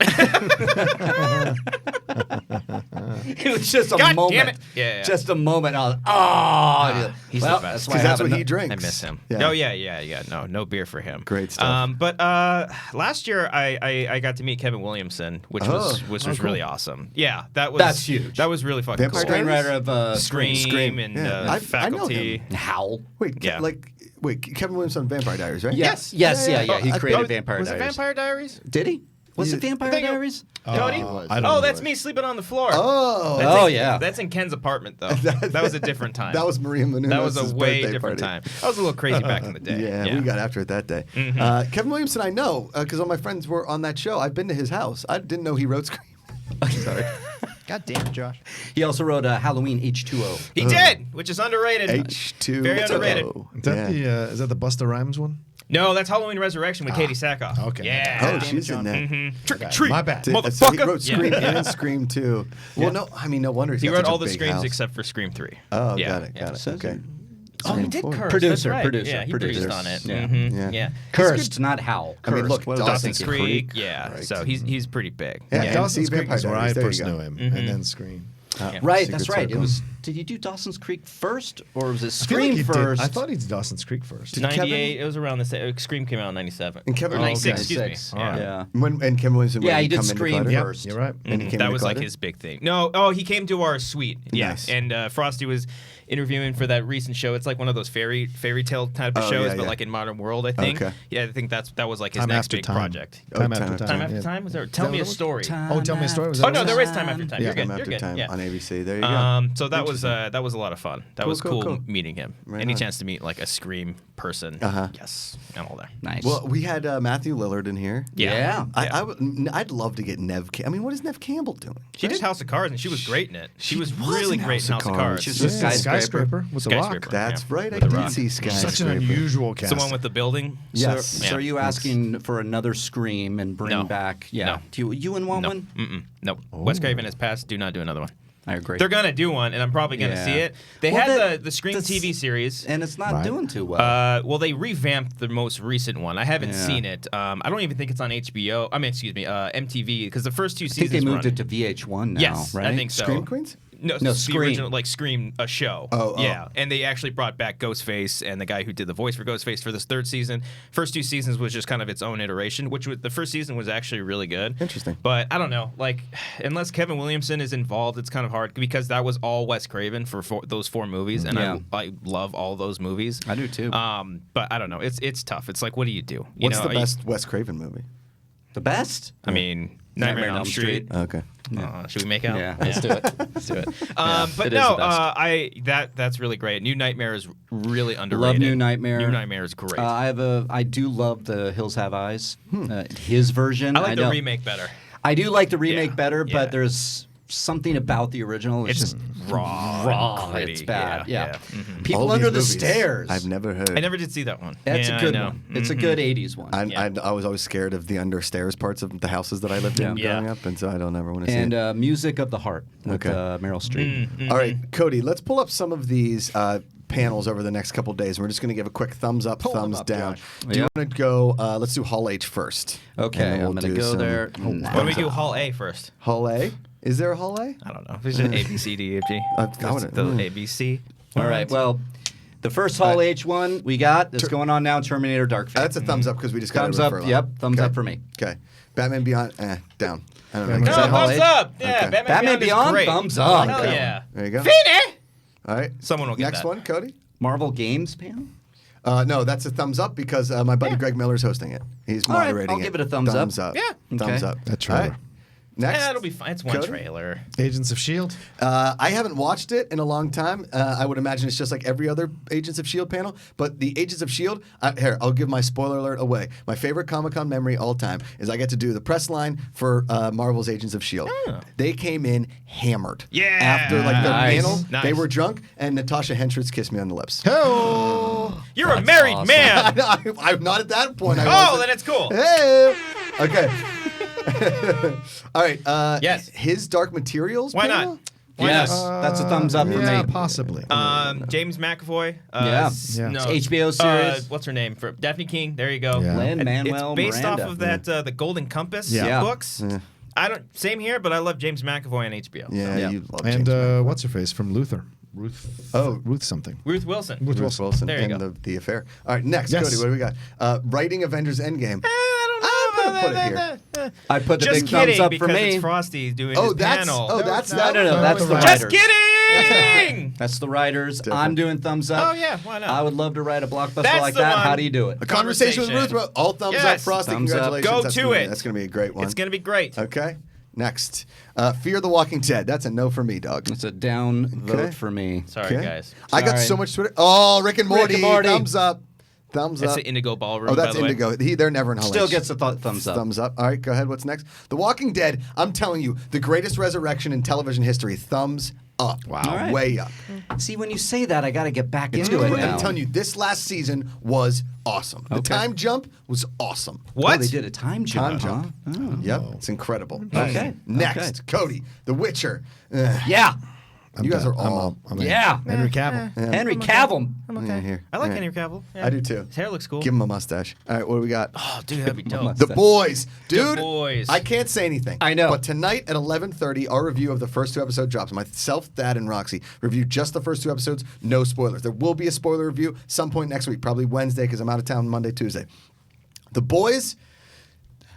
It was just a God moment. damn it. Yeah. Just a moment. I was, oh. He's well, the best. That's, That's what he drinks. I miss him. Yeah. Oh yeah. No beer for him. Great stuff. But last year I got to meet Kevin Williamson, which was really awesome. Yeah, That's huge. That was really fucking cool. Vampire Diaries? Screenwriter of Scream and Yeah. I know Faculty. him. Howl. Wait, Kevin Williams on Vampire Diaries, right? Yes. Yeah. He created Vampire Was it Diaries. Vampire Diaries? Did he? Was it Vampire think it- Diaries? Cody? I don't know. That's me sleeping on the floor. Oh. Yeah. That's in Ken's apartment though. That was a different time. That was Maria Menounos' That was a way birthday different party. time. I was a little crazy back in the day. Yeah, we got after it that day. Kevin Williamson, I know because all my friends were on that show. I've been to his house. I didn't know he wrote Scream. Sorry. God damn it, Josh. He also wrote Halloween H2O. He did, which is underrated. H2O. Very underrated. Is that the Busta Rhymes one? No, that's Halloween Resurrection with Katie Sackhoff. Okay. Yeah. Oh, she's in there. Trick or treat. My bad. So he Motherfucker. wrote Scream and Scream 2. Well, no, I mean, no wonder he's He got wrote such a all the big Screams house. except for Scream 3. Oh, Yeah, got it. yeah. Got it. Okay. Oh, he did Scream 4. curse. Producer, That's right. producer, Yeah, he producer. produced on it. Yeah. Mhm. Yeah. Cursed, not Howl. I mean, look, Dawson's Creek. Creek. Yeah. Right. So he's pretty big. Yeah, Yeah. Dawson's see Creek is Vampire where I Diaries. There first you go. knew him, and then Scream. Right, Secret that's right. It Circle. was. Did you do Dawson's Creek first, or was it I feel like Scream he did. first? I thought he did Dawson's Creek first. 98. It was around the same. Scream came out in 97. And Kevin Or 96. Excuse me. 96. Yeah. Yeah. And Kevin Williamson. Yeah, when he did come into Scream Clutter? first. You're right. And he came That into was like Clutter? his big thing. No, he came to our suite. Yeah, Nice. and Frosty was interviewing for that recent show. It's like one of those fairy tale type of Oh, shows, yeah, but yeah. like in modern world, I think. Okay. Yeah, I think that was like his Time next After big Time. project. Time Oh, after time. Time after yeah. time? Was there? Tell me a story. Oh, tell me a story. Was Oh that no, what it there was? is time after time. Yeah, You're good. Time You're After good. Time Yeah. on ABC. There you go. So that was a lot of fun. That was cool meeting him. Right Any on. chance to meet like a Scream person? Uh-huh. Yes, I'm all there. Nice. Well, we had Matthew Lillard in here. Yeah. I'd love to get Nev. I mean, what is Nev Campbell doing? She did House of Cards, and she was great in it. She was was really in great in House of Cards. She's Yeah, a skyscraper. with the rock. Skyscraper, That's yeah. right. I With the did Rock. see Skyscraper. Such an unusual It's cast. the one with the building. Yes. So are you asking for another Scream and bring No. back? Yeah. No. Do you and want No. one? Mm-mm. Nope. Wes Craven has passed. Do not do another one. I agree. They're gonna do one, and I'm probably gonna Yeah. see it. They Well, had the Scream that's- TV series, and it's not doing too well. well, they revamped the most recent one. I haven't Yeah. seen it. I don't even think it's on HBO. I mean, excuse me, MTV, because the first two I think seasons. they moved were it to VH1 now. Yes, right? I think so. Scream Queens? No, No, the Scream. original like Scream a show. Oh, yeah, and they actually brought back Ghostface and the guy who did the voice for Ghostface for this third season. First two seasons was just kind of its own iteration, which was, the first season was actually really good. Interesting. But I don't know, like unless Kevin Williamson is involved, it's kind of hard because that was all Wes Craven for those four movies, and Yeah. I love all those movies. I do too. But I don't know, it's tough. It's like, what do you do? What's know, the best Wes Craven movie? The best? I mean, Nightmare on Elm Street. Okay. Should we make out? Yeah, let's do it. Let's do it. But it is no, the best. that's really great. New Nightmare is really underrated. Love New Nightmare. New Nightmare is great. I do love the Hills Have Eyes. His version. I like the know- remake better. I do like the remake Yeah, better, yeah. but there's something about the original. It's just raw. and gritty. It's bad. Yeah. Mhm. People All Under these the movies Stairs. I've never heard. I never did see that one. That's Yeah, a I good know. one. It's a Mhm. good 80s one. I was always scared of the understairs parts of the houses that I lived in Yeah. growing up, and so I don't ever want to see And it. Music of the Heart with Okay. Meryl Streep. Mm-hmm. All right, Cody, let's pull up some of these panels over the next couple days. We're just going to give a quick thumbs up, thumbs down. Do you want to go? Let's do Hall H first. Okay, And then I'm we'll going to do go some- there. Why don't we do Hall A first? Hall A? Is there a Hall A? I don't know. There's an A, B, C, D, E, F, G. I wouldn't- The A, B, C. All right, well, the first Hall H one we got that's going on now, Terminator Dark Fate. That's a thumbs up because we just got Thumbs it up, Furlong. yep, thumbs Okay. up for me. Okay. Batman Beyond, down. I don't know. No, Is that Hall thumbs H? up. Yeah, Okay. Batman Beyond is great. thumbs up. Hell yeah. There you go. Fini! All right. Someone will get Next that. one, Cody. Marvel Games panel? No, that's a thumbs up because my buddy Greg Miller's hosting it. He's All right, moderating I'll it. give it a thumbs up. Yeah. Thumbs Okay. up. That trailer. All right. Next. Yeah, it'll be fine. It's one Cody? trailer. Agents of S.H.I.E.L.D. I haven't watched it in a long time. I would imagine it's just like every other Agents of S.H.I.E.L.D. panel. But the Agents of S.H.I.E.L.D., here, I'll give my spoiler alert away. My favorite Comic-Con memory all time is I get to do the press line for Marvel's Agents of S.H.I.E.L.D. Oh. They came in hammered. Yeah. After like their Nice. panel, Nice. they were drunk, and Natasha Henstridge kissed me on the lips. Oh, You're a married awesome. man. I'm not at that point. I Oh, wasn't. then it's cool. Hey. Okay. All right. Yes. His Dark Materials. Why panel? not? Why Yes, not? that's a thumbs up for yeah, me. possibly. James McAvoy. Yeah. Yeah. No. HBO series. What's her name? For Daphne King. There you go. Yeah. Lin-Manuel It's based Miranda. off of that the Golden Compass Yeah. books. Yeah. I don't. Same here, but I love James McAvoy on HBO. Yeah, Yeah. you love And James what's her face from Luther? Ruth. Oh. Ruth something. Ruth Wilson. Ruth Bruce Wilson. Wilson There you and go. the affair. All right, next, Yes. Cody, what do we got? Writing Avengers Endgame. I don't know. Put it here. I put the Just big thumbs kidding, up because for me. it's Frosty doing Oh, his that's panel. that's No, that. that's the Just writers. kidding. That's the writers. Different. I'm doing thumbs up. Oh, yeah, why not? I would love to write a blockbuster That's like the that. one. How do you do it? A conversation with Ruth. Conversation. All thumbs up, Yes. Frosty. Thumbs up. Congratulations. Go That's to gonna be- it. That's going to be a great one. It's gonna be great. Okay. Next, Fear the Walking Dead. That's a no for me, dog. It's a down Okay. vote for me. Sorry, Okay. guys. I got Sorry. so much Twitter. Oh, Rick and Morty. and Morty. Thumbs up. Thumbs That's up. the Indigo Ballroom. Oh, that's by the Indigo. Way. They're never in Hall Still H. gets a thumbs up. Thumbs up. All right, go ahead. What's next? The Walking Dead. I'm telling you, the greatest resurrection in television history. Thumbs up. Wow. All right. Way up. See, when you say that, I got to get back into it now. I'm telling you, this last season was awesome. The time jump was awesome. What? Oh, they did a time jump. Time jump. Oh. Yep, it's incredible. Okay. Next, Cody, The Witcher. Yeah. You guys are all. Yeah. Henry Cavill. Henry Cavill. I'm okay. Yeah, here. I like Yeah. Henry Cavill. Yeah. I do too. His hair looks cool. Give him a mustache. All right, what do we got? Oh, dude, that'd be dope. The Boys. Dude, The Boys. I can't say anything. I know. But tonight at 11:30, our review of the first 2 episodes drops. Myself, Dad, and Roxy review just the first 2 episodes. No spoilers. There will be a spoiler review some point next week, probably Wednesday because I'm out of town Monday, Tuesday. The Boys.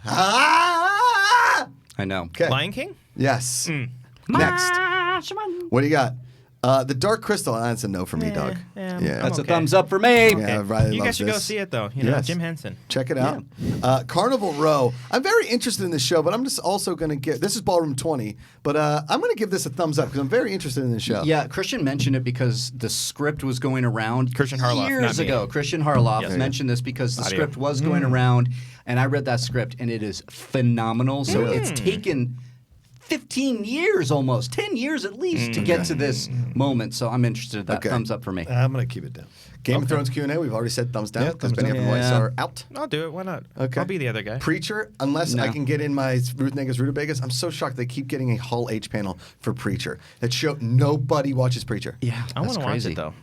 I know. Okay. Lion King? Yes. Next. What do you got? The Dark Crystal. That's a no for me, dog. Yeah, That's I'm a thumbs up for me. Yeah, Riley You loves guys should go this. see it though. You know, Yes. Jim Henson. Check it out. Carnival Row. I'm very interested in this show, but I'm just also going to give. This is Ballroom 20, but I'm going to give this a thumbs up because I'm very interested in this show. Yeah, Christian mentioned it because the script was going around Christian Harloff, years not me. ago. Christian Harloff Yes. mentioned this because the Not script you. was going around, and I read that script, and it is phenomenal. So it's taken 15 years almost, 10 years at least to get to this moment. So I'm interested in that. Okay. Thumbs up for me. I'm going to keep it down. Game of Thrones Q&A. We've already said thumbs down Yeah, because thumbs Benioff down. and Weiss Yeah. are out. I'll do it. Why not? Okay. I'll be the other guy. Preacher, unless I No. can get in my Ruth Negas Rutabagas, I'm so shocked they keep getting a Hall H panel for Preacher. That show nobody watches Preacher. Yeah, I want that's to watch crazy. it though.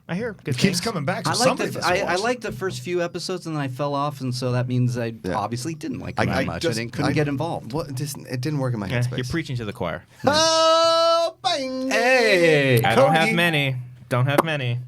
I hear good It keeps things. coming back. So I somebody liked, must I watch. liked the first few episodes, and then I fell off, and so that means I obviously didn't like it that much. I couldn't get involved. Well, it didn't work in my Yeah, headspace. you're preaching to the choir. Oh, bang! Hey! I don't have many. Don't have many.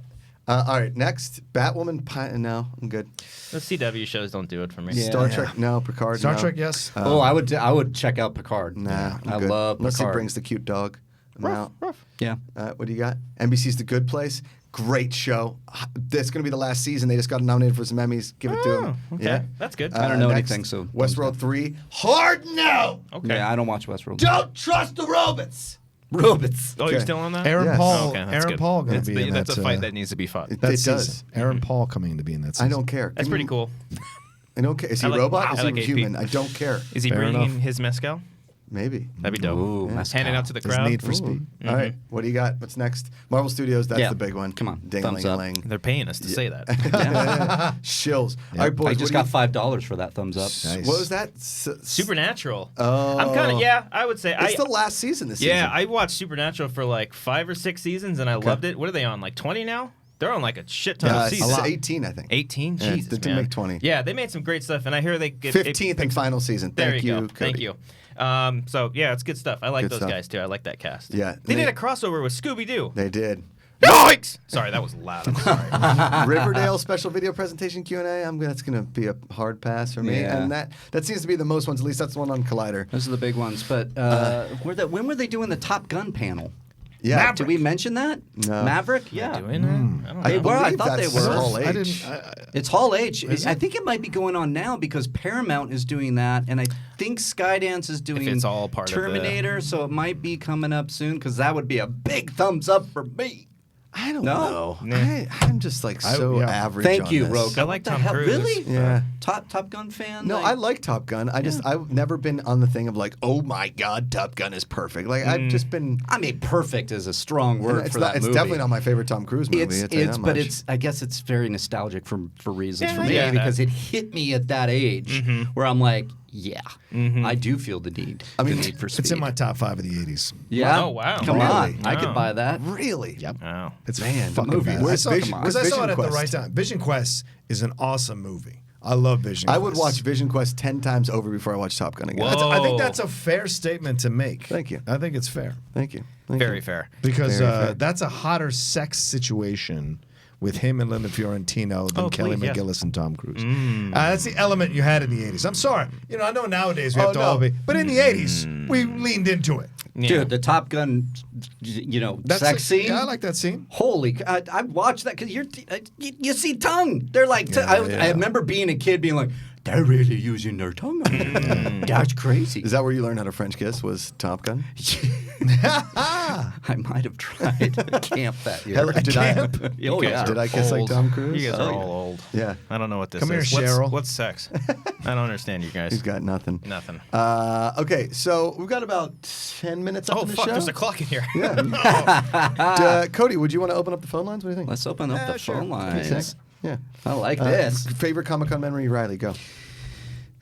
All right, next. Batwoman. No, I'm good. The CW shows don't do it for me. Star Trek. No. Picard. Star no. Trek, yes. I would check out Picard. Nah, I'm I good. love Unless Picard. he brings the cute dog. I'm out. Yeah. What do you got? NBC's The Good Place. Great show. That's going to be the last season. They just got nominated for some Emmys. Give it to them. Okay. Yeah. That's good. I don't know next, anything, so Westworld 3. Hard no. Okay. Yeah, I don't watch Westworld. Don't trust the robots. Robots. Oh, you're still on that? Aaron Yes. Paul. Okay, that's Aaron good. Paul going to be in That's that. a fight that needs to be fought. It that does. season. Aaron Paul coming to be in that season. I don't care. That's pretty cool. I don't care. Is he I a like- robot? wow. Is I he like AP. human? I don't care. Is he Fair bringing enough. his mezcal? Maybe. That'd be dope. Ooh, mezcal. Handing out to the His crowd. need for speed. All right. What do you got? What's next? Marvel Studios. That's Yeah. the big one. Come on. Ding Thumbs up. ling. They're paying us to say that. Shills. All right, boys. I just got $5 for that thumbs up. Nice. What was that? Supernatural. Oh. I'm kind of, yeah, I would say. It's the last season this season. Yeah, I watched Supernatural for like 5 or 6 seasons and I loved it. What are they on? Like 20 now? They're on like a shit ton of it's seasons. 18, I think. 18? Yeah, Jesus, they didn't man. make 20. Yeah, they made some great stuff, and I hear they get 15th and final season. There Thank you you, go. Thank Cody. you. So yeah, it's good stuff. I like Good those stuff. guys too. I like that cast. Yeah, they they- did a crossover with Scooby-Doo. They did. Yikes! Sorry, that was loud. I'm sorry. Riverdale special video presentation Q&A. That's going to be a hard pass for me. Yeah. And that seems to be the most ones. At least that's the one on Collider. Those are the big ones. But when were they doing the Top Gun panel? Yeah. Did we mention that? No. Maverick? Yeah. Doing that? I don't They know. were. I believe thought they that's were. Hall H. I didn't. It's Hall H. I think it might be going on now because Paramount is doing that, and I think Skydance is doing it's all part of the- Terminator, so it might be coming up soon because that would be a big thumbs up for me. I don't No? know. I'm just like so average Thank on you, this. Roke. I like What the Tom hell? Cruise. Really? Yeah. Top Gun fan? No, I like Top Gun. I've never been on the thing of like, oh my God, Top Gun is perfect. Like I've just been. I mean, perfect is a strong word It's for not, that it's movie. definitely not my favorite Tom Cruise movie. I'll tell you that much. I guess it's very nostalgic for reasons Yeah, for I me get that. because it hit me at that age where I'm like, yeah, I do feel the need. I mean, the need for speed. It's in my top 5 of the 80s. Yeah. Oh, wow. Come on, Really? I could Wow. buy that. Really? Yep. Wow. It's Man, the fucking movie. bad. Where's Vision? Because I Where's saw it Vision at the Quest? right time. Vision Quest is an awesome movie. I love Vision I Quest. would watch Vision Quest 10 times over before I watch Top Gun again. Whoa. I think that's a fair statement to make. Thank you. I think it's fair. Thank you. Thank Very you. fair. Because Very fair. that's a hotter sex situation with him and Linda Fiorentino than Oh, Kelly please, yes. McGillis and Tom Cruise. That's the element you had in the 80s. I'm sorry. I know nowadays we have to no. all be, but in the 80s, we leaned into it. Yeah. Dude, the Top Gun, sex scene. Yeah, I like that scene. Holy, I watched that because you see tongue. They're like, I remember being a kid being like, they're really using their tongue. That's crazy. Is that where you learned how to French kiss? Was Top Gun? I might have tried camp that year. Did I kiss like Tom Cruise? You guys are all old. Yeah. I don't know what this Come is. here, Cheryl. What's sex? I don't understand you guys. He's got nothing. Nothing. Okay, so we've got about 10 minutes up in the show. There's a clock in here. Yeah. Cody, would you want to open up the phone lines? What do you think? Let's open up the phone lines. Yeah. I like this. Favorite Comic-Con memory, Riley, go.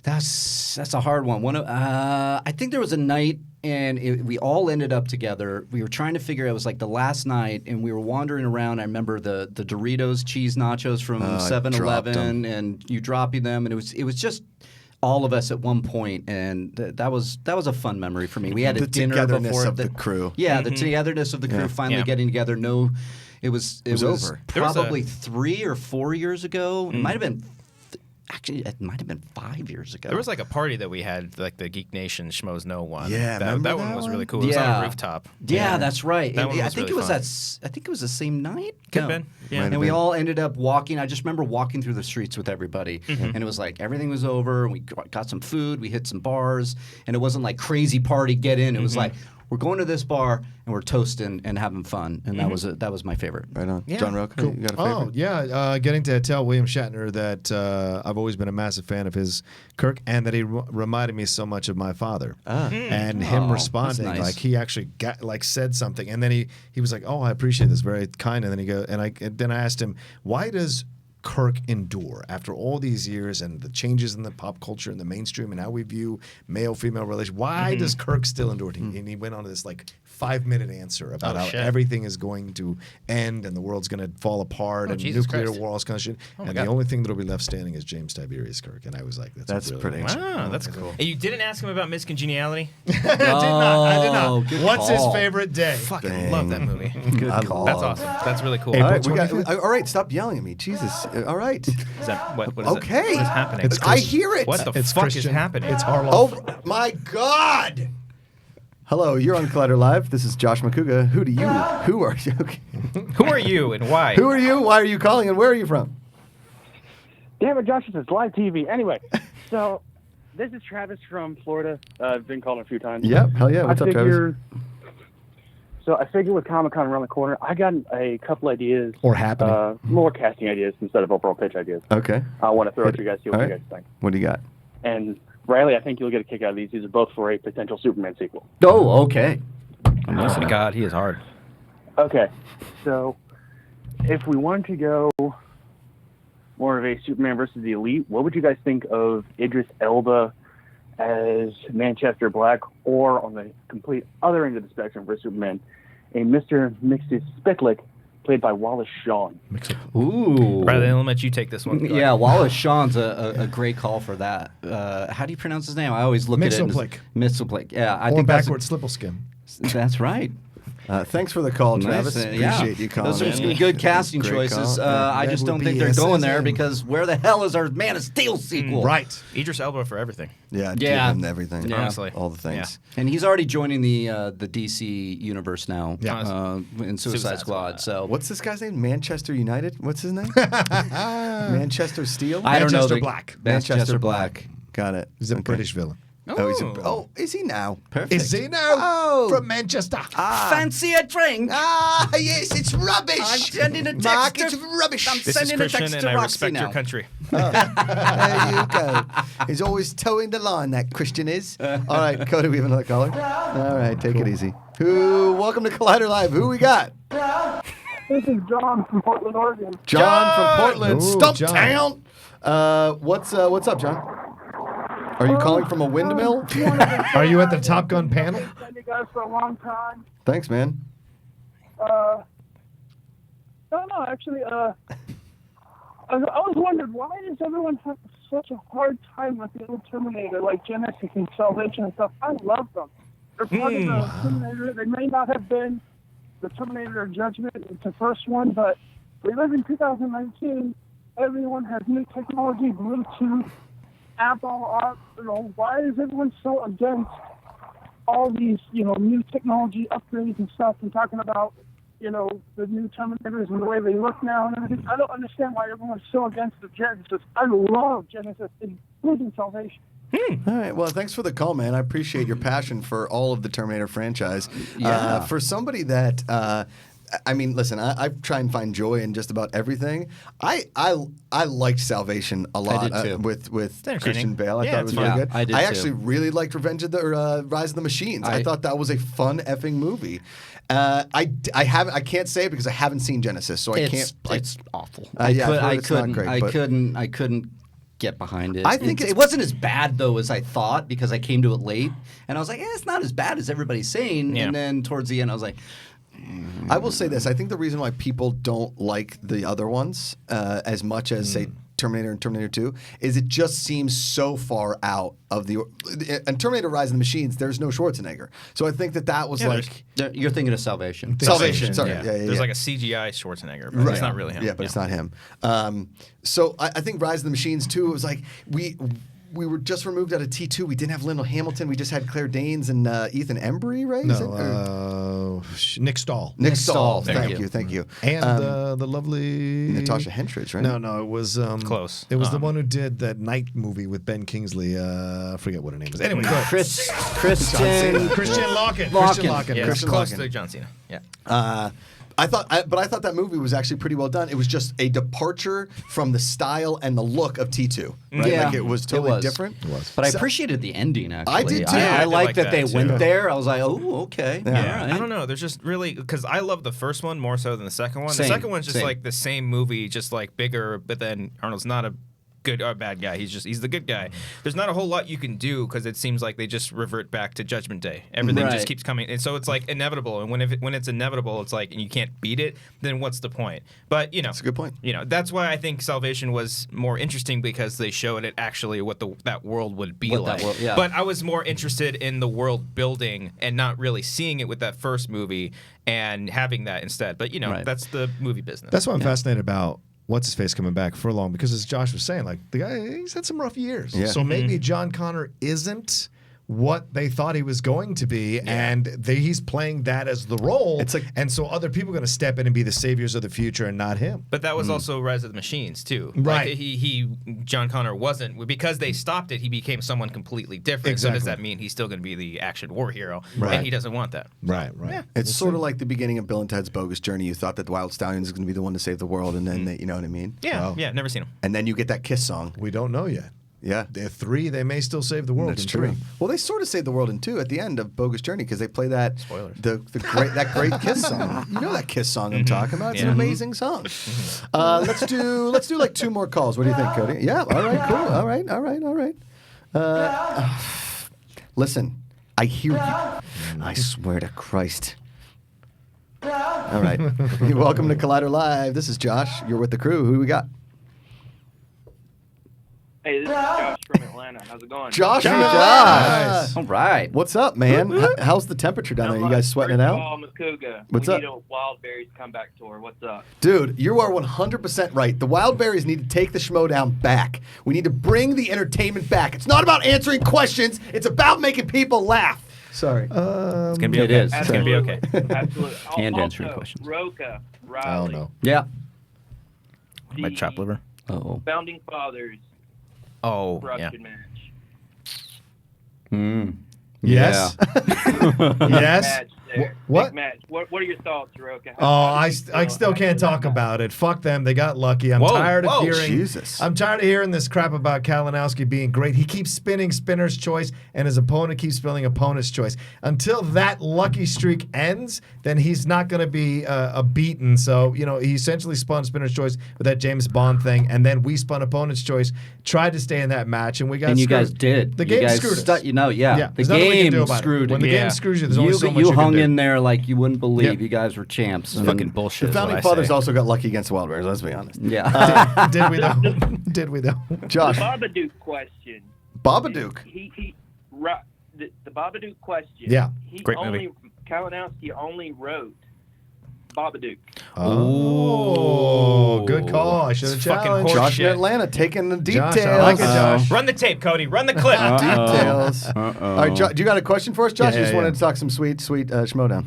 That's a hard one. I think there was a night, and we all ended up together. We were trying to figure out, it was like the last night, and we were wandering around. I remember the Doritos cheese nachos from 7-Eleven, and you dropping them, and it was just all of us at one point, and that was a fun memory for me. We had a dinner togetherness before of the crew. Yeah, the togetherness of the crew finally getting together. It was over. Probably 3 or 4 years ago. It might have been. Actually, it might have been 5 years ago. There was like a party that we had, like the Geek Nation Schmoes Know one. Yeah, that one was really cool. It was on a rooftop. Yeah, that's right. That one was I think really it was fun. I think it was the same night. Could have been. Yeah. And we all ended up walking. I just remember walking through the streets with everybody, and it was like everything was over. And we got some food. We hit some bars, and it wasn't like crazy party get in. It was like, we're going to this bar and we're toasting and having fun, and that was my favorite. Right on. Yeah. John Roca, you got a favorite? Oh, yeah. Getting to tell William Shatner that I've always been a massive fan of his Kirk, and that he reminded me so much of my father. And him responding, nice. like he actually said something, and then he was like, "Oh, I appreciate this, very kind." And then then I asked him, "Why does Kirk endure after all these years and the changes in the pop culture and the mainstream and how we view male-female relations? Why does Kirk still endure?" And he went on this like 5-minute answer about how everything is going to end and the world's going to fall apart and Jesus nuclear Christ. war, all this kind of shit. Oh my and God. the only thing that'll be left standing is James Tiberius Kirk. And I was like, that's really pretty. nice. Wow, that's cool. And you didn't ask him about Miscongeniality? I did not. Good What's his call. favorite day? Fucking love that movie. Good call. That's awesome. That's really cool. All right, all right, stop yelling at me. Jesus. All right. Is that, what is Okay. it? What is happening? I hear it. What the It's fuck Christian. is happening? It's Harlow. Oh, my God. Hello, you're on Collider Live. This is Josh Macuga. Who are you? Okay. Who are you and why? Who are you? Why are you calling, and where are you from? Damn it, Josh, this is live TV. Anyway, so this is Travis from Florida. I've been calling a few times. Yep, hell yeah. What's up, Travis? So I figured with Comic-Con around the corner, I got a couple ideas. Or happening. More casting ideas instead of overall pitch ideas. Okay. I want to throw it to you guys, see what All you right. guys think. What do you got? And Riley, I think you'll get a kick out of these. These are both for a potential Superman sequel. Oh, okay. Oh my God, he is hard. Okay, so if we wanted to go more of a Superman versus the Elite, what would you guys think of Idris Elba as Manchester Black, or on the complete other end of the spectrum for Superman, a Mr. Mixed Spitlick played by Wallace Shawn? Ooh. Riley, I'll let you take this one. Yeah, Wallace Shawn's a great call for that. How do you pronounce his name? I always look at it. Mixoplick. Yeah, I think backwards Slippleskim. That's right. Thanks for the call, Travis. Nice, Appreciate you calling. Those are in. some good casting Great choices. call. Yeah. I just That don't would think be they're going there SSM. because where the hell is our Man of Steel sequel? Right. Idris Elba for everything. Yeah, Yeah. give him everything. Yeah. Honestly. All the things. And he's already joining the DC universe now in Suicide Squad. So What's this guy's name? Manchester United? What's his name? Manchester Steel? I don't know. Manchester Black. Manchester Black. Got it. He's a British villain. Oh, is he now? Perfect. Is he now? From Manchester. Fancy a drink? Yes, it's rubbish. I'm sending a text. Mark, it's rubbish. I'm This is sending a Christian, text and to I Roxy respect now. your country. There you go. He's always towing the line, that Christian is. All right, Cody, we have another caller. All right, take it easy. Welcome to Collider Live. Who we got? This is John from Portland, Oregon. John from Portland, Ooh, Stumptown. What's up, John? Are you calling from a windmill? Are you at the Top Gun panel? I've you guys for a long time. Thanks, man. No, actually, I was wondering, why does everyone have such a hard time with the old Terminator, like Genesis and Salvation and stuff? I love them. They're part of the Terminator. They may not have been the Terminator of Judgment, it's the first one, but we live in 2019. Everyone has new technology, Bluetooth, Apple. Why is everyone so against all these, new technology upgrades and stuff, and talking about you know, the new Terminators and the way they look now and everything. I don't understand why everyone's so against the Genesis. I love Genesis, including Salvation. All right. Well, thanks for the call, man. I appreciate your passion for all of the Terminator franchise. Yeah. For somebody that, I mean, listen, I try and find joy in just about everything. I liked Salvation a lot did too. With entertaining. Christian Bale. I Yeah, thought it it's was really fun. good. I did actually too. really liked Rise of the Machines. I thought that was a fun effing movie. I can't say it because I haven't seen Genesis, so I can't. It's awful. Yeah, I've heard I it's not couldn't. great, I couldn't get behind it. I think it it's- wasn't as bad though as I thought because I came to it late and I was like, it's not as bad as everybody's saying. Yeah. And then towards the end, I was like, I will say this. I think the reason why people don't like the other ones as much as, say, Terminator and Terminator 2 is it just seems so far out of the... And Terminator Rise of the Machines, there's no Schwarzenegger. So I think that was like... you're thinking of Salvation. Salvation, sorry. Yeah. There's like a CGI Schwarzenegger, but it's not really him. Yeah, but it's not him. So I think Rise of the Machines, too, it was like we were just removed out of T2. We didn't have Lyndall Hamilton. We just had Claire Danes and Ethan Embry, right? Nick Stahl. Nick Stahl. Thank Thank you. And the lovely Natasha Henstridge, right? No, it was Close. It was the one who did that Night movie with Ben Kingsley. I forget what her name is. Anyway, go ahead. Christian Lockett. Yeah, it's close to John Cena. Yeah. I thought that movie was actually pretty well done. It was just a departure from the style and the look of T2. Right? Yeah, like it was totally different. It was. But I appreciated the ending, actually. I did, too. I I like like that that, they too. went there. I was like, oh, okay. Yeah. All right. I don't know. There's just really because I love the first one more so than the second one. Same, The second one's just same. like the same movie, just like bigger. But then Arnold's not a good or bad guy. He's the good guy. There's not a whole lot you can do because it seems like they just revert back to Judgment Day. Everything Right. just keeps coming, and so it's like inevitable. And when it's inevitable, it's like and you can't beat it. Then what's the point? But That's a good point. that's why I think Salvation was more interesting because they showed it actually what that world would be What that like. world- yeah. But I was more interested in the world building and not really seeing it with that first movie and having that instead. But Right. that's the movie business. That's why I'm fascinated about what's his face coming back Furlong because as Josh was saying, like the guy he's had some rough years. Yeah. So maybe John Connor isn't what they thought he was going to be, and he's playing that as the role. It's like- and so other people are going to step in and be the saviors of the future and not him. But that was also Rise of the Machines too. Right. Like he John Connor wasn't because they stopped it. He became someone completely different. Exactly. So does that mean he's still going to be the action war hero? Right. And he doesn't want that. Right. It's sort of like the beginning of Bill and Ted's Bogus Journey. You thought that the Wild Stallions is going to be the one to save the world, and then you know what I mean? Yeah. Wow. Yeah. Never seen him. And then you get that Kiss song. We don't know yet. Yeah. They're 3, they may still save the world. That's in true. 3. Well, they sort of saved the world in 2 at the end of Bogus Journey because they play that Spoilers. that great Kiss song. You know that Kiss song I'm talking about. It's an amazing song. Let's do like 2 more calls. What do you think, Cody? Yeah. All right. Cool. All right. Listen, I hear you. I swear to Christ. All right. Welcome to Collider Live. This is Josh. You're with the crew. Who do we got? Hey, this is Josh from Atlanta. How's it going? Josh. All right. What's up, man? How's the temperature down there? You guys sweating it First out? of all, Macuga, What's we up? need a Wildberries comeback tour. What's up? Dude, you are 100% right. The Wildberries need to take the Schmodown back. We need to bring the entertainment back. It's not about answering questions. It's about making people laugh. Sorry. It's gonna be It okay. is. It's gonna be okay. Absolutely. And Also, answering questions. Roca, I Riley, don't know. Yeah. My chopped liver. Oh. Founding Fathers, Oh, yeah. Russian match. Yes. Yes. Match there. What? Big match. What are your thoughts, Roca? Oh, I still can't talk about it. Fuck them. They got lucky. I'm tired of hearing. Jesus. I'm tired of hearing this crap about Kalinowski being great. He keeps spinning spinner's choice, and his opponent keeps spinning opponent's choice. Until that lucky streak ends, then he's not going to be beaten. So he essentially spun spinner's choice with that James Bond thing, and then we spun opponent's choice. Tried to stay in that match, and we got. And you screwed. guys did. The You game guys screwed us. The there's nothing we can game do about screwed it. When the it. game screws you, there's only so much you you can hung do. in there like you wouldn't believe. Yep. You guys were champs. It's fucking bullshit. The is what Founding I Fathers say. also got lucky against the Wildberries, let's be honest. Yeah. Did we though? Did we though? Josh. The Babadook question. Babadook. The Babadook question. Yeah. Great movie. Kalinowski only wrote Babadook. Oh, good call. I should have Fucking challenged. horse Josh shit. in Atlanta taking the details. Josh, I like it, Josh. Run the tape, Cody. Run the clip. Details. All right, do you got a question for us, Josh? Yeah, You just yeah. wanted to talk some sweet Schmodown.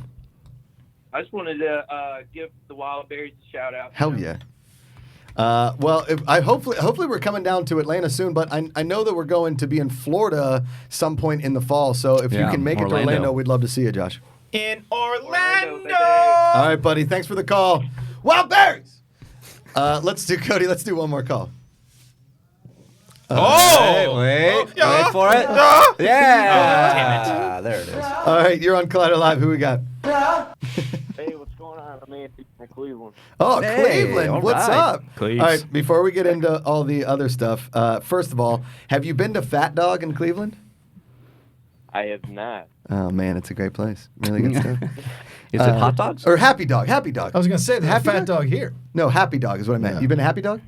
I just wanted to give the Wild Berries a shout out. Hell yeah. Well, hopefully we're coming down to Atlanta soon, but I know that we're going to be in Florida some point in the fall. So if you can make it to Orlando, we'd love to see you, Josh. In Orlando. All right, buddy. Thanks for the call. Wild Berries. Let's do Cody. Let's do one more call. Wait for it. Yeah. Damn it. There it is. All right, you're on Collider Live. Who we got? Hey, what's going on? I'm Anthony from Cleveland. Oh, Hey, Cleveland. all What's right. up? Please. All right, before we get into all the other stuff, first of all, have you been to Fat Dog in Cleveland? I have not. Oh, man, it's a great place. Really good stuff. Is it hot dogs? Or Happy Dog. Happy Dog. I was going to say, there's a Happy fat dog here. No, Happy Dog is what I meant. Yeah. You been to Happy Dog?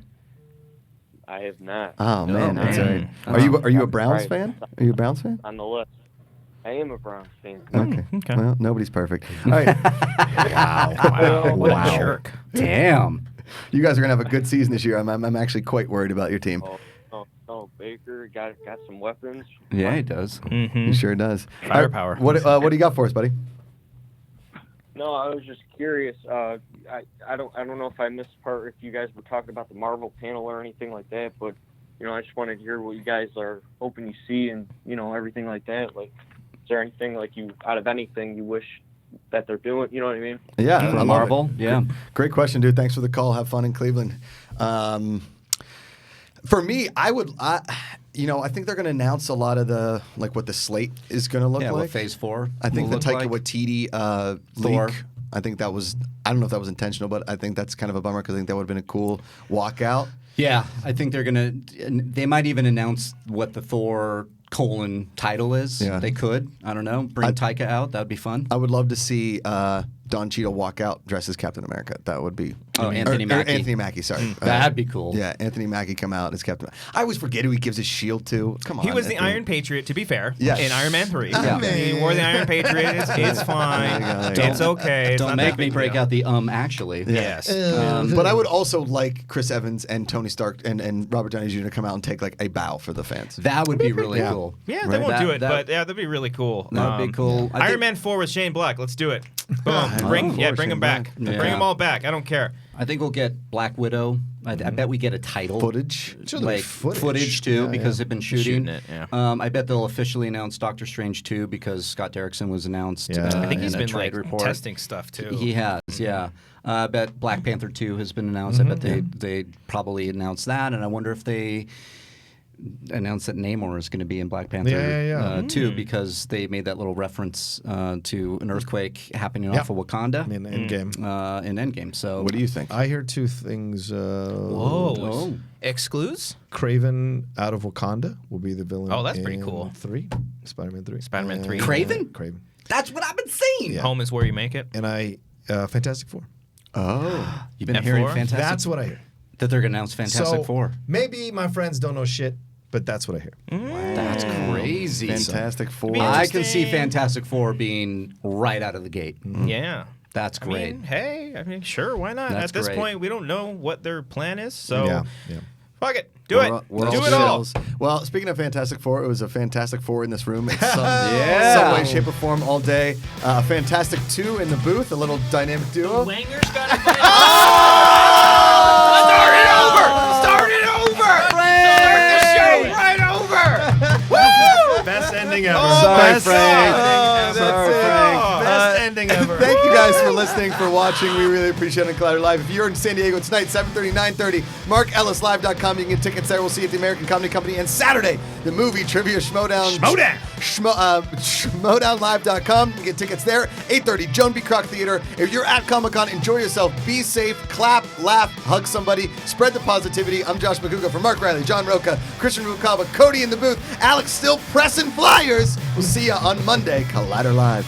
I have not. Oh, man, that's all right. man. Are you a Browns Right. fan? Are you a Browns fan? On the list. I am a Browns fan. Okay. okay. Well, nobody's perfect. All right. What a jerk. Damn. You guys are going to have a good season this year. I'm actually quite worried about your team. Oh, Baker got some weapons. Yeah, he does. He sure does. Firepower. All right, what do you got for us, buddy? No, I was just curious. I don't know if I missed the part if you guys were talking about the Marvel panel or anything like that, but I just wanted to hear what you guys are hoping you see and everything like that. Like, is there anything like out of anything you wish that they're doing? You know what I mean? Yeah, I love Marvel. it. Yeah. Great question, dude. Thanks for the call. Have fun in Cleveland. For me, I think they're going to announce a lot of the what the slate is going to look like. What Phase 4 I think the will Taika look like. Waititi Thor. leak. I think that was. I don't know if that was intentional, but I think that's kind of a bummer because I think that would have been a cool walkout. Yeah, I think they're gonna. They might even announce what the Thor title is. Yeah. They could. I don't know. Bring Taika out. That'd be fun. I would love to see Don Cheadle walk out dressed as Captain America. That would be. Oh, Anthony Mackie. Anthony Mackie, sorry. That'd be cool. Yeah, Anthony Mackie come out as Captain. I always forget who he gives his shield to. Come on. He was the Anthony. Iron Patriot, to be fair, Yes. in Iron Man 3. Yeah. He wore the Iron Patriot. It's fine. It's okay. It's Don't not make that me big break deal. out the actually. Yes. But I would also like Chris Evans and Tony Stark and Robert Downey Jr. to come out and take a bow for the fans. That would be really cool. Yeah, they won't do it, but yeah, that'd be really cool. That would be cool. I Iron think- Man 4 with Shane Black. Let's do it. Boom. Bring him Shane back. Black. Yeah. Bring them all back. I don't care. I think we'll get Black Widow. I bet we get a title. Footage? Should be footage too, Yeah, because they've been shooting. it, yeah. I bet they'll officially announce Doctor Strange 2 because Scott Derrickson was announced. Yeah. I think he's in a been trade report. testing stuff too. He has, yeah. I bet Black Panther 2 has been announced. I bet they probably announced that, and I wonder if they announced that Namor is going to be in Black Panther 2 because they made that little reference to an earthquake happening off of Wakanda In Endgame. in Endgame. So What do you think? I hear two things. Whoa. Excludes? Craven out of Wakanda will be the villain. Oh, that's pretty in cool. 3. Spider-Man 3. Spider-Man 3. Craven? Craven. That's what I've been saying. Yeah. Home is where you make it. And Fantastic Four. Oh. You've been F4? hearing Fantastic That's what I hear. that they're going to announce Fantastic So, Four. Maybe my friends don't know shit, but that's what I hear. That's crazy. Fantastic Four. I can see Fantastic Four being right out of the gate. Yeah. That's great. I mean, sure, why not? That's At this great. point, we don't know what their plan is, so Yeah. fuck it. Do it. We're Do all it all. shells. Well, speaking of Fantastic Four, it was a Fantastic Four in this room in some, Yeah. some way, shape, or form all day. Fantastic 2 in the booth, a little dynamic duo. Wanger's got to Start it over! Start it over! Start the show right over! Woo! Best ending ever. Sorry, Best Frank. ending Sorry, ever. Frank. Best ending ever. Thank you guys for listening, for watching. We really appreciate it on Collider Live. If you're in San Diego tonight, 7:30, 9:30, MarkEllisLive.com. You can get tickets there. We'll see you at the American Comedy Company. And Saturday, the movie Trivia Schmodown. Schmodownlive.com. You can get tickets there. 8:30, Joan B. Kroc Theater. If you're at Comic-Con, enjoy yourself. Be safe. Clap, laugh, hug somebody. Spread the positivity. I'm Josh Macuga for Mark Riley, John Roca, Christian Rucava, Cody in the booth, Alex still pressing flyers. We'll see you on Monday, Collider Live.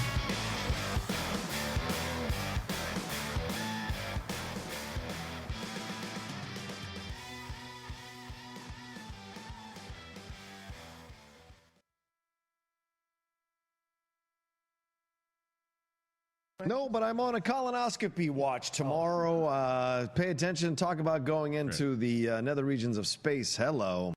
No, but I'm on a colonoscopy watch tomorrow. Pay attention. Talk about going into the nether regions of space. Hello.